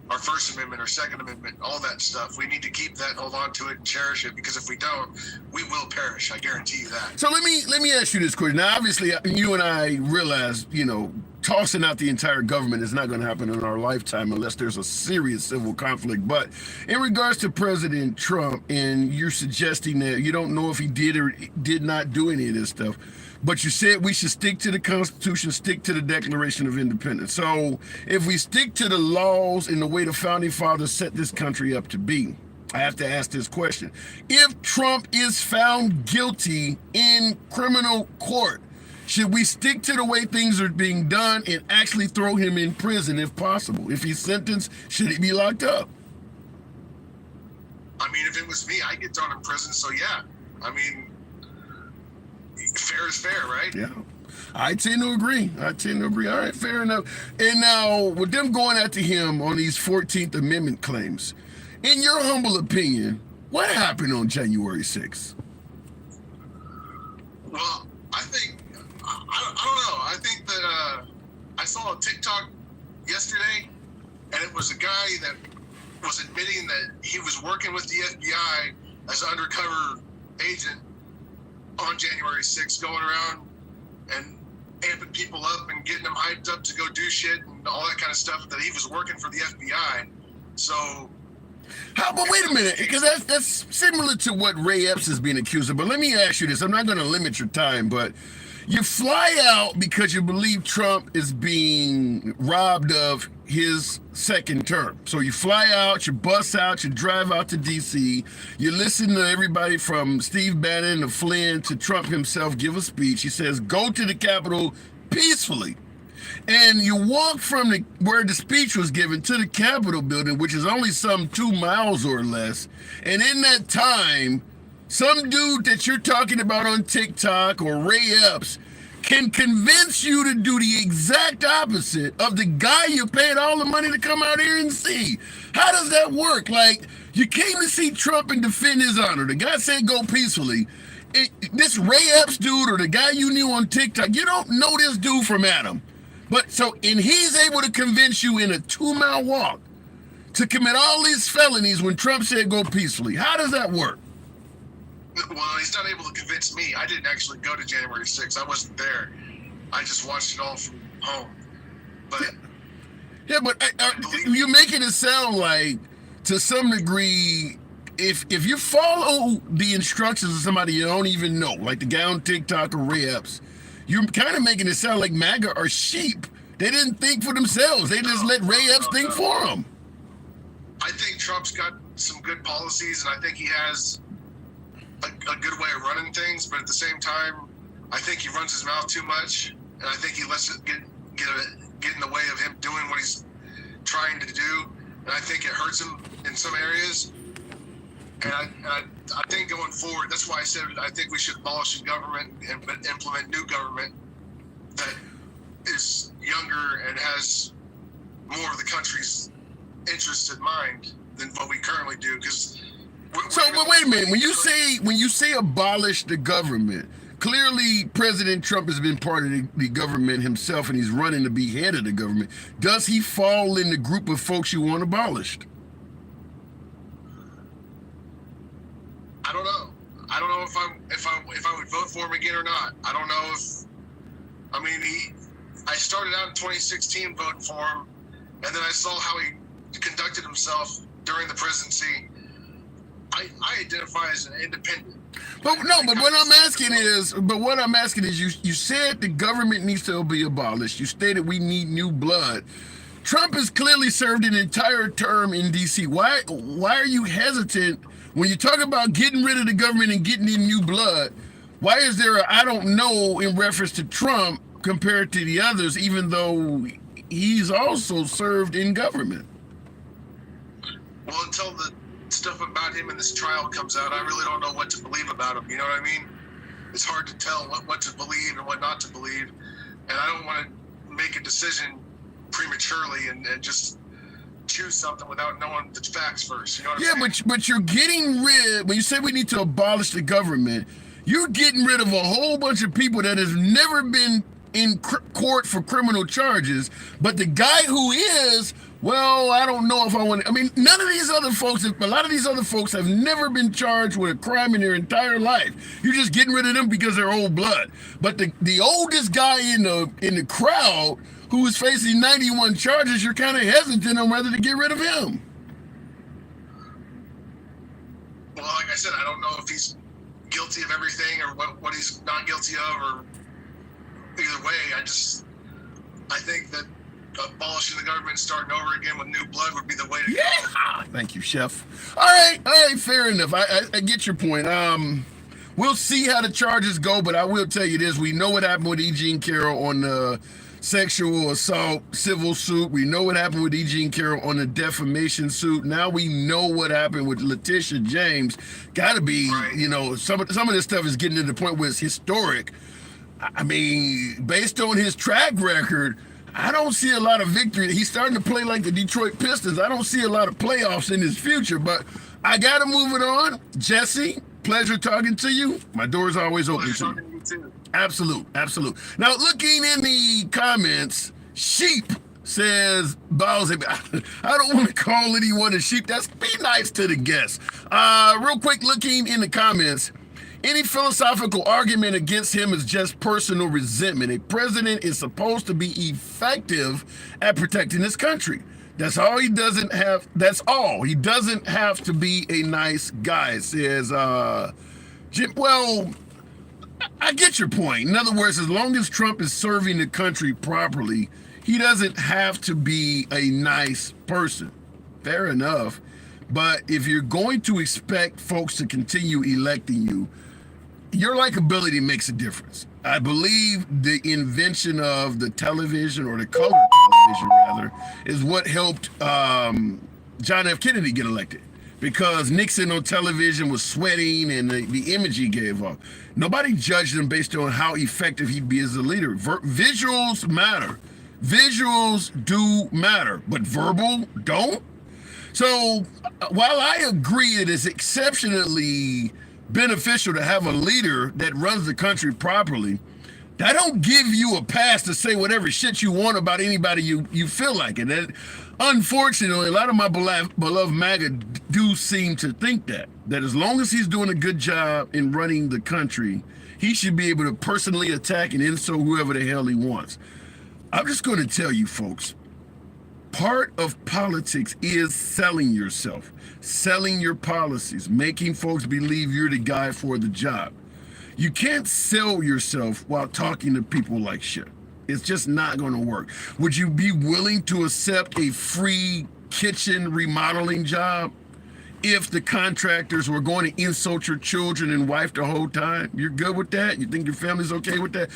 Our First Amendment, our Second Amendment, all that stuff. We need to keep that, hold on to it, and cherish it, because if we don't, we will perish. I guarantee you that. So let me ask you this question. Now, obviously, you and I realize, you know, tossing out the entire government is not going to happen in our lifetime unless there's a serious civil conflict. But in regards to President Trump, and you're suggesting that you don't know if he did or did not do any of this stuff, but you said we should stick to the Constitution, stick to the Declaration of Independence. So if we stick to the laws and the way the Founding Fathers set this country up to be, I have to ask this question. If Trump is found guilty in criminal court, should we stick to the way things are being done and actually throw him in prison if possible? If he's sentenced, should he be locked up? I mean, if it was me, I'd get thrown in prison, so yeah. I mean, fair is fair, right? Yeah. I tend to agree. All right, fair enough. And now, with them going after him on these 14th Amendment claims, in your humble opinion, what happened on January 6th? Well, I think, I don't know. I think that I saw a TikTok yesterday, and it was a guy that was admitting that he was working with the FBI as an undercover agent on January 6th, going around and amping people up and getting them hyped up to go do shit and all that kind of stuff, that he was working for the FBI. So... But wait a minute, because that's similar to what Ray Epps is being accused of. But let me ask you this. I'm not going to limit your time, but You fly out because you believe Trump is being robbed of his second term. So you fly out, you bus out, you drive out to D.C., you listen to everybody from Steve Bannon to Flynn to Trump himself give a speech. He says, go to the Capitol peacefully. And you walk from where the speech was given to the Capitol building, which is only some 2 miles or less. And in that time, some dude that you're talking about on TikTok or Ray Epps can convince you to do the exact opposite of the guy you paid all the money to come out here and see. How does that work? Like, you came to see Trump and defend his honor. The guy said go peacefully. This Ray Epps dude or the guy you knew on TikTok, you don't know this dude from Adam. But so, and he's able to convince you in a 2-mile walk to commit all these felonies when Trump said go peacefully. How does that work? Well, he's not able to convince me. I didn't actually go to January 6th. I wasn't there. I just watched it all from home. But yeah, but you're making it sound like, to some degree, if you follow the instructions of somebody you don't even know, like the guy on TikTok or Ray Epps, you're kind of making it sound like MAGA are sheep. They didn't think for themselves. They just let Ray Epps think for them. I think Trump's got some good policies, and I think he has a good way of running things. But at the same time, I think he runs his mouth too much, and I think he lets it get in the way of him doing what he's trying to do. And I think it hurts him in some areas. And I think going forward, that's why I said I think we should abolish the government and implement new government that is younger and has more of the country's interests in mind than what we currently do. Because but wait a minute. When you say abolish the government, clearly President Trump has been part of the government himself, and he's running to be head of the government. Does he fall in the group of folks you want abolished? I don't know. I don't know if I would vote for him again or not. I don't know if. I mean, I started out in 2016 voting for him, and then I saw how he conducted himself during the presidency. I identify as an independent. But what I'm asking is, you said the government needs to be abolished. You stated we need new blood. Trump has clearly served an entire term in D.C. Why are you hesitant when you talk about getting rid of the government and getting in new blood? Why is there a I don't know in reference to Trump compared to the others, even though he's also served in government? Well, until the stuff about him in this trial comes out, I really don't know what to believe about him. You know what I mean? It's hard to tell what to believe and what not to believe. And I don't want to make a decision prematurely and just choose something without knowing the facts first. You know what I'm saying? But you're getting rid, when you say we need to abolish the government, you're getting rid of a whole bunch of people that has never been in court for criminal charges. But the guy who is, well, I don't know if I want to. I mean, none of these other folks, a lot of these other folks have never been charged with a crime in their entire life. You're just getting rid of them because they're old blood. But the oldest guy in the crowd who is facing 91 charges, you're kind of hesitant on whether to get rid of him. Well, like I said, I don't know if he's guilty of everything or what he's not guilty of, or either way, I think that abolishing the government and starting over again with new blood would be the way to go. Thank you, Chef. All right, fair enough. I get your point. We'll see how the charges go, but I will tell you this. We know what happened with E. Jean Carroll on the sexual assault civil suit. We know what happened with E. Jean Carroll on the defamation suit. Now we know what happened with Letitia James. Gotta be, right. Some of this stuff is getting to the point where it's historic. I mean, based on his track record, I don't see a lot of victory. He's starting to play like the Detroit Pistons. I don't see a lot of playoffs in his future, but I got to move it on. Jesse, pleasure talking to you. My door is always open to you. Absolute. Now, looking in the comments, Sheep says, Bowsy, I don't want to call anyone a sheep. That's be nice to the guests. Real quick, looking in the comments, any philosophical argument against him is just personal resentment. A president is supposed to be effective at protecting his country. That's all. He doesn't have to be a nice guy, says Jim. Well, I get your point. In other words, as long as Trump is serving the country properly, he doesn't have to be a nice person. Fair enough. But if you're going to expect folks to continue electing you, your likability makes a difference. I believe the invention of the television, or the color television rather, is what helped John F. Kennedy get elected, because Nixon on television was sweating and the image he gave off. Nobody judged him based on how effective he'd be as a leader. Visuals matter. Visuals do matter, but verbal don't. So while I agree it is exceptionally beneficial to have a leader that runs the country properly, that don't give you a pass to say whatever shit you want about anybody you feel like. And that, unfortunately, a lot of my beloved MAGA do seem to think that as long as he's doing a good job in running the country, he should be able to personally attack and insult whoever the hell he wants. I'm just going to tell you folks, part of politics is selling yourself, selling your policies, making folks believe you're the guy for the job. You can't sell yourself while talking to people like shit. It's just not going to work. Would you be willing to accept a free kitchen remodeling job if the contractors were going to insult your children and wife the whole time? You're good with that? You think your family's okay with that?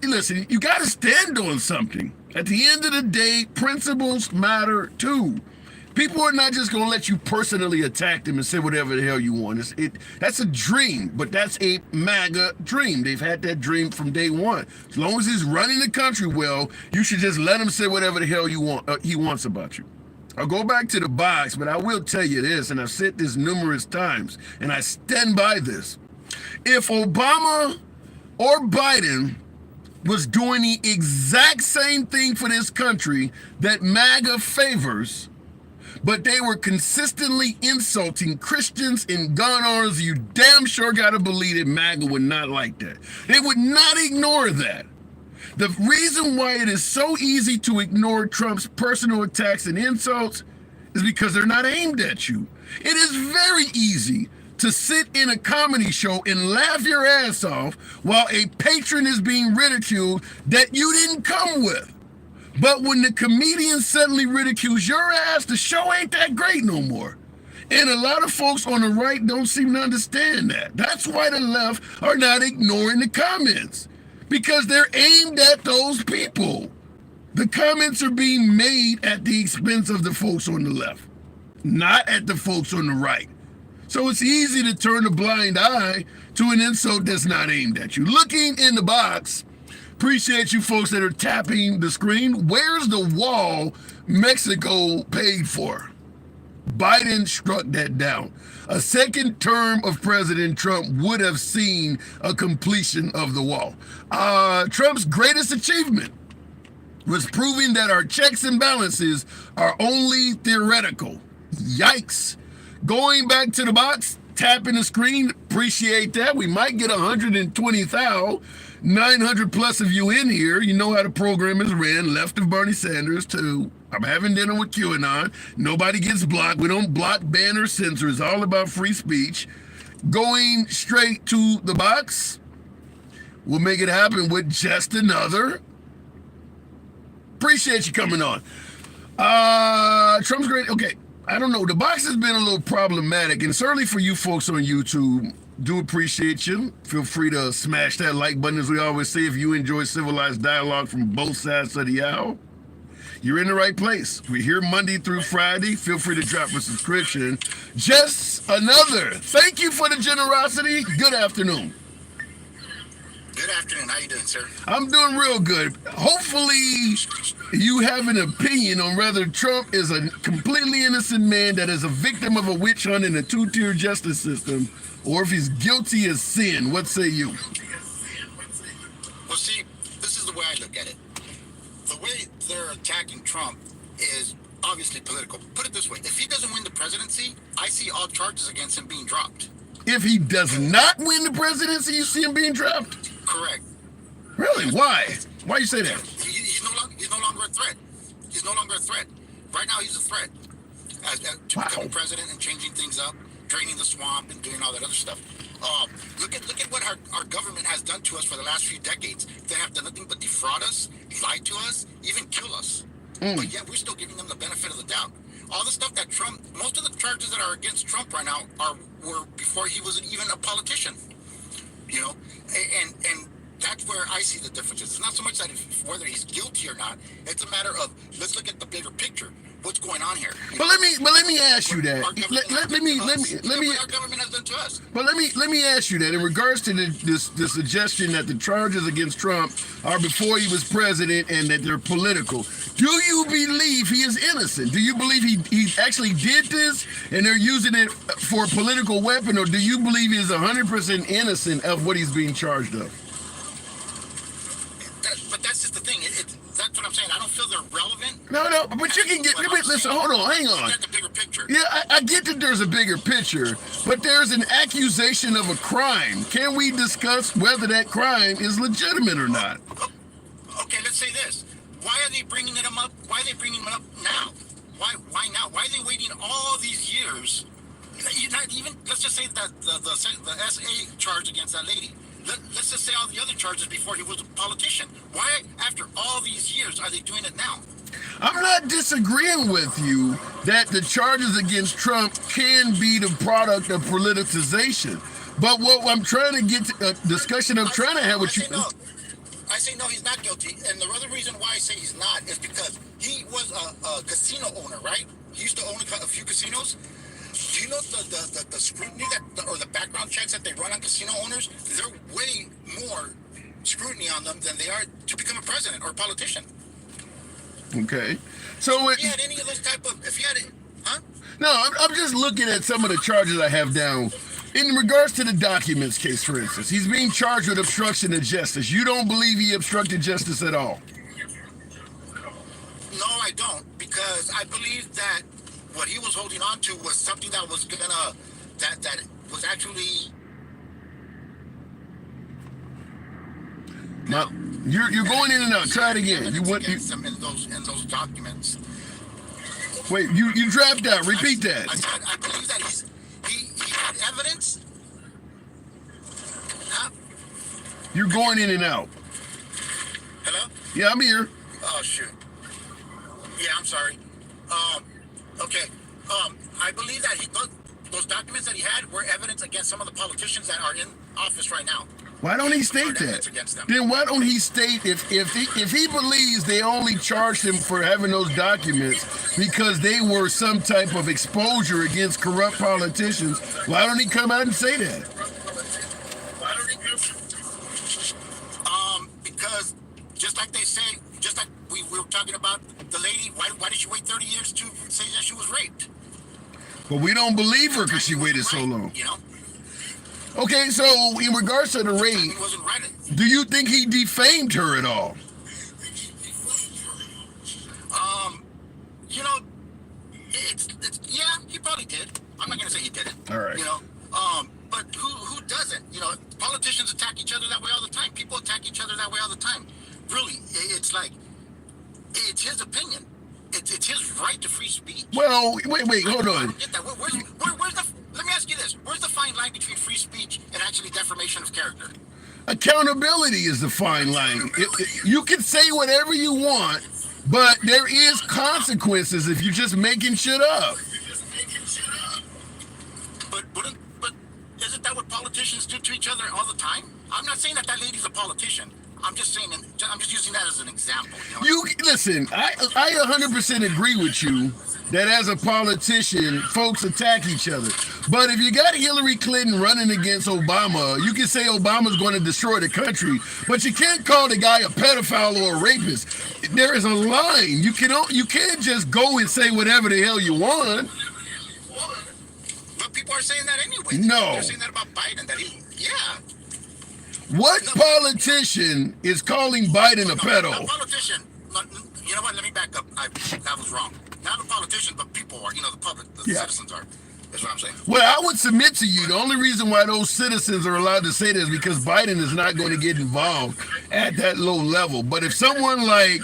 Listen, you got to stand on something. At the end of the day, principles matter too. People are not just going to let you personally attack them and say whatever the hell you want. That's a dream, but that's a MAGA dream. They've had that dream from day one. As long as he's running the country well, you should just let him say whatever the hell he wants about you. I'll go back to the box, but I will tell you this, and I've said this numerous times, and I stand by this. If Obama or Biden was doing the exact same thing for this country that MAGA favors, but they were consistently insulting Christians and gun owners, you damn sure gotta believe that MAGA would not like that. They would not ignore that. The reason why it is so easy to ignore Trump's personal attacks and insults is because they're not aimed at you. It is very easy to sit in a comedy show and laugh your ass off while a patron is being ridiculed that you didn't come with. But when the comedian suddenly ridicules your ass, the show ain't that great no more. And a lot of folks on the right don't seem to understand that. That's why the left are not ignoring the comments, because they're aimed at those people. The comments are being made at the expense of the folks on the left, not at the folks on the right. So it's easy to turn a blind eye to an insult that's not aimed at you. Looking in the box, appreciate you folks that are tapping the screen. Where's the wall Mexico paid for? Biden struck that down. A second term of President Trump would have seen a completion of the wall. Trump's greatest achievement was proving that our checks and balances are only theoretical. Yikes. Going back to the box, tapping the screen, appreciate that. We might get 120,000. 900 plus of you in here. You know how the program is ran, left of Bernie Sanders to I'm having dinner with QAnon. Nobody gets blocked. We don't block, ban, or censor. It's all about free speech. Going straight to the box, we'll make it happen with just another. Appreciate you coming on. Trump's great. Okay, I don't know. The box has been a little problematic, and certainly for you folks on YouTube, do appreciate you. Feel free to smash that like button, as we always say, if you enjoy civilized dialogue from both sides of the aisle. You're in the right place. We're here Monday through Friday. Feel free to drop a subscription. Just another. Thank you for the generosity. Good afternoon. Good afternoon. How you doing, sir? I'm doing real good. Hopefully you have an opinion on whether Trump is a completely innocent man that is a victim of a witch hunt in a two-tier justice system, or if he's guilty as sin. What say you? Well, see, this is the way I look at it. The way they're attacking Trump is obviously political. Put it this way. If he doesn't win the presidency, I see all charges against him being dropped. If he does not win the presidency, you see him being dropped? Correct. Really? Why? Why you say that? He's no longer a threat. He's no longer a threat. Right now, he's a threat to becoming president and changing things up, draining the swamp and doing all that other stuff. Look at what our government has done to us for the last few decades. They have done nothing but defraud us, lie to us, even kill us. But yet we're still giving them the benefit of the doubt. All the stuff that Trump, most of the charges that are against Trump right now were before he was even a politician. You know, and that's where I see the differences. It's not so much that whether he's guilty or not. It's a matter of let's look at the bigger picture. What's going on here? But let me ask you that. Let me our government has done to us. But let me ask you that in regards to the suggestion that the charges against Trump are before he was president and that they're political. Do you believe he is innocent? Do you believe he actually did this and they're using it for a political weapon, or do you believe he is 100% innocent of what he's being charged of? But that's just the thing. That's what I'm saying. I don't feel they're relevant. No, but you can get. Listen, hold on, hang on. Get the bigger picture. Yeah, I get that there's a bigger picture, but there's an accusation of a crime. Can we discuss whether that crime is legitimate or not? Okay, let's say this. Why are they bringing him up? Why are they bringing him up now? Why now? Why are they waiting all these years? Not even. Let's just say that the SA charge against that lady. Let's just say all the other charges before he was a politician. Why, after all these years, are they doing it now? I'm not disagreeing with you that the charges against Trump can be the product of politicization. But what I'm trying to get to, a discussion I'm trying to have with you. I say no, he's not guilty. And the other reason why I say he's not is because he was a casino owner, right? He used to own a few casinos. Do you know the scrutiny or the background checks that they run on casino owners? They're way more scrutiny on them than they are to become a president or a politician. Okay. So if he had any of those if he had it, huh? No, I'm just looking at some of the charges I have down. In regards to the documents case, for instance, he's being charged with obstruction of justice. You don't believe he obstructed justice at all? No, I don't, because I believe that what he was holding on to was something that was that was actually. No, you're going in and out. Try it again. You went in those documents. Wait, you dropped out. Repeat that. I believe that he had evidence. Huh? You're going in and out. Hello? Yeah, I'm here. Oh shoot. Yeah, I'm sorry. Okay. I believe that those documents that he had were evidence against some of the politicians that are in office right now. Why don't he state that? Then why don't he state if he believes they only charged him for having those documents because they were some type of exposure against corrupt politicians? Why don't he come out and say that? Because just like they say, just like we were talking about the lady, why did she wait 30 years to say that she was raped? But we don't believe her because she waited so long. You know? Okay, so in regards to the rape, do you think he defamed her at all? You know, it's yeah, he probably did. I'm not gonna say he didn't. All right. You know, but who doesn't? You know, politicians attack each other that way all the time. People attack each other that way all the time. Really, it's like it's his opinion. It's his right to free speech. Well, wait, hold on. I don't get that. Let me ask you this. Where's the fine line between free speech and actually defamation of character? Accountability is the fine line. You can say whatever you want, but there is consequences if you're just making shit up. But isn't that what politicians do to each other all the time? I'm not saying that lady's a politician. I'm just saying, I'm just using that as an example. You Listen, I 100% agree with you that as a politician, folks attack each other. But if you got Hillary Clinton running against Obama, you can say Obama's going to destroy the country, but you can't call the guy a pedophile or a rapist. There is a line. You can't just go and say whatever the hell you want. But people are saying that anyway. No. They're saying that about Biden, yeah. What politician is calling Biden a pedo? A politician. You know what? Let me back up. That was wrong. Not a politician, but people are. You know, the public, the citizens are. That's what I'm saying. Well, I would submit to you, the only reason why those citizens are allowed to say this is because Biden is not going to get involved at that low level. But if someone like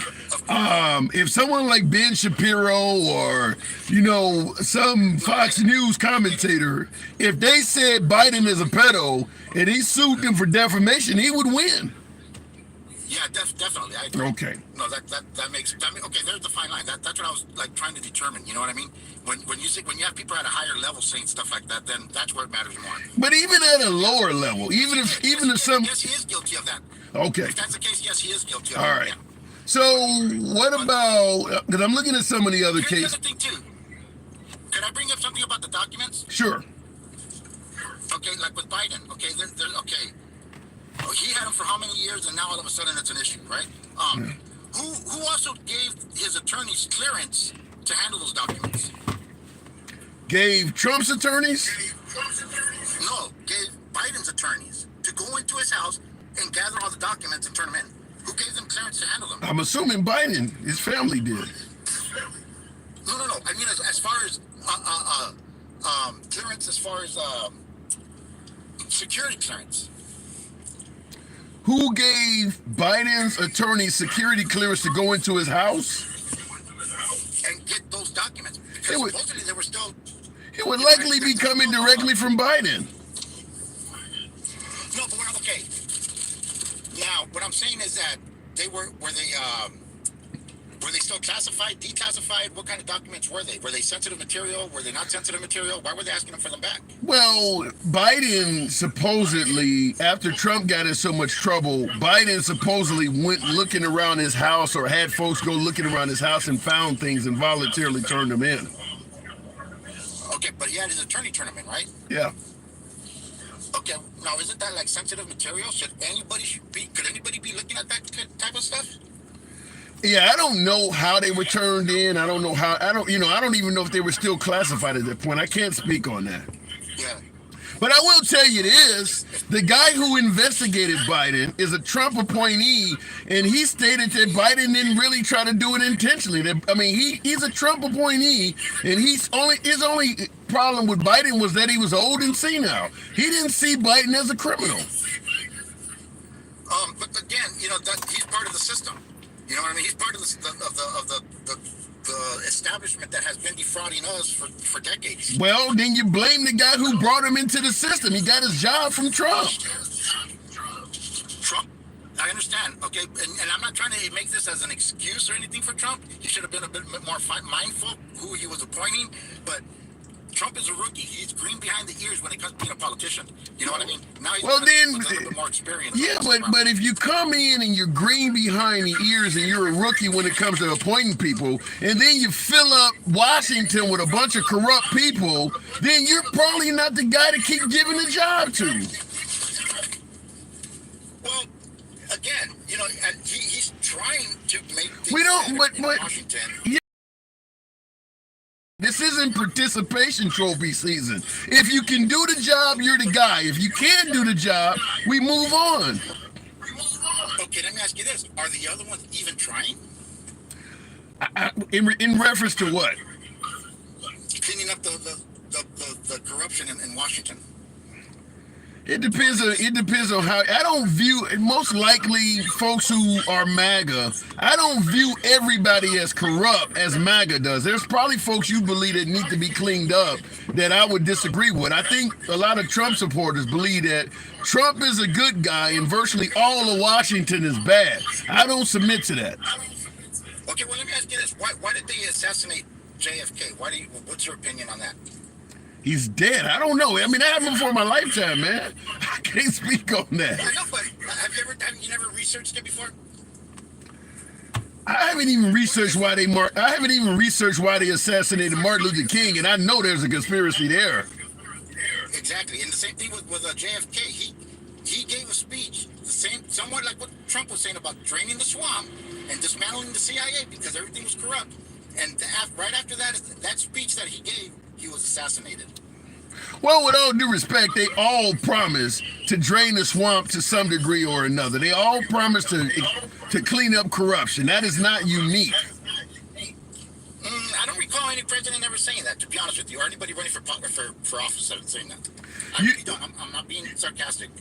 If someone like Ben Shapiro or, some Fox News commentator, if they said Biden is a pedo and he sued them for defamation, he would win. Yeah, definitely. I agree. Okay. No, that makes. Okay, there's the fine line. That's what I was like trying to determine. You know what I mean? When you have people at a higher level saying stuff like that, then that's where it matters more. But even at a lower level, even if some. Yes, he is guilty of that. Okay. If that's the case, yes, he is guilty of All that. right. Yeah. So what about? Because I'm looking at some of the other Here's the cases. other thing too. Can I bring up something about the documents? Sure. Okay, like with Biden. Okay, okay. Oh, he had them for how many years, and now all of a sudden it's an issue, right? Who also gave his attorneys clearance to handle those documents? Gave Trump's attorneys? No, gave Biden's attorneys to go into his house and gather all the documents and turn them in. Who gave them clearance to handle them? I'm assuming Biden, his family did. No. I mean, as far as clearance, as far as security clearance. Who gave Biden's attorney security clearance to go into his house? And get those documents. Because supposedly they were still... It would likely be coming directly from Biden. No, but okay. Now, what I'm saying is that were they still classified, declassified? What kind of documents were they? Were they sensitive material? Were they not sensitive material? Why were they asking them for them back? Well, Biden supposedly, after Trump got in so much trouble, Biden supposedly went looking around his house or had folks go looking around his house and found things and voluntarily turned them in. Okay, but he had his attorney turn them in, right? Yeah. Okay, now isn't that like sensitive material? Could anybody be looking at that type of stuff? Yeah, I don't know how they were turned in. I don't even know if they were still classified at that point. I can't speak on that. Yeah. But I will tell you this, the guy who investigated Biden is a Trump appointee, and he stated that Biden didn't really try to do it intentionally. He's a Trump appointee, and his only problem with Biden was that he was old and senile. He didn't see Biden as a criminal. But again, that he's part of the system. You know what I mean? He's part of the establishment that has been defrauding us for decades. Well, then you blame the guy who brought him into the system. He got his job from Trump. Trump, I understand, okay? And I'm not trying to make this as an excuse or anything for Trump. He should have been a bit more mindful who he was appointing, but Trump is a rookie. He's green behind the ears when it comes to being a politician. You know what I mean? Now he's with a little bit more experience. Yeah, but if you come in and you're green behind the ears and you're a rookie when it comes to appointing people, and then you fill up Washington with a bunch of corrupt people, then you're probably not the guy to keep giving the job to. Well, again, he's trying to make things but Washington. Yeah. This isn't participation trophy season. If you can do the job, you're the guy. If you can't do the job, we move on. Okay, let me ask you this. Are the other ones even trying? In reference to what? Cleaning up the corruption in Washington. It depends on how. I don't view, most likely folks who are MAGA, I don't view everybody as corrupt as MAGA does. There's probably folks you believe that need to be cleaned up that I would disagree with. I think a lot of Trump supporters believe that Trump is a good guy and virtually all of Washington is bad. I don't submit to that. Okay, well, let me ask you this. Why did they assassinate JFK? What's your opinion on that? He's dead. I don't know. I mean, that happened before my lifetime, man. I can't speak on that. I know, but have you never researched it before? I haven't even researched why they assassinated Martin Luther King, and I know there's a conspiracy there. Exactly, and the same thing with JFK. He gave a speech, somewhat like what Trump was saying about draining the swamp and dismantling the CIA because everything was corrupt. And right after that speech that he gave, he was assassinated. Well, with all due respect, they all promised to drain the swamp to some degree or another. They all promised to clean up corruption. That is not unique. I don't recall any president ever saying that, to be honest with you, or anybody running for office saying that. I really don't. I'm not being sarcastic.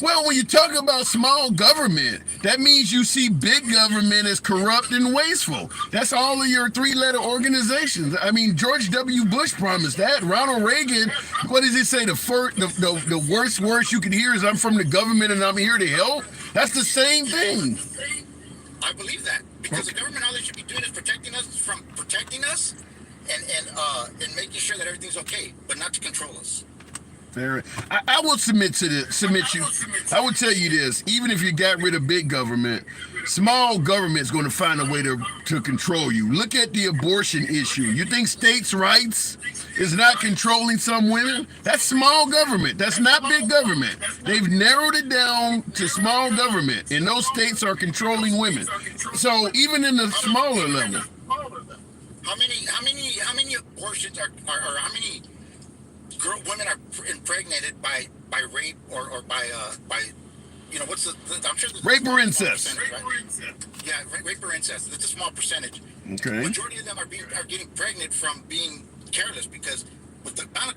Well, when you talk about small government, that means you see big government as corrupt and wasteful. That's all of your three-letter organizations. I mean, George W. Bush promised that. Ronald Reagan, what does he say? The worst you can hear is I'm from the government and I'm here to help. That's the same thing. I believe that because the government, all they should be doing is protecting us and making sure that everything's okay, but not to control us. I will submit you. I will tell you this: even if you got rid of big government, small government is going to find a way to control you. Look at the abortion issue. You think states' rights is not controlling some women? That's small government. That's not big government. They've narrowed it down to small government, and those states are controlling women. So even in the smaller level, how many abortions are how many women are impregnated by rape or by what's I'm sure rape or incest. Right? Yeah, rape or incest. That's a small percentage. Okay. The majority of them are getting pregnant from being careless because with the amount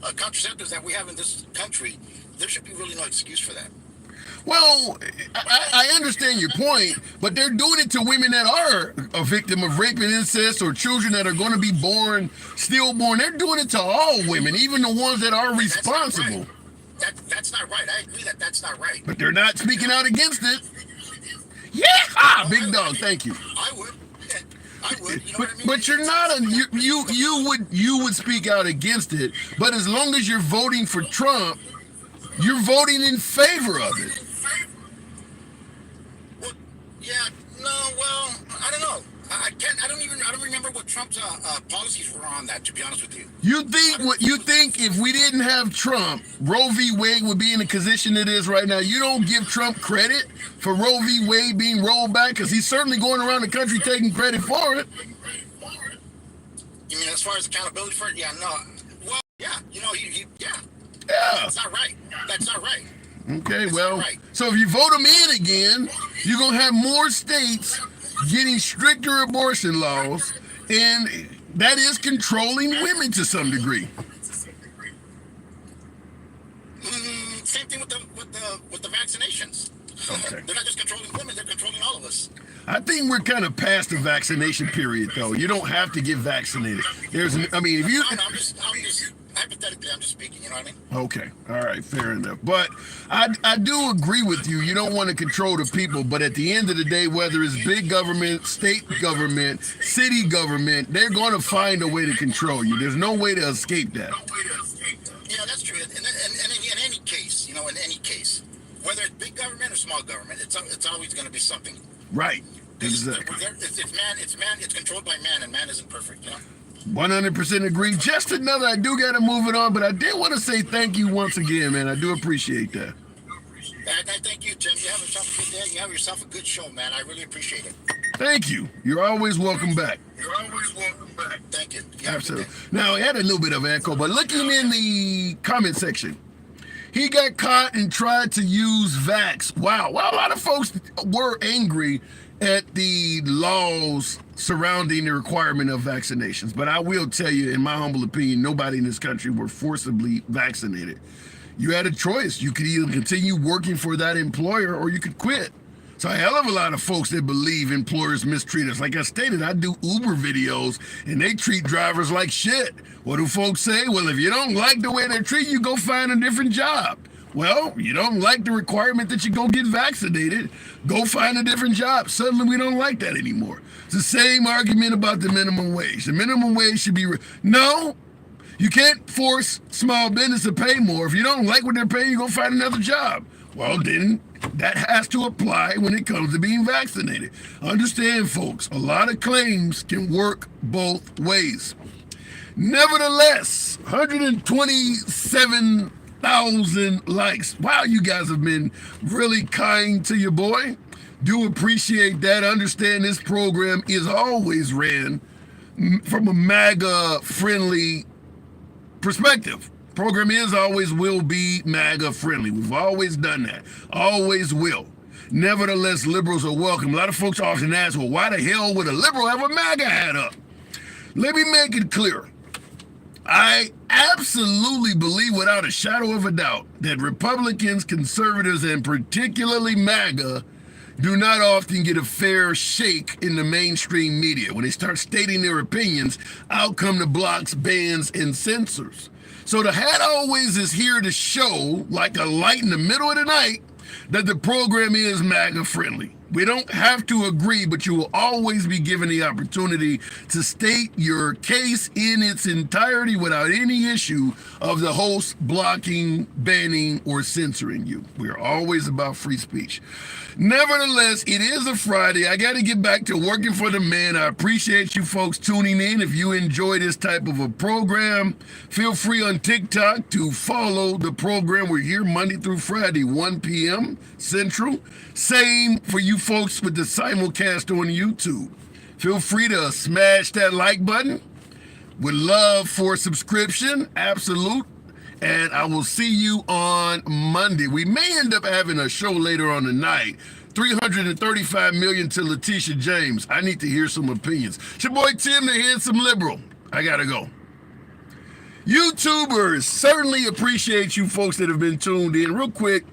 of contraceptives that we have in this country, there should be really no excuse for that. Well, I understand your point, but they're doing it to women that are a victim of rape and incest or children that are going to be born, stillborn. They're doing it to all women, even the ones that are responsible. That's not right. I agree that that's not right. But they're not speaking out against it. Yeah, big dog, thank you. I would. You know what I mean? But you're not you would speak out against it, but as long as you're voting for Trump, you're voting in favor of it. Well, yeah, no, well, I don't know. I don't remember what Trump's policies were on that, to be honest with you. You think if we didn't have Trump, Roe v. Wade would be in the position it is right now? You don't give Trump credit for Roe v. Wade being rolled back because he's certainly going around the country taking credit for it. You mean as far as accountability for it? Yeah, no. Well, yeah, yeah. That's not right. That's not right. Okay, well, so if you vote him in again, you're going to have more states getting stricter abortion laws, and that is controlling women to some degree. Same thing with the vaccinations. Okay. They're not just controlling women; they're controlling all of us. I think we're kind of past the vaccination period, though. You don't have to get vaccinated. If you. I'm just hypothetically, I'm just speaking. You know what I mean? Okay, all right, fair enough. But I do agree with you. You don't want to control the people, but at the end of the day, whether it's big government, state government, city government, they're going to find a way to control you. There's no way to escape that. Yeah, that's true. And in any case, in any case, whether it's big government or small government, it's always going to be something. Right. Exactly. It's man. It's controlled by man, and man isn't perfect. 100% agree. Just another, I do got to move it on, but I did want to say thank you once again, man. I do appreciate that. I thank you, Tim. You have yourself a good day. You have yourself a good show, man. I really appreciate it. Thank you. You're always welcome back. Thank you. Absolutely. Now, I had a little bit of echo, but looking in the comment section, he got caught and tried to use Vax. Wow. Well, a lot of folks were angry at the laws surrounding the requirement of vaccinations. But I will tell you, in my humble opinion, nobody in this country were forcibly vaccinated. You had a choice. You could either continue working for that employer or you could quit. So a hell of a lot of folks that believe employers mistreat us. Like I stated, I do Uber videos and they treat drivers like shit. What do folks say? Well, if you don't like the way they treat you, go find a different job. Well, you don't like the requirement that you go get vaccinated, go find a different job. Suddenly we don't like that anymore. It's the same argument about the minimum wage. The minimum wage should be, no, you can't force small business to pay more. If you don't like what they're paying, you go find another job. Well, then that has to apply when it comes to being vaccinated. Understand, folks, a lot of claims can work both ways. Nevertheless, 127,000 likes. Wow, you guys have been really kind to your boy. Do appreciate that. Understand this program is always ran from a MAGA friendly perspective. Program is always will be MAGA friendly. We've always done that. Always will. Nevertheless, liberals are welcome. A lot of folks often ask, well, why the hell would a liberal have a MAGA hat up? Let me make it clear. I absolutely believe without a shadow of a doubt that Republicans, conservatives, and particularly MAGA do not often get a fair shake in the mainstream media. When they start stating their opinions, out come the blocks, bans, and censors. So the hat always is here to show, like a light in the middle of the night, that the program is MAGA friendly. We don't have to agree, but you will always be given the opportunity to state your case in its entirety without any issue of the host blocking, banning, or censoring you. We are always about free speech. Nevertheless, it is a Friday. I got to get back to working for the man. I appreciate you folks tuning in. If you enjoy this type of a program, feel free on TikTok to follow the program. We're here Monday through Friday, 1 p.m. Central. Same for you folks with the simulcast on YouTube. Feel free to smash that like button. Would love for subscription, absolute. And I will see you on Monday. We may end up having a show later on tonight. 335 million to Letitia James. I need to hear some opinions. It's your boy Tim, the handsome liberal. I gotta go. YouTubers, certainly appreciate you folks that have been tuned in. Real quick,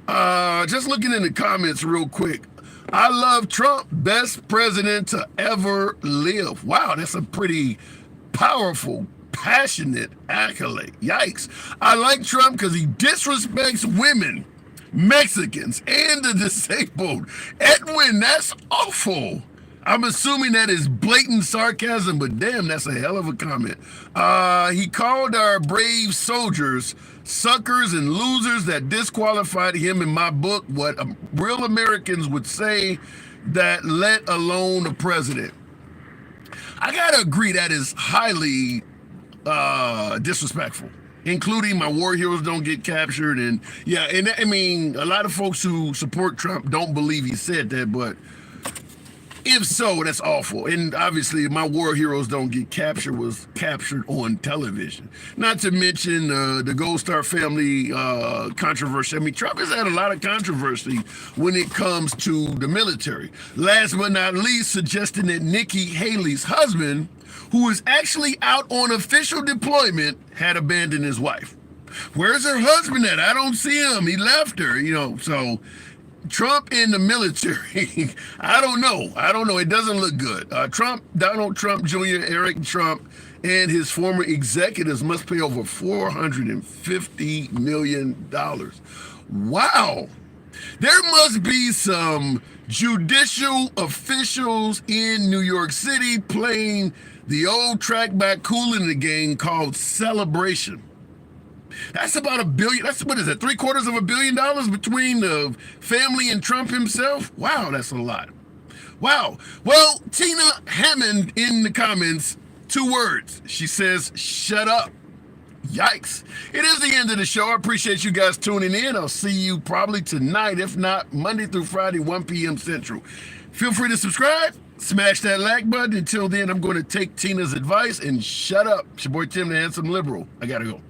just looking in the comments real quick. I love Trump, best president to ever live. Wow, that's a pretty powerful, passionate accolade. Yikes. I like Trump because he disrespects women, Mexicans, and the disabled. Edwin, that's awful. I'm assuming that is blatant sarcasm, but damn, that's a hell of a comment. He called our brave soldiers suckers and losers that disqualified him in my book, what real Americans would say, that let alone the president. I gotta agree that is highly disrespectful, including my war heroes don't get captured. And yeah, and I mean, a lot of folks who support Trump don't believe he said that, but if so, that's awful. And obviously, my war heroes don't get captured was captured on television. Not to mention the Gold Star family controversy. I mean, Trump has had a lot of controversy when it comes to the military. Last but not least, suggesting that Nikki Haley's husband, who is actually out on official deployment, had abandoned his wife. Where's her husband at? I don't see him. He left her, so Trump in the military, I don't know. It doesn't look good. Donald Trump Jr., Eric Trump, and his former executives must pay over $450 million. Wow. There must be some judicial officials in New York City playing the old track back Kool in the game called Celebration. That's about $1 billion. That's, what is it, $750 million between the family and Trump himself? Wow, that's a lot. Wow. Well, Tina Hammond in the comments, 2 words. She says, shut up. Yikes. It is the end of the show. I appreciate you guys tuning in. I'll see you probably tonight, if not Monday through Friday, 1 p.m. Central. Feel free to subscribe. Smash that like button. Until then, I'm going to take Tina's advice and shut up. It's your boy Tim, the handsome liberal. I got to go.